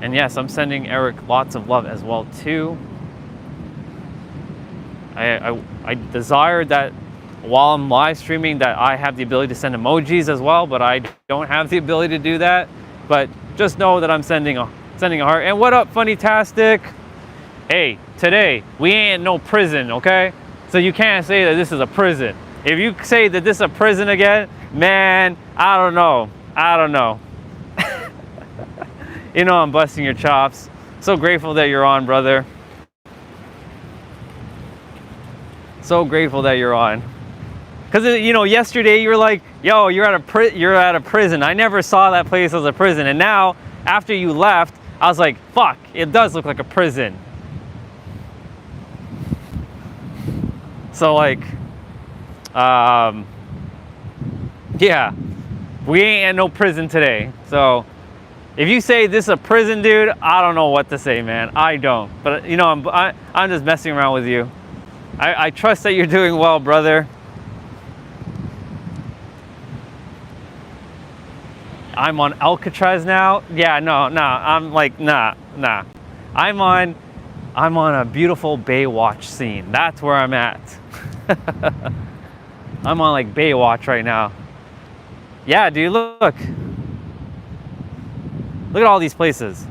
And yes, I'm sending Eric lots of love as well too. I desire that while I'm live streaming that I have the ability to send emojis as well, but I don't have the ability to do that. But just know that I'm sending a heart. And what up, Funny-tastic? Hey, today we ain't no prison, okay? So you can't say that this is a prison. If you say that this is a prison again, man, I don't know. You know I'm busting your chops. So grateful that you're on, brother. So grateful that you're on. Because, you know, yesterday you were like, yo, you're at a prison. I never saw that place as a prison. And now, after you left, I was like, fuck, it does look like a prison. So like, yeah, we ain't at no prison today. So if you say this is a prison, dude, I don't know what to say, man. I don't. But you know, I'm just messing around with you. I trust that you're doing well, brother. I'm on Alcatraz now. Yeah, no. I'm like, nah. I'm on a beautiful Baywatch scene. That's where I'm at. I'm on like Baywatch right now. Yeah, dude, look at all these places.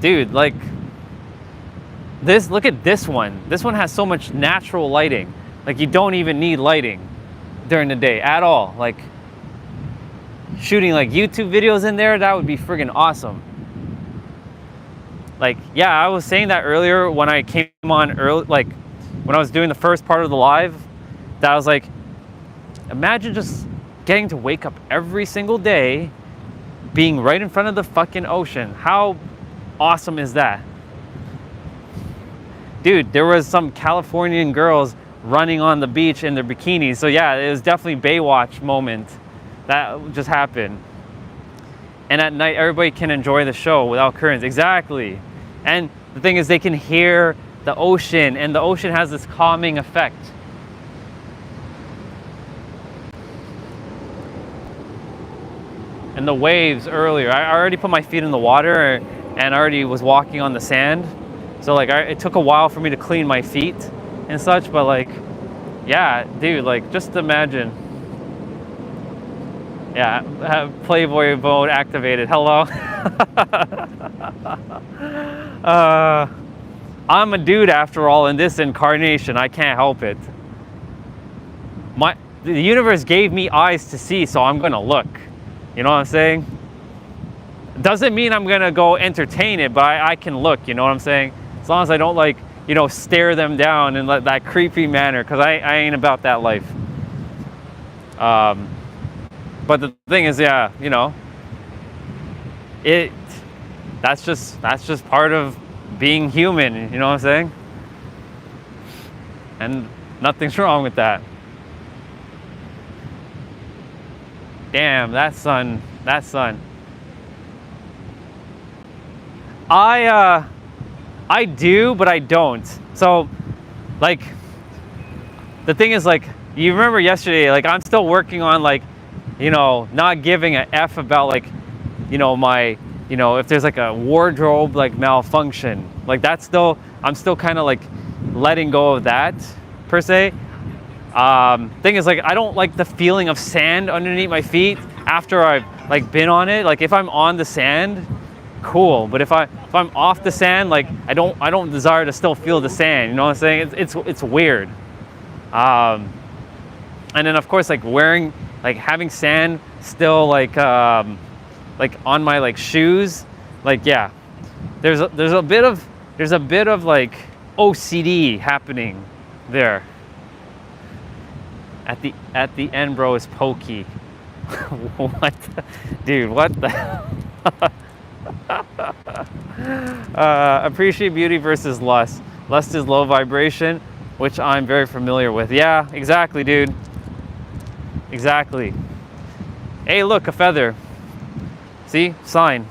Dude, like this, look at this one. This one has so much natural lighting. Like, you don't even need lighting during the day at all. Like, shooting like YouTube videos in there, that would be friggin' awesome. Like, yeah, I was saying that earlier when I came on early, like when I was doing the first part of the live, that I was like, imagine just getting to wake up every single day being right in front of the fucking ocean. How awesome is that? Dude, there was some Californian girls running on the beach in their bikinis. So yeah, it was definitely Baywatch moment that just happened. And at night, everybody can enjoy the show without curtains. Exactly. And the thing is, they can hear the ocean, and the ocean has this calming effect. And the waves earlier, I already put my feet in the water and already was walking on the sand. So like, it took a while for me to clean my feet and such, but like, yeah, dude, like just imagine. Yeah, have Playboy mode activated. Hello. I'm a dude after all in this incarnation. I can't help it. The universe gave me eyes to see, so I'm gonna look. You know what I'm saying? Doesn't mean I'm gonna go entertain it, but I can look. You know what I'm saying? As long as I don't like, you know, stare them down in that creepy manner, because I ain't about that life. But the thing is, yeah, you know, that's just part of being human, you know what I'm saying? And nothing's wrong with that. Damn, that sun. I do, but I don't. So, like, the thing is, like, you remember yesterday, like, I'm still working on, like, you know, not giving a F about, like, you know, my, you know, if there's like a wardrobe like malfunction, like that's still, I'm still kind of like letting go of that per se. Thing is, like, I don't like the feeling of sand underneath my feet after I've like been on it. Like if I'm on the sand, cool, but if I'm off the sand, like I don't desire to still feel the sand, you know what I'm saying? It's weird. And then of course, like wearing, like having sand still like on my like shoes, like yeah, there's a bit of like OCD happening there. At the end, bro, is pokey. What, dude? What the? Appreciate beauty versus lust. Lust is low vibration, which I'm very familiar with. Yeah, exactly, dude. Exactly. Hey, look, a feather. See? Sign.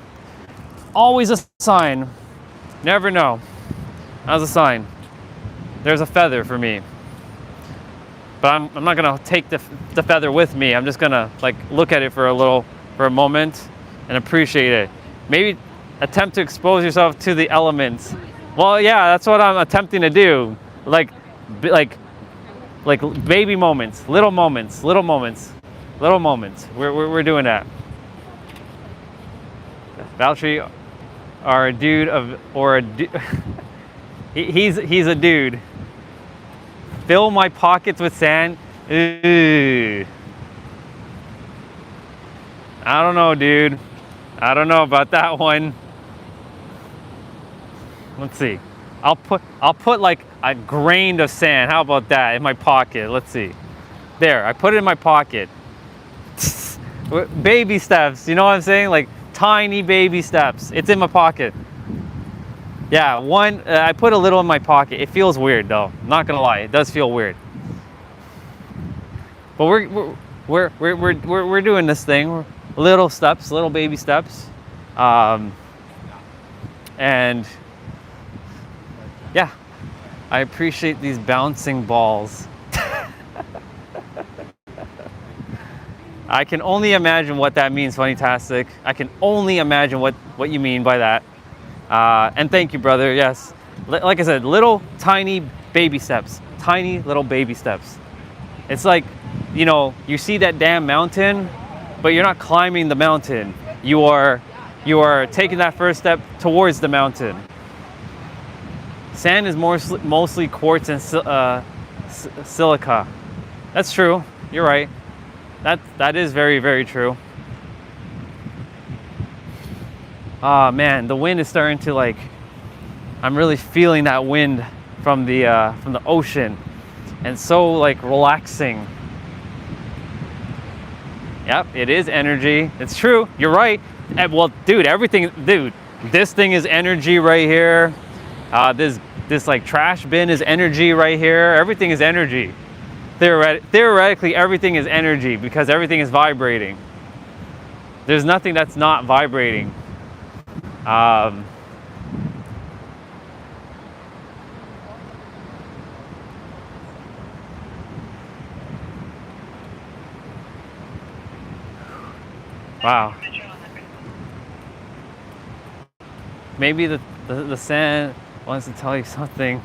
Always a sign. Never know. How's a sign? There's a feather for me. But I'm not gonna take the feather with me. I'm just gonna like look at it for a moment and appreciate it. Maybe attempt to expose yourself to the elements. Well, yeah, that's what I'm attempting to do. Like baby moments, little moments. We're doing that. Valtteri are a dude he's a dude. Fill my pockets with sand. Ooh. I don't know, dude. I don't know about that one. Let's see. I'll put like a grain of sand. How about that in my pocket? Let's see. There, I put it in my pocket. Baby steps, you know what I'm saying? Like tiny baby steps. It's in my pocket. Yeah, I put a little in my pocket. It feels weird though. I'm not gonna lie, it does feel weird. But we're doing this thing. We're little steps, little baby steps, and yeah, I appreciate these bouncing balls. I can only imagine what that means, Funnytastic. I can only imagine what you mean by that. And thank you, brother. Yes, like I said, little tiny baby steps, tiny little baby steps. It's like, you know, you see that damn mountain, but you're not climbing the mountain. You are taking that first step towards the mountain. Sand is mostly quartz and silica. That's true. You're right. That is very, very true. Oh man, the wind is starting to like, I'm really feeling that wind from the ocean, and so like relaxing. Yep, it is energy. It's true. You're right. Well, dude, everything, dude. This thing is energy right here. This like trash bin is energy right here. Everything is energy. Theoretically, everything is energy because everything is vibrating. There's nothing that's not vibrating. Wow. Maybe the sand wants to tell you something.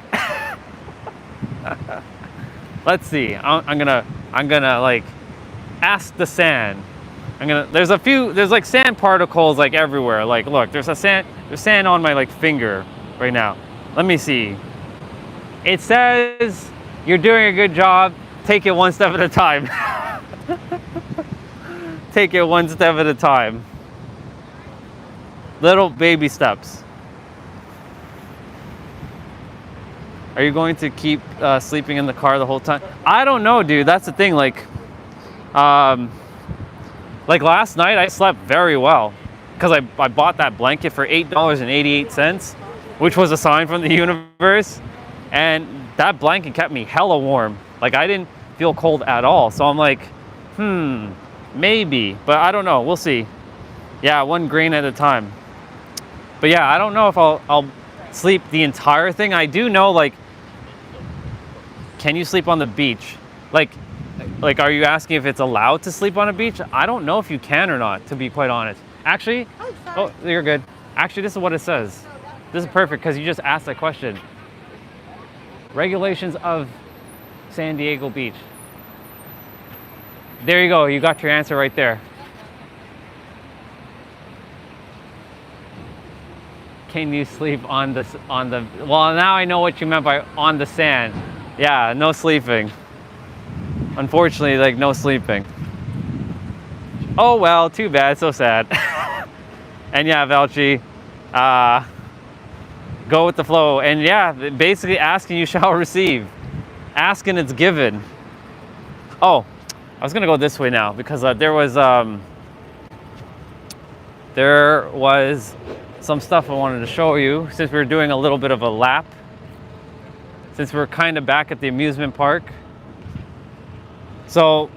Let's see. I'm gonna like ask the sand. There's like sand particles like everywhere. Like look, there's sand on my like finger right now. Let me see. It says you're doing a good job. Take it one step at a time. Take it one step at a time. Little baby steps. Are you going to keep sleeping in the car the whole time? I don't know, dude. That's the thing. Like last night, I slept very well because I bought that blanket for $8.88, which was a sign from the universe, and that blanket kept me hella warm. Like I didn't feel cold at all. So I'm like, maybe, but I don't know. We'll see. Yeah, one grain at a time. But yeah, I don't know if I'll sleep the entire thing. I do know, like, can you sleep on the beach? Like, are you asking if it's allowed to sleep on a beach? I don't know if you can or not, to be quite honest. Actually, oh, you're good. Actually, this is what it says. This is perfect because you just asked that question. Regulations of San Diego Beach. There you go. You got your answer right there. Can you sleep on the, well, now I know what you meant by on the sand. Yeah, no sleeping. Unfortunately, like no sleeping. Oh well, too bad, so sad. And yeah, Velchi, go with the flow. And yeah, basically asking you shall receive. Ask and it's given. Oh, I was gonna go this way now because there was some stuff I wanted to show you since we were doing a little bit of a lap. Since we're kind of back at the amusement park. So,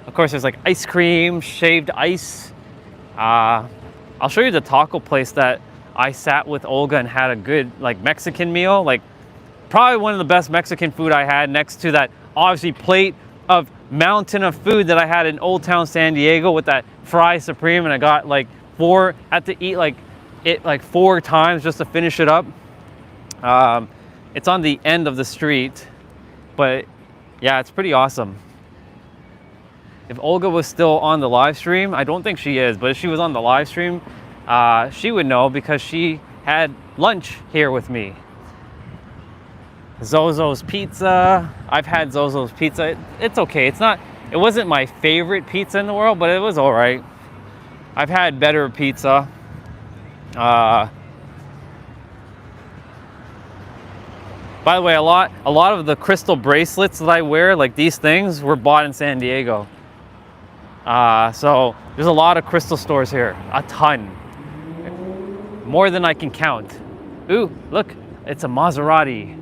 of course, there's like ice cream, shaved ice. I'll show you the taco place that I sat with Olga and had a good like Mexican meal. Like probably one of the best Mexican food I had, next to that obviously plate of mountain of food that I had in Old Town San Diego with that fry supreme, and I got like had to eat like it like 4 times just to finish it up. It's on the end of the street, but yeah, it's pretty awesome. If Olga was still on the live stream, I don't think she is, but if she was on the live stream, she would know because she had lunch here with me. Zozo's Pizza. I've had Zozo's Pizza. It's okay. It wasn't my favorite pizza in the world, but it was all right. I've had better pizza. By the way, a lot of the crystal bracelets that I wear, like these things, were bought in San Diego. So there's a lot of crystal stores here, a ton. More than I can count. Ooh, look, it's a Maserati.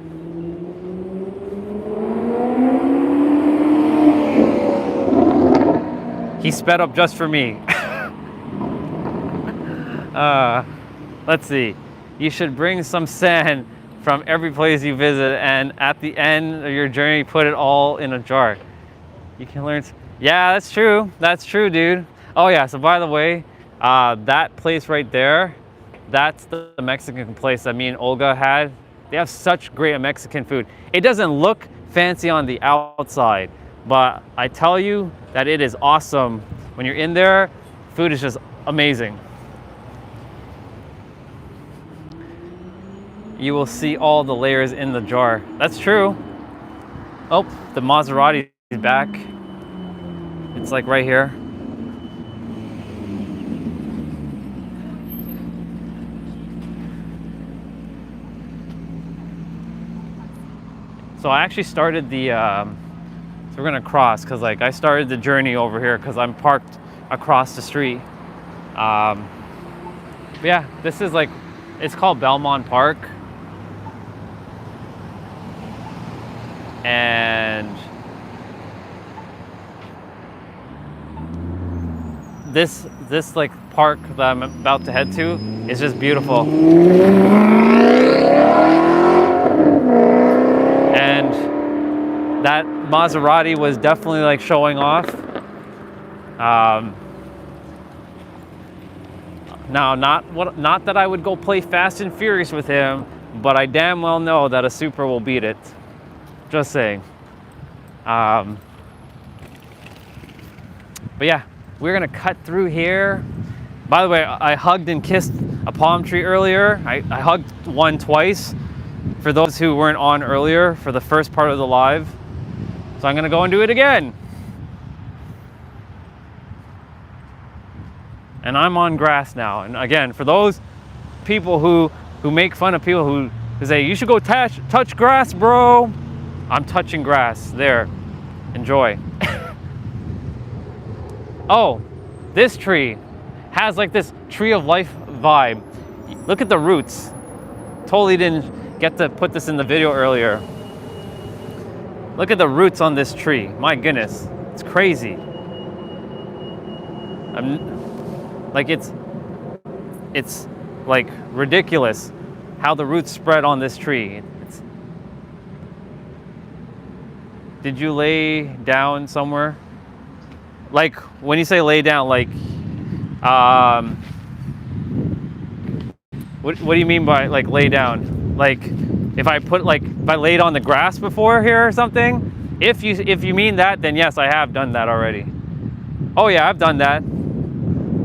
He sped up just for me. Let's see. You should bring some sand from every place you visit, and at the end of your journey, put it all in a jar. You can learn. Yeah, that's true. That's true, dude. Oh yeah, so by the way, that place right there, that's the Mexican place that me and Olga had. They have such great Mexican food. It doesn't look fancy on the outside, but I tell you that it is awesome. When you're in there, food is just amazing. You will see all the layers in the jar. That's true. Oh, the Maserati is back. It's like right here. So I actually started the, so we're gonna cross, cause like I started the journey over here cause I'm parked across the street. But yeah, this is like, it's called Belmont Park. And this like park that I'm about to head to is just beautiful. And that Maserati was definitely like showing off. Now, not that I would go play Fast and Furious with him, but I damn well know that a Supra will beat it. Just saying. But yeah, we're gonna cut through here. By the way, I hugged and kissed a palm tree earlier. I hugged one twice for those who weren't on earlier for the first part of the live. So I'm gonna go and do it again. And I'm on grass now. And again, for those people who make fun of people who say, you should go touch grass, bro. I'm touching grass. There. Enjoy. Oh, this tree has like this tree of life vibe. Look at the roots. Totally didn't get to put this in the video earlier. Look at the roots on this tree. My goodness. It's crazy. It's like ridiculous how the roots spread on this tree. Did you lay down somewhere? Like, when you say lay down, like, what do you mean by like lay down? Like, if I laid on the grass before here or something? If you mean that, then yes, I have done that already. Oh yeah, I've done that.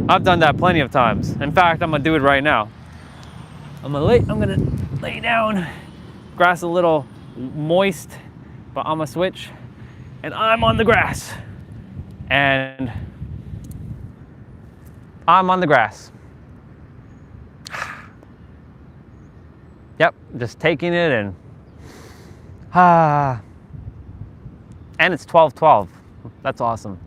I've done that plenty of times. In fact, I'm gonna do it right now. I'm gonna lay down. Grass a little moist, but I'm gonna switch, and I'm on the grass. And I'm on the grass. Yep, just taking it and and it's 12:12. That's awesome.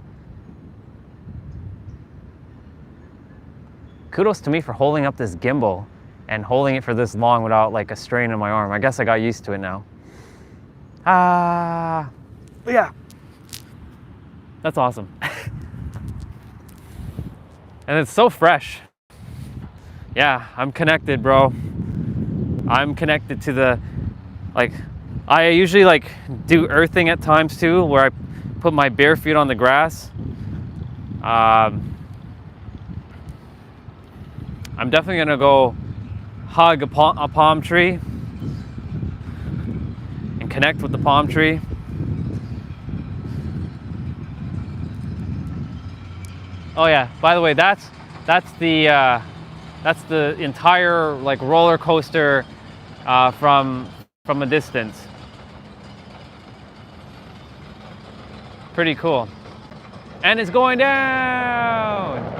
Kudos to me for holding up this gimbal and holding it for this long without like a strain in my arm. I guess I got used to it now. Yeah. That's awesome. And it's so fresh. Yeah, I'm connected, bro. I'm connected to the, like, I usually like do earthing at times too, where I put my bare feet on the grass. I'm definitely gonna go hug a palm tree and connect with the palm tree. Oh yeah, by the way, that's the entire like roller coaster from a distance. Pretty cool. And it's going down.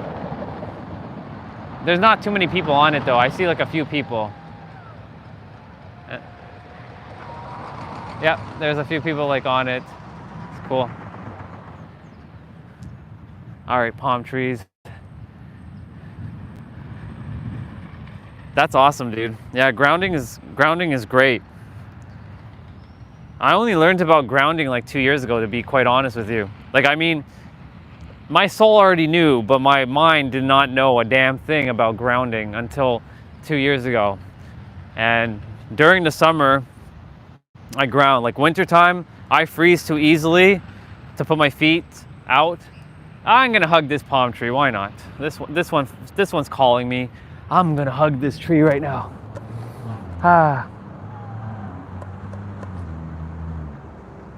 There's not too many people on it though. I see like a few people. Yep, there's a few people like on it. It's cool. All right, palm trees. That's awesome, dude. Yeah, grounding is great. I only learned about grounding like 2 years ago, to be quite honest with you. Like, I mean, my soul already knew, but my mind did not know a damn thing about grounding until 2 years ago. And during the summer, I ground. Like wintertime, I freeze too easily to put my feet out. I'm gonna hug this palm tree. Why not? This one's calling me. I'm gonna hug this tree right now.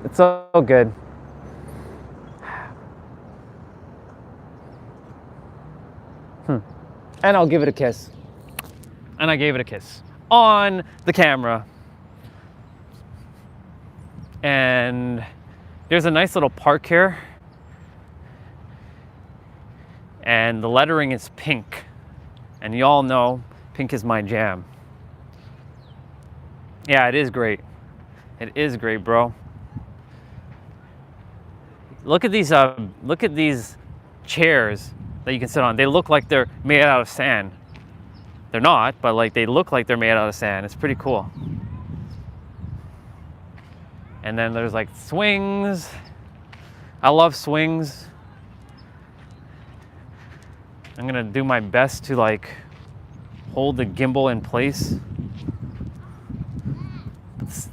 It's so good. And I'll give it a kiss. And I gave it a kiss on the camera. And there's a nice little park here. And the lettering is pink. And y'all know pink is my jam. Yeah, it is great. It is great, bro. Look at these chairs. that you can sit on. They look like they're made out of sand. They're not, but like they look like they're made out of sand. It's pretty cool. And then there's like swings. I love swings. I'm gonna do my best to like hold the gimbal in place.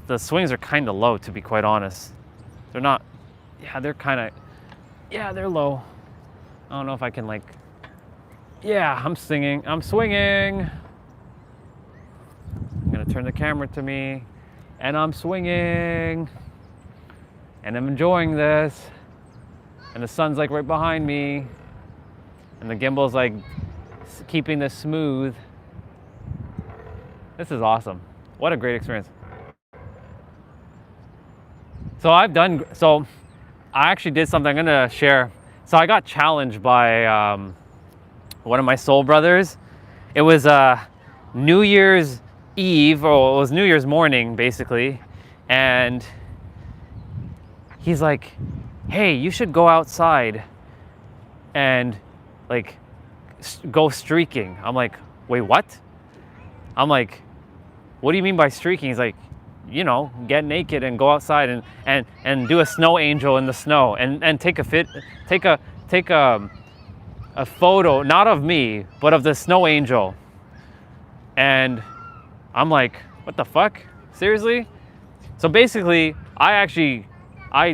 The swings are kind of low, to be quite honest. They're not, yeah, they're kind of, yeah, they're low. I don't know if I can like, yeah, I'm swinging. I'm gonna turn the camera to me, and I'm swinging, and I'm enjoying this, and the sun's like right behind me, and the gimbal's like keeping this smooth. This is awesome. What a great experience. So I actually did something I'm gonna share. So I got challenged by one of my soul brothers. It was New Year's Eve, or it was New Year's morning, basically. And he's like, hey, you should go outside and like go streaking. I'm like, wait, what? I'm like, what do you mean by streaking? He's like, you know, get naked and go outside and do a snow angel in the snow and take a photo, not of me, but of the snow angel. And I'm like, what the fuck? Seriously? So basically, I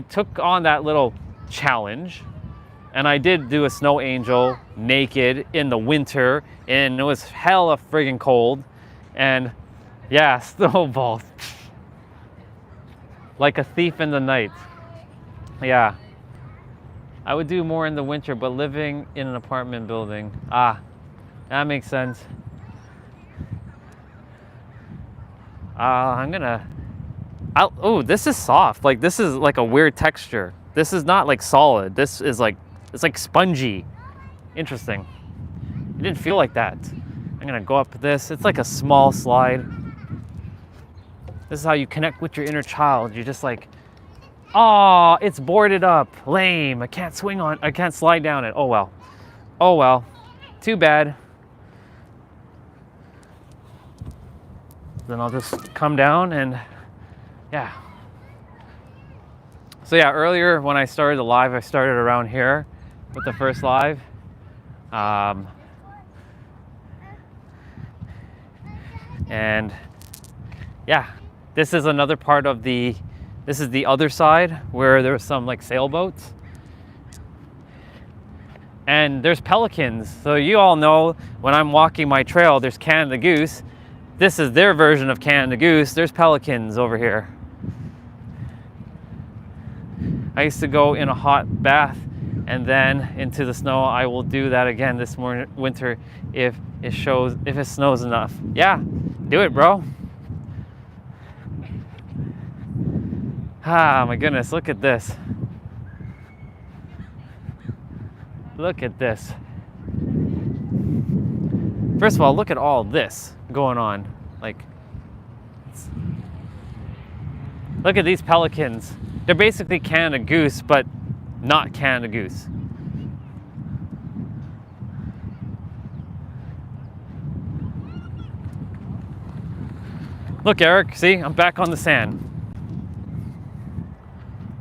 took on that little challenge, and I did do a snow angel naked in the winter, and it was hella friggin' cold. And yeah, snowballs. Like a thief in the night. Yeah. I would do more in the winter, but living in an apartment building. Ah, that makes sense. Oh, this is soft. Like, this is like a weird texture. This is not like solid. This is like, it's like spongy. Interesting. It didn't feel like that. I'm gonna go up this. It's like a small slide. This is how you connect with your inner child. You're just like, oh, it's boarded up. Lame. I can't slide down it. Oh well. Oh well. Too bad. Then I'll just come down and yeah. So yeah, earlier when I started the live, I started around here with the first live. And yeah, this is another part of this is the other side where there's some like sailboats. And there's pelicans. So you all know when I'm walking my trail, there's Canada Goose. This is their version of Canada Goose. There's pelicans over here. I used to go in a hot bath and then into the snow. I will do that again this winter if it snows enough. Yeah, do it, bro. Ah, my goodness, look at this. Look at this. First of all, look at all this going on. Like, look at these pelicans. They're basically Canada Goose, but not Canada Goose. Look, Eric, see, I'm back on the sand.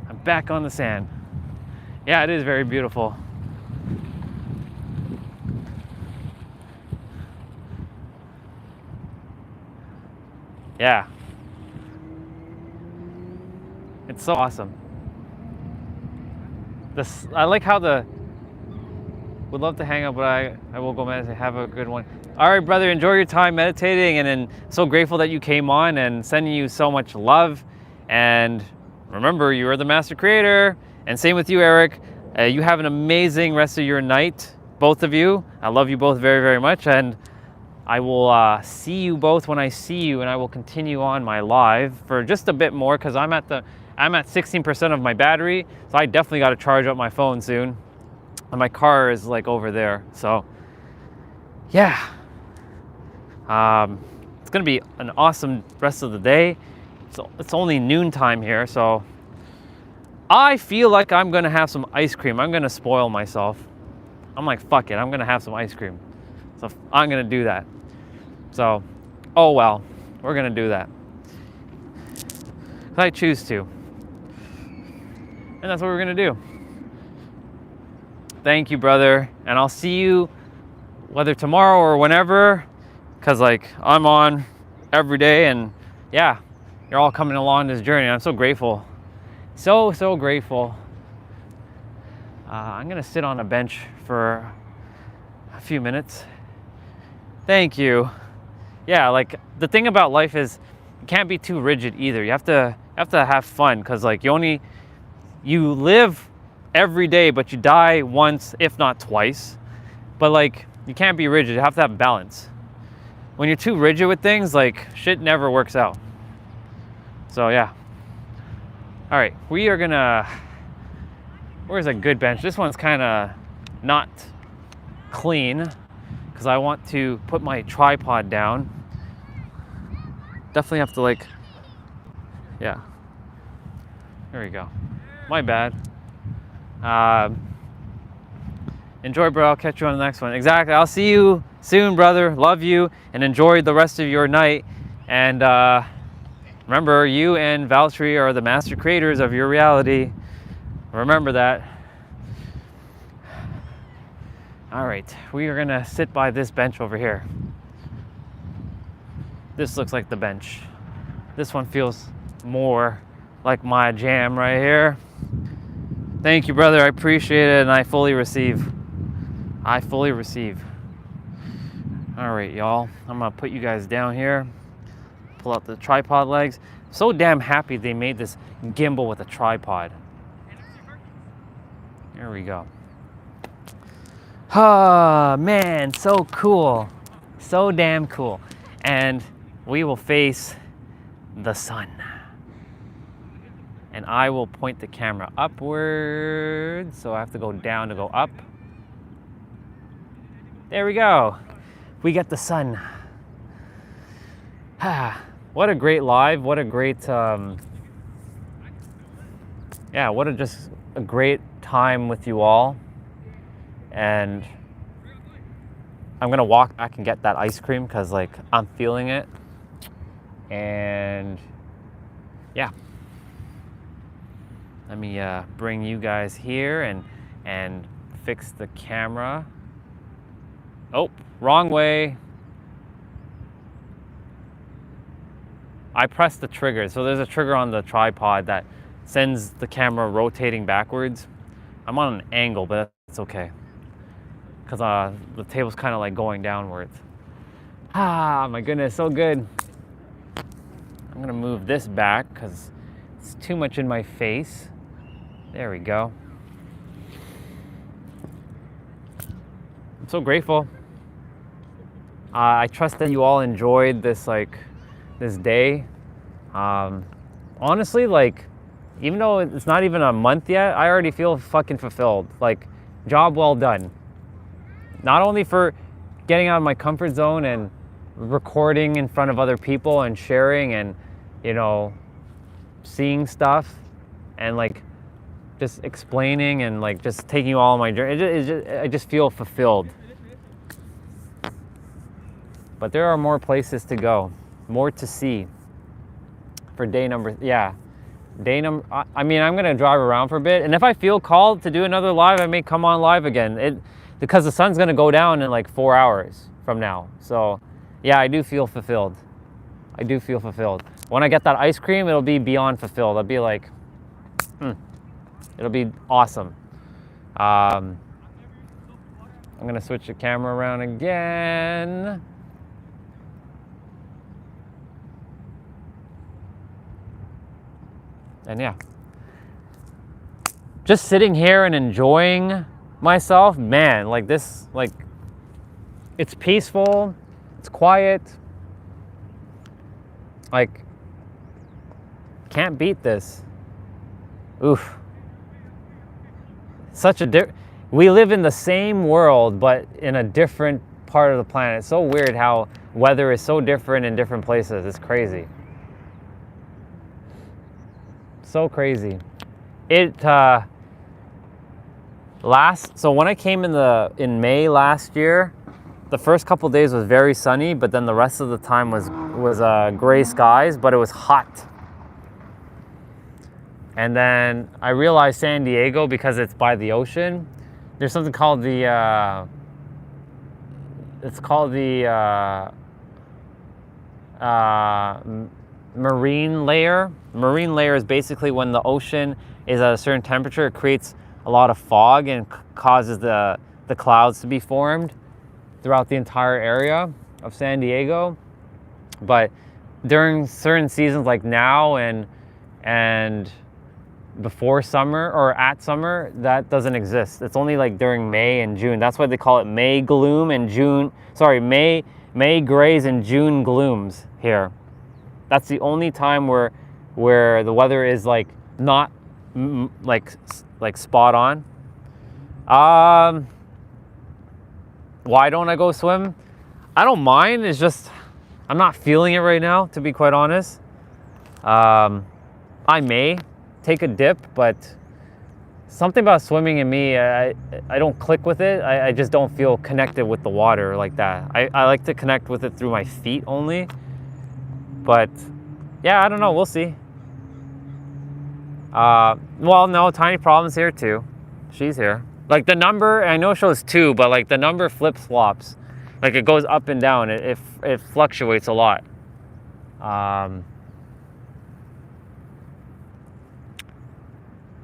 I'm back on the sand. Yeah, it is very beautiful. Yeah. It's so awesome. I like how would love to hang out, but I will go meditate. Have a good one. All right, brother, enjoy your time meditating, and so grateful that you came on, and sending you so much love. And remember, you are the master creator. And same with you, Eric. You have an amazing rest of your night, both of you. I love you both very, very much, and I will see you both when I see you, and I will continue on my live for just a bit more because I'm at 16% of my battery, so I definitely got to charge up my phone soon. And my car is like over there, so yeah. It's gonna be an awesome rest of the day. So it's only noontime here, so I feel like I'm gonna have some ice cream. I'm gonna spoil myself. I'm like, fuck it, I'm gonna have some ice cream. So I'm gonna do that. So, oh well, we're gonna do that. If I choose to. And that's what we're gonna do. Thank you, brother. And I'll see you whether tomorrow or whenever, because like I'm on every day, and yeah, you're all coming along this journey. I'm so grateful. So grateful. I'm gonna sit on a bench for a few minutes. Thank you. Yeah, like the thing about life is you can't be too rigid either. You have to have fun, because like you live every day, but you die once, if not twice. But like you can't be rigid. You have to have balance. When you're too rigid with things, like shit never works out. So yeah. All right, we are gonna, where's a good bench? This one's kind of not clean because I want to put my tripod down. Definitely have to like, yeah. There we go. My bad. Enjoy, bro. I'll catch you on the next one. Exactly. I'll see you soon, brother. Love you, and enjoy the rest of your night. And remember, you and Valtteri are the master creators of your reality. Remember that. All right, we are gonna sit by this bench over here. This looks like the bench. This one feels more like my jam right here. Thank you, brother. I appreciate it, and I fully receive. I fully receive. All right, y'all. I'm gonna put you guys down here. Pull out the tripod legs. So damn happy they made this gimbal with a tripod. There we go. Ah, man, so cool. So damn cool. And we will face the sun. And I will point the camera upwards, so I have to go down to go up. There we go. We get the sun. What a great live. What a great, yeah, what a just a great time with you all. And I'm gonna walk back and get that ice cream because like I'm feeling it. And yeah. Let me bring you guys here and fix the camera. Oh, wrong way. I pressed the trigger. So there's a trigger on the tripod that sends the camera rotating backwards. I'm on an angle, but that's okay. Because the table's kind of like going downwards. Ah, my goodness, so good. I'm gonna move this back because it's too much in my face. There we go. I'm so grateful. I trust that you all enjoyed this this day. Honestly, like, even though it's not even a month yet, I already feel fucking fulfilled. Like, job well done. Not only for getting out of my comfort zone and recording in front of other people and sharing and, you know, seeing stuff and like just explaining and like just taking you all on my journey. I just feel fulfilled. But there are more places to go, more to see for day number, yeah. I mean, I'm gonna drive around for a bit, and if I feel called to do another live, I may come on live again. Because the sun's gonna go down in like 4 hours from now. So yeah, I do feel fulfilled. I do feel fulfilled. When I get that ice cream, it'll be beyond fulfilled. I'll be like, it'll be awesome. I'm gonna switch the camera around again. And yeah, just sitting here and enjoying myself, man, like this, like, it's peaceful, it's quiet, like, can't beat this. Oof. Such a we live in the same world, but in a different part of the planet. It's so weird how weather is so different in different places. It's crazy. So crazy. It, So when I came in May last year, the first couple days was very sunny, but then the rest of the time was gray skies, but it was hot. And then I realized San Diego, because it's by the ocean, there's something called marine layer. Marine layer is basically when the ocean is at a certain temperature, it creates a lot of fog and causes the clouds to be formed throughout the entire area of San Diego. But during certain seasons like now and before summer or at summer, that doesn't exist. It's only like during May and June. That's why they call it May gloom and May grays and June glooms here. That's the only time where the weather is like not like spot on. Why don't I go swim? I don't mind. It's just I'm not feeling it right now, to be quite honest. I may take a dip, but something about swimming in me, I don't click with it. I just don't feel connected with the water like that. I like to connect with it through my feet only. But yeah, I don't know. We'll see. Well, no, Tiny Problem's here too. She's here. Like the number, I know it shows 2, but like the number flip-flops. Like it goes up and down. It fluctuates a lot.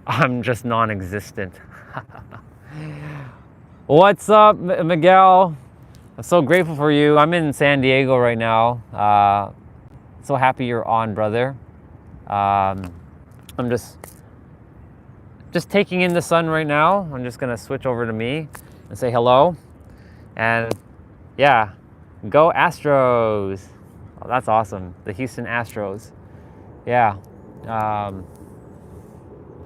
I'm just non-existent. What's up, Miguel? I'm so grateful for you. I'm in San Diego right now. So happy you're on, brother. I'm just taking in the sun right now. I'm just gonna switch over to me and say hello. And yeah, go Astros. Oh, that's awesome. The Houston Astros. Yeah.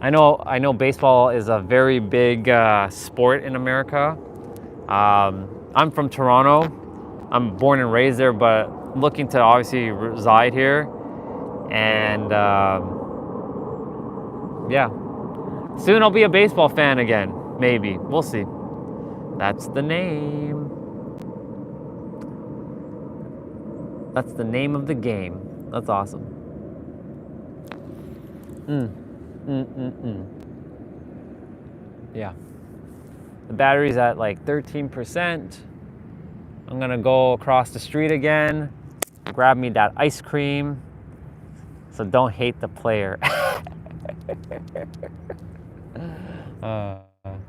I know baseball is a very big sport in America. I'm from Toronto. I'm born and raised there, but looking to obviously reside here. And yeah, soon I'll be a baseball fan again. Maybe. We'll see. That's the name. That's the name of the game. That's awesome. Yeah. The battery's at like 13%. I'm gonna go across the street again, grab me that ice cream. So don't hate the player.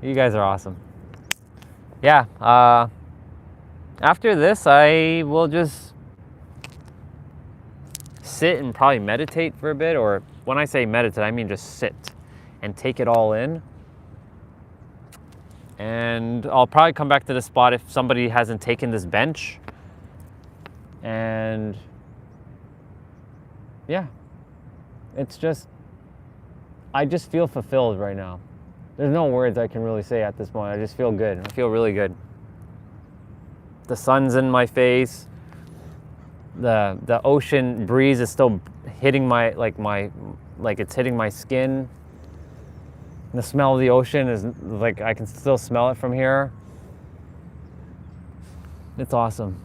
You guys are awesome. Yeah. After this, I will just sit and probably meditate for a bit, or when I say meditate, I mean just sit and take it all in. And I'll probably come back to this spot if somebody hasn't taken this bench. And yeah, it's just, I just feel fulfilled right now. There's no words I can really say at this point. I just feel good. I feel really good. The sun's in my face. The ocean breeze is still hitting it's hitting my skin. The smell of the ocean is like, I can still smell it from here. It's awesome.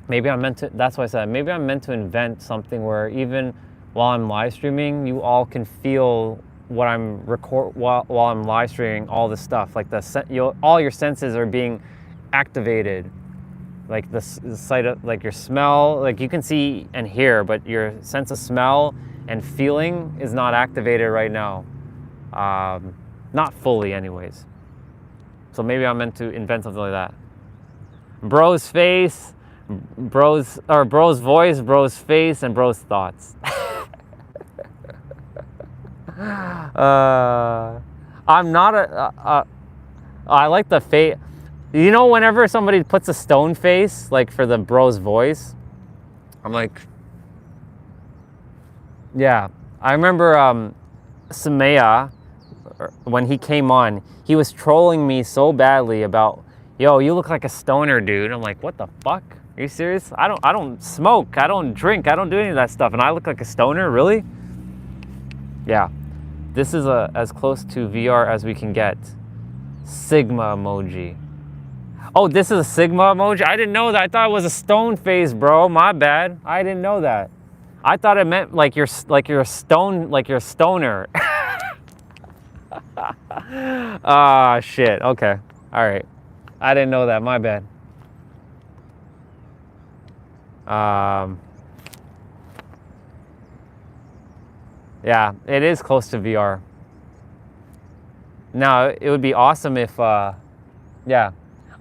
Maybe I'm meant to, that's why I said, maybe I'm meant to invent something where even while I'm live streaming, you all can feel what I'm while I'm live streaming all this stuff. Like all your senses are being activated. Like the sight of, like your smell, like you can see and hear, but your sense of smell and feeling is not activated right now. Not fully anyways. So maybe I'm meant to invent something like that. Bro's face, bro's voice, bro's face, and bro's thoughts. I'm not I like the face. You know, whenever somebody puts a stone face, like for the bro's voice, I'm like, yeah. I remember Samaya, when he came on, he was trolling me so badly about, yo, you look like a stoner, dude. I'm like, what the fuck? Are you serious? I don't smoke, I don't drink, I don't do any of that stuff, and I look like a stoner, really? Yeah. This is as close to VR as we can get. Sigma emoji. Oh, this is a Sigma emoji? I didn't know that. I thought it was a stone face, bro. My bad. I didn't know that. I thought it meant like you're a stoner. Ah, shit. Okay. All right. I didn't know that. My bad. Yeah, it is close to VR. Now, it would be awesome if, yeah.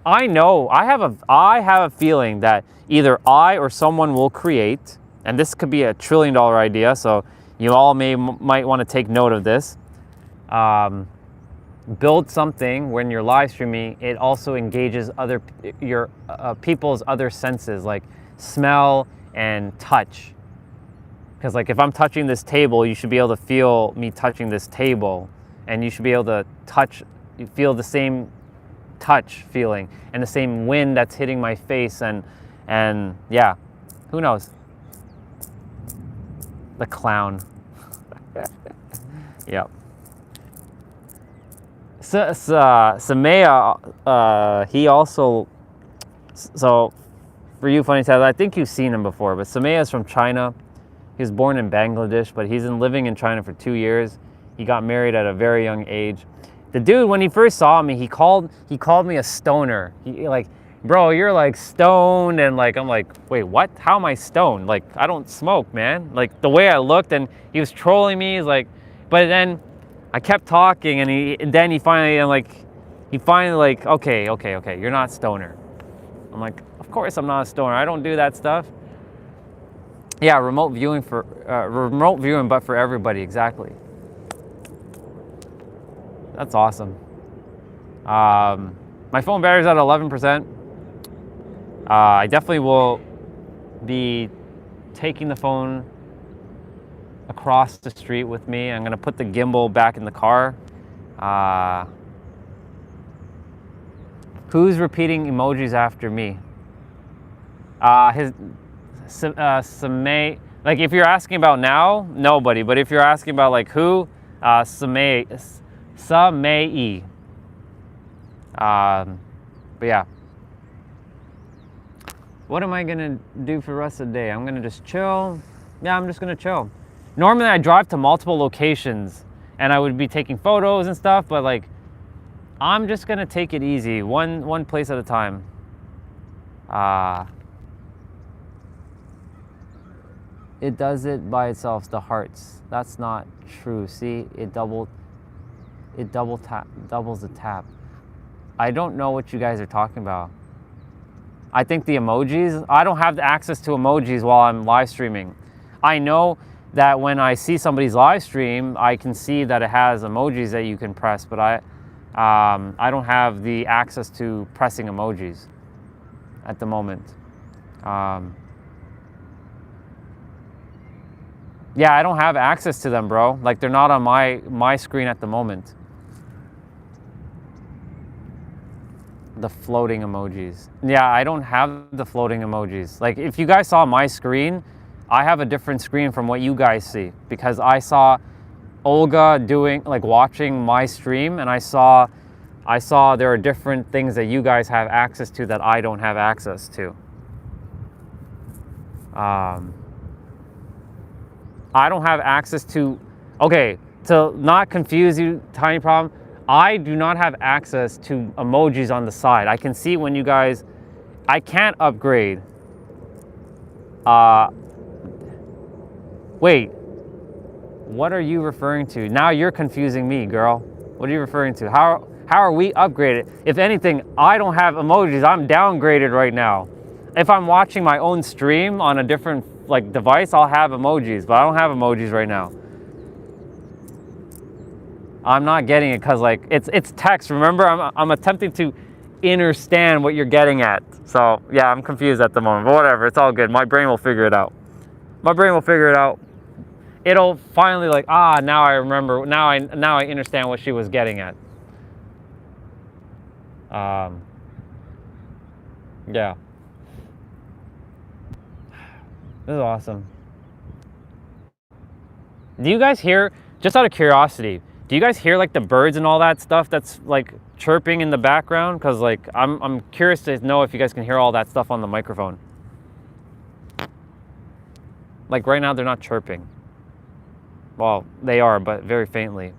I know, I have a feeling that either I or someone will create, and this could be a $1 trillion idea, so you all might want to take note of this. Build something when you're live streaming, it also engages your people's other senses, like smell and touch. Because like if I'm touching this table, you should be able to feel me touching this table, and you should be able to feel the same touch feeling and the same wind that's hitting my face, and yeah, who knows? The clown. Yep. Samaya, he also, so for you funny tales, I think you've seen him before, but Samaya is from China. He was born in Bangladesh, but he's been living in China for 2 years. He got married at a very young age. The dude, when he first saw me, he called me a stoner. He like, bro, you're like stoned, and like I'm like, wait, what? How am I stoned? Like I don't smoke, man. Like the way I looked, and he was trolling me. He's like, but then I kept talking, and he finally like, okay, you're not stoner. I'm like, of course I'm not a stoner. I don't do that stuff. Yeah, remote viewing, but for everybody, exactly. That's awesome. My phone battery's at 11%. I definitely will be taking the phone across the street with me. I'm gonna put the gimbal back in the car. Who's repeating emojis after me? Samay. Like if you're asking about now, nobody. But if you're asking about like who, Samay. But yeah. What am I gonna do for the rest of the day? I'm gonna just chill. Yeah, I'm just gonna chill. Normally I drive to multiple locations and I would be taking photos and stuff, but like I'm just gonna take it easy, one place at a time. It does it by itself, the hearts. That's not true. See, it doubles the tap. I don't know what you guys are talking about. I think the emojis, I don't have the access to emojis while I'm live streaming. I know that when I see somebody's live stream, I can see that it has emojis that you can press, but I don't have the access to pressing emojis at the moment. Yeah, I don't have access to them, bro. Like they're not on my screen at the moment. The floating emojis. Yeah, I don't have the floating emojis. Like if you guys saw my screen, I have a different screen from what you guys see, because I saw Olga watching my stream, and I saw there are different things that you guys have access to that I don't have access to. I don't have access to, okay, to not confuse you, tiny problem, I do not have access to emojis on the side. I can see when you guys, I can't upgrade. Wait, what are you referring to? Now you're confusing me, girl. What are you referring to? How are we upgraded? If anything, I don't have emojis. I'm downgraded right now. If I'm watching my own stream on a different device, I'll have emojis, but I don't have emojis right now. I'm not getting it because it's text. Remember, I'm attempting to understand what you're getting at. So yeah, I'm confused at the moment, but whatever, it's all good. My brain will figure it out. My brain will figure it out. It'll finally now I remember. Now I understand what she was getting at. Yeah. This is awesome. Do you guys hear Just out of curiosity, do you guys hear like the birds and all that stuff that's like chirping in the background? Because like I'm curious to know if you guys can hear all that stuff on the microphone. Like right now they're not chirping. Well, they are, but very faintly.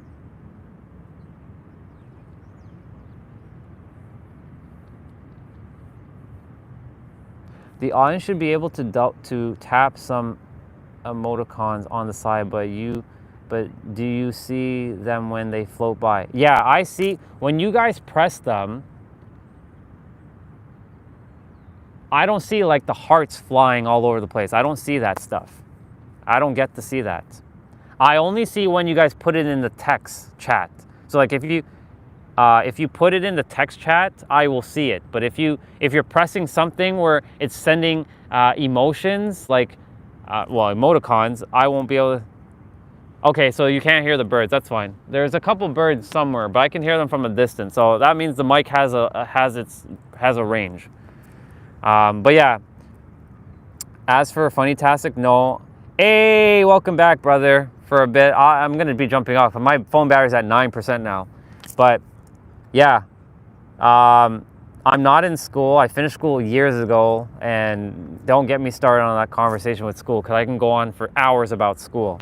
The audience should be able to tap some emoticons on the side, but do you see them when they float by? Yeah, I see. When you guys press them, I don't see like the hearts flying all over the place. I don't see that stuff. I don't get to see that. I only see when you guys put it in the text chat. So like if you put it in the text chat, I will see it. But if you're pressing something where it's sending emotions, like emoticons, I won't be able to. Okay, so you can't hear the birds. That's fine. There's a couple birds somewhere, but I can hear them from a distance. So that means the mic has a range. But yeah. As for Funny-tastic, no. Hey, welcome back, brother. For a bit, I'm gonna be jumping off. My phone battery's at 9% now, but. Yeah, I'm not in school. I finished school years ago, and don't get me started on that conversation with school because I can go on for hours about school.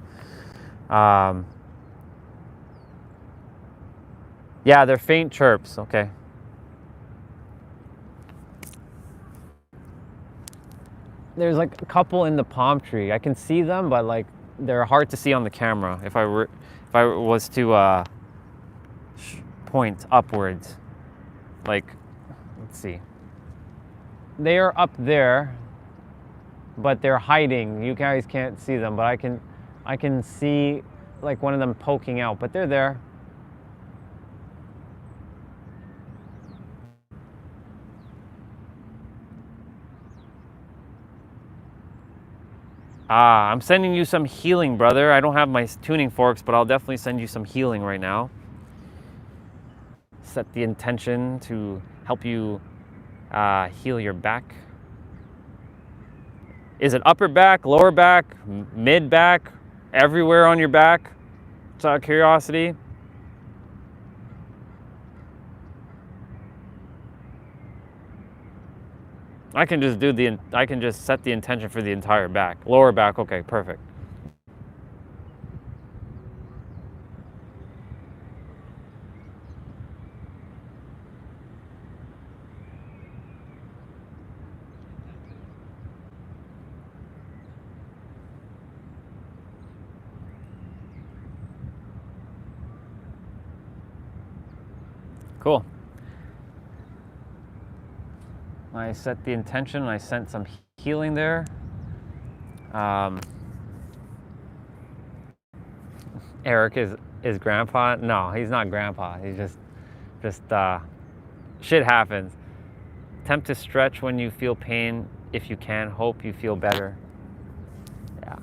Yeah, they're faint chirps. Okay. There's like a couple in the palm tree. I can see them, but like they're hard to see on the camera. If I was to point upwards, like, let's see, they are up there, but they're hiding. You guys can't see them, but I can see like one of them poking out, but they're there. I'm sending you some healing, brother. I don't have my tuning forks, but I'll definitely send you some healing right now. Set the intention to help you heal your back. Is it upper back, lower back, mid back, everywhere on your back? Just out of curiosity. I can just set the intention for the entire back. Lower back, okay, perfect. Cool. I set the intention, I sent some healing there. Eric is grandpa? No, he's not grandpa. He's just shit happens. Attempt to stretch when you feel pain if you can. Hope you feel better. Yeah.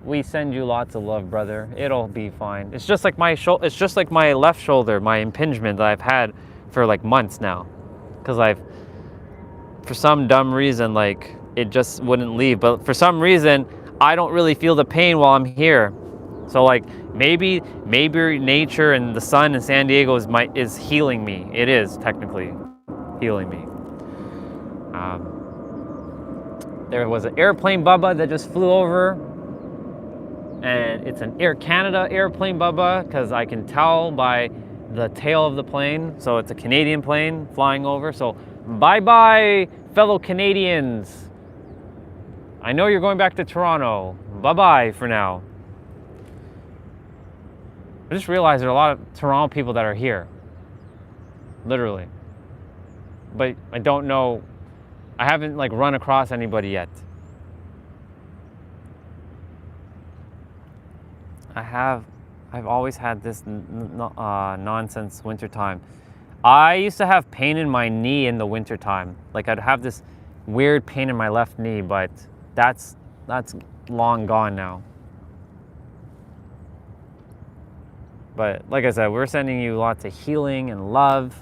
We send you lots of love, brother. It'll be fine. It's just like it's just like my left shoulder, my impingement that I've had for like months now. Cuz for some dumb reason, like it just wouldn't leave. But for some reason, I don't really feel the pain while I'm here. So like maybe nature and the sun in San Diego is healing me. It is technically healing me. There was an airplane Bubba that just flew over, and it's an Air Canada airplane Bubba because I can tell by the tail of the plane. So it's a Canadian plane flying over. So bye-bye, fellow Canadians. I know you're going back to Toronto. Bye-bye for now. I just realized there are a lot of Toronto people that are here. Literally. But I don't know. I haven't like run across anybody yet. I've always had this nonsense wintertime. I used to have pain in my knee in the wintertime. Like I'd have this weird pain in my left knee, but that's long gone now. But like I said, we're sending you lots of healing and love.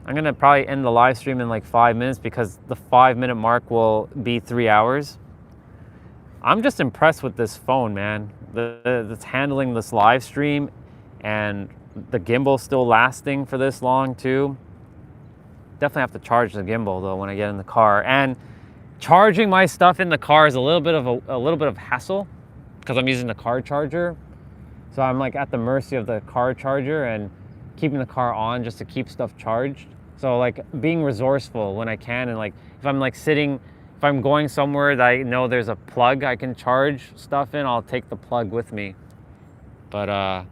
I'm gonna probably end the live stream in like 5 minutes because the 5-minute mark will be 3 hours. I'm just impressed with this phone, man. That's handling this live stream, and the gimbal still lasting for this long too. Definitely have to charge the gimbal though when I get in the car, and charging my stuff in the car is a little bit of hassle because I'm using the car charger. So I'm like at the mercy of the car charger and keeping the car on just to keep stuff charged. So like being resourceful when I can, and like if I'm like sitting, if I'm going somewhere that I know there's a plug I can charge stuff in, I'll take the plug with me. But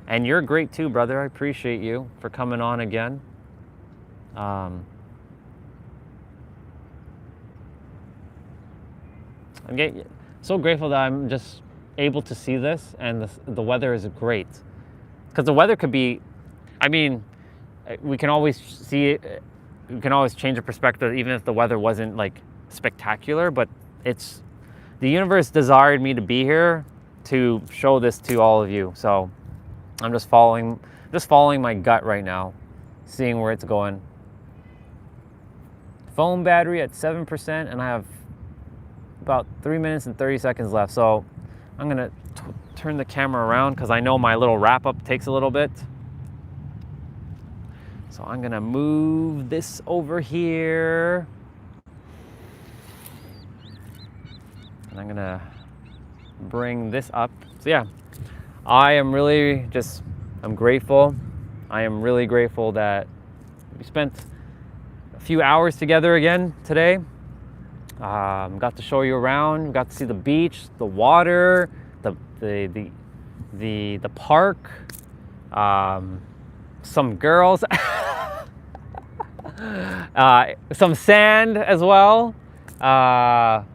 and you're great too, brother. I appreciate you for coming on again. I'm so grateful that I'm just able to see this, and the weather is great. Because the weather could be, I mean, we can always see it, we can always change the perspective even if the weather wasn't like spectacular, but it's, the universe desired me to be here to show this to all of you. So I'm just following my gut right now, seeing where it's going. Phone battery at 7%, and I have about 3 minutes and 30 seconds left. So I'm gonna turn the camera around because I know my little wrap up takes a little bit. So I'm gonna move this over here. And I'm gonna bring this up. So yeah, I am really just, I'm grateful. I am really grateful that we spent a few hours together again today. Got to show you around. Got to see the beach, the water, the park, some girls, some sand as well. Hugging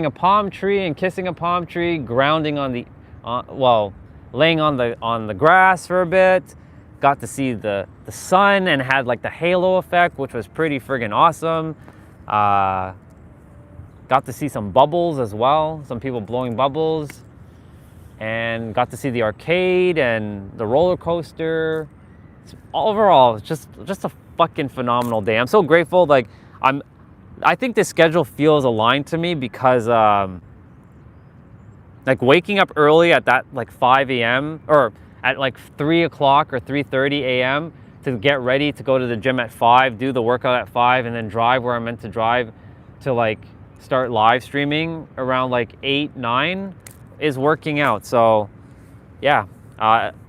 a palm tree and kissing a palm tree, grounding on the, laying on the grass for a bit. Got to see the sun and had like the halo effect, which was pretty friggin' awesome. Got to see some bubbles as well, some people blowing bubbles, and got to see the arcade and the roller coaster. Overall, it's just a fucking phenomenal day. I'm so grateful. Like I think this schedule feels aligned to me because like waking up early at that like 5 a.m. or at like 3 o'clock or 3:30 a.m. to get ready to go to the gym at 5, do the workout at 5, and then drive where I'm meant to drive to like start live streaming around like 8, 9 is working out. So yeah,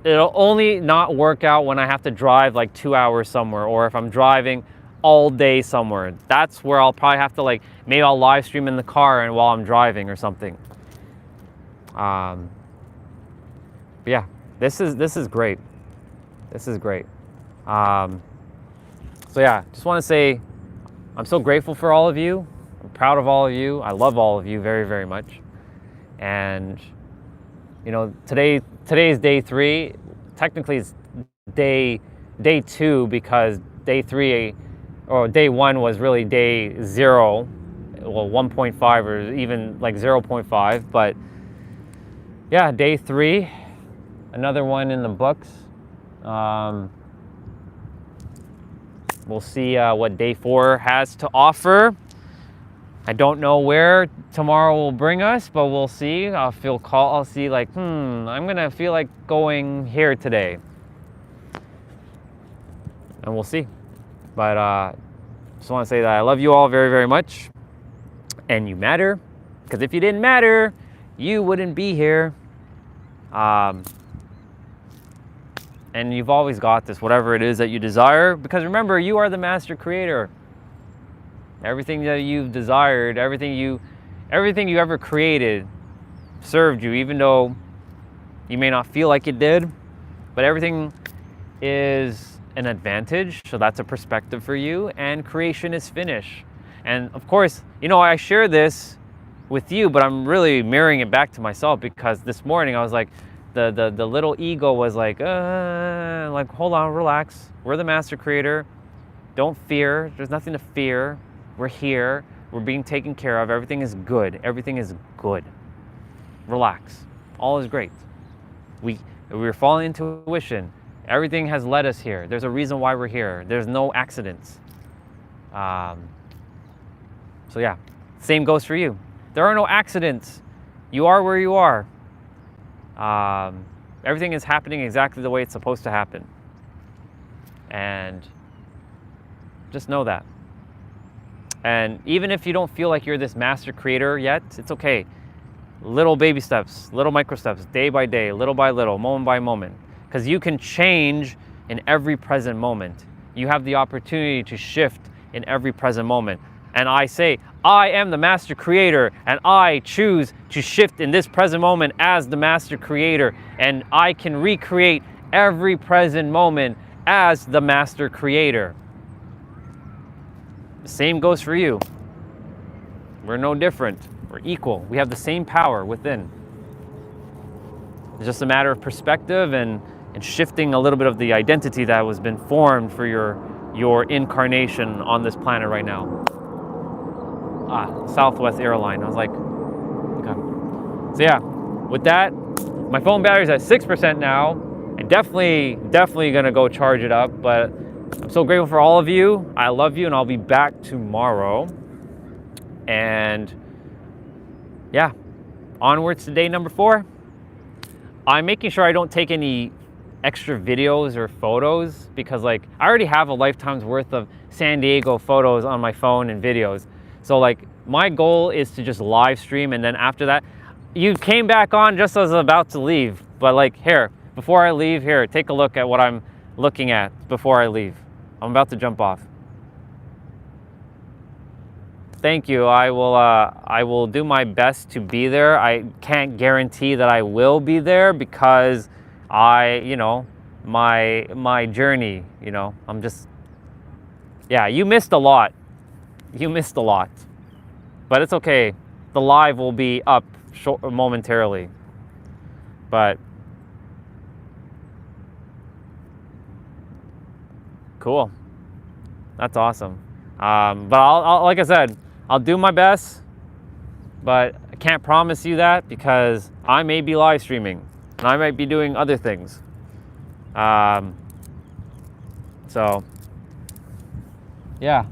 it'll only not work out when I have to drive like 2 hours somewhere, or if I'm driving all day somewhere. That's where I'll probably have to like, maybe I'll live stream in the car and while I'm driving or something. But yeah, this is great. This is great. So yeah, just want to say I'm so grateful for all of you. I'm proud of all of you. I love all of you very, very much. And you know, today's day 3. Technically it's day 2 because day 3 or day 1 was really day 0, well 1.5 or even like 0.5. But yeah, day 3, another one in the books. We'll see what day 4 has to offer. I don't know where tomorrow will bring us, but we'll see. I'll see like, I'm gonna feel like going here today. And we'll see. But just want to say that I love you all very, very much. And you matter. Because if you didn't matter, you wouldn't be here. And you've always got this, whatever it is that you desire. Because remember, you are the master creator. Everything that you've desired, everything you ever created served you, even though you may not feel like it did. But everything is an advantage, so that's a perspective for you, and creation is finish. And of course, you know, I share this with you, but I'm really mirroring it back to myself, because this morning I was like, the little ego was like hold on, relax. We're the master creator. Don't fear. There's nothing to fear. We're here. We're being taken care of. Everything is good. Everything is good. Relax. All is great. We're following intuition. Everything has led us here. There's a reason why we're here. There's no accidents. So yeah, same goes for you. There are no accidents. You are where you are. Everything is happening exactly the way it's supposed to happen. And just know that. And even if you don't feel like you're this master creator yet, it's okay. Little baby steps, little micro steps, day by day, little by little, moment by moment. Because you can change in every present moment. You have the opportunity to shift in every present moment. And I say, I am the master creator, and I choose to shift in this present moment as the master creator. And I can recreate every present moment as the master creator. The same goes for you. We're no different. We're equal. We have the same power within. It's just a matter of perspective and shifting a little bit of the identity that has been formed for your incarnation on this planet right now. Southwest airline. I was like, okay. So yeah, with that, my phone battery's at 6% now, and definitely gonna go charge it up. But I'm so grateful for all of you. I love you, and I'll be back tomorrow. And yeah, onwards to day number 4. I'm making sure I don't take any extra videos or photos because like I already have a lifetime's worth of San Diego photos on my phone and videos. So like my goal is to just live stream, and then after that, you came back on just as I was about to leave. But like here, before I leave, here, take a look at what I'm looking at before I leave. I'm about to jump off. Thank you. I will do my best to be there. I can't guarantee that I will be there because my journey, I'm just, yeah, you missed a lot. You missed a lot. But it's okay. The live will be up momentarily. But cool. That's awesome. But I'll like I said, I'll do my best, but I can't promise you that because I may be live streaming and I might be doing other things. So yeah.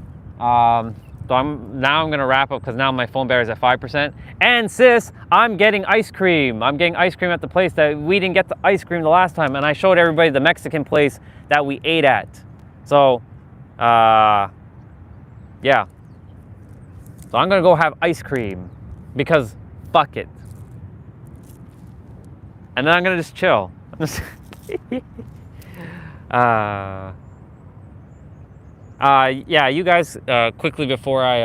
So I'm gonna wrap up because now my phone battery's at 5%. And sis, I'm getting ice cream. I'm getting ice cream at the place that we didn't get the ice cream the last time, and I showed everybody the Mexican place that we ate at. So yeah. So I'm gonna go have ice cream because fuck it. And then I'm gonna just chill. Yeah, you guys, quickly before I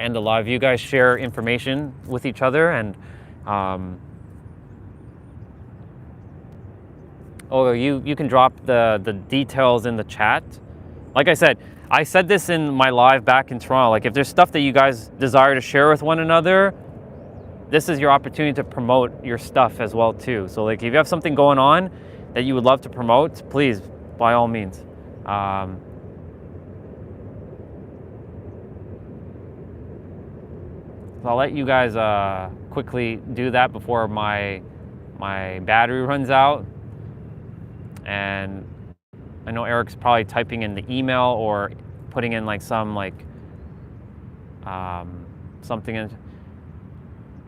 end the live, you guys share information with each other, and you can drop the details in the chat. Like I said this in my live back in Toronto. Like if there's stuff that you guys desire to share with one another, this is your opportunity to promote your stuff as well too. So like if you have something going on that you would love to promote, please, by all means. So I'll let you guys quickly do that before my battery runs out. And I know Eric's probably typing in the email or putting in like some something in.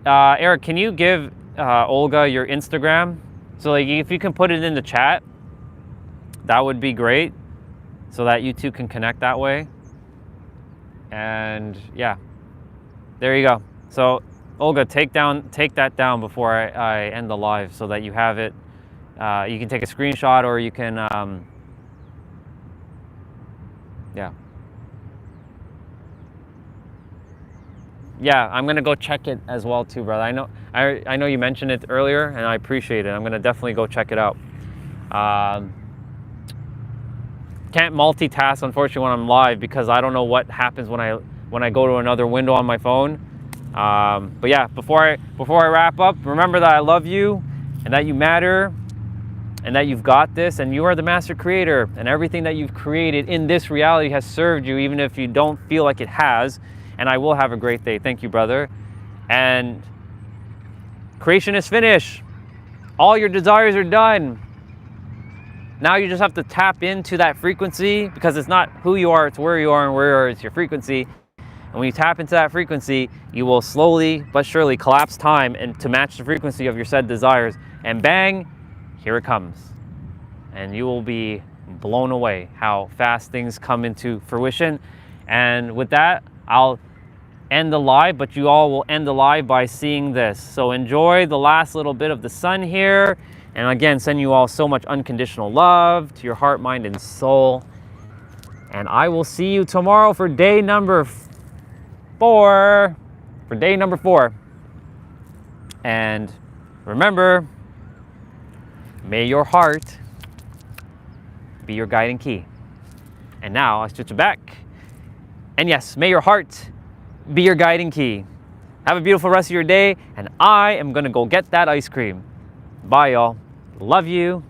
Eric, can you give Olga your Instagram? So like if you can put it in the chat, that would be great, so that you two can connect that way. And yeah, there you go. So Olga, take that down before I end the live so that you have it. You can take a screenshot, or you can yeah, I'm gonna go check it as well too, brother. I know you mentioned it earlier, and I appreciate it. I'm gonna definitely go check it out. Can't multitask, unfortunately, when I'm live because I don't know what happens when I go to another window on my phone. But yeah, before I wrap up, remember that I love you and that you matter and that you've got this, and you are the master creator, and everything that you've created in this reality has served you, even if you don't feel like it has. And I will have a great day. Thank you, brother. And creation is finished. All your desires are done. Now you just have to tap into that frequency, because it's not who you are, it's where you are, and where you are, it's your frequency. And when you tap into that frequency, you will slowly but surely collapse time and to match the frequency of your said desires. And bang, here it comes. And you will be blown away how fast things come into fruition. And with that, I'll end the live, but you all will end the live by seeing this. So enjoy the last little bit of the sun here. And again, send you all so much unconditional love to your heart, mind, and soul. And I will see you tomorrow for day number 4. For day number 4. And remember, may your heart be your guiding key. And now I switch it back. And yes, may your heart be your guiding key. Have a beautiful rest of your day, and I am gonna go get that ice cream. Bye, y'all. Love you.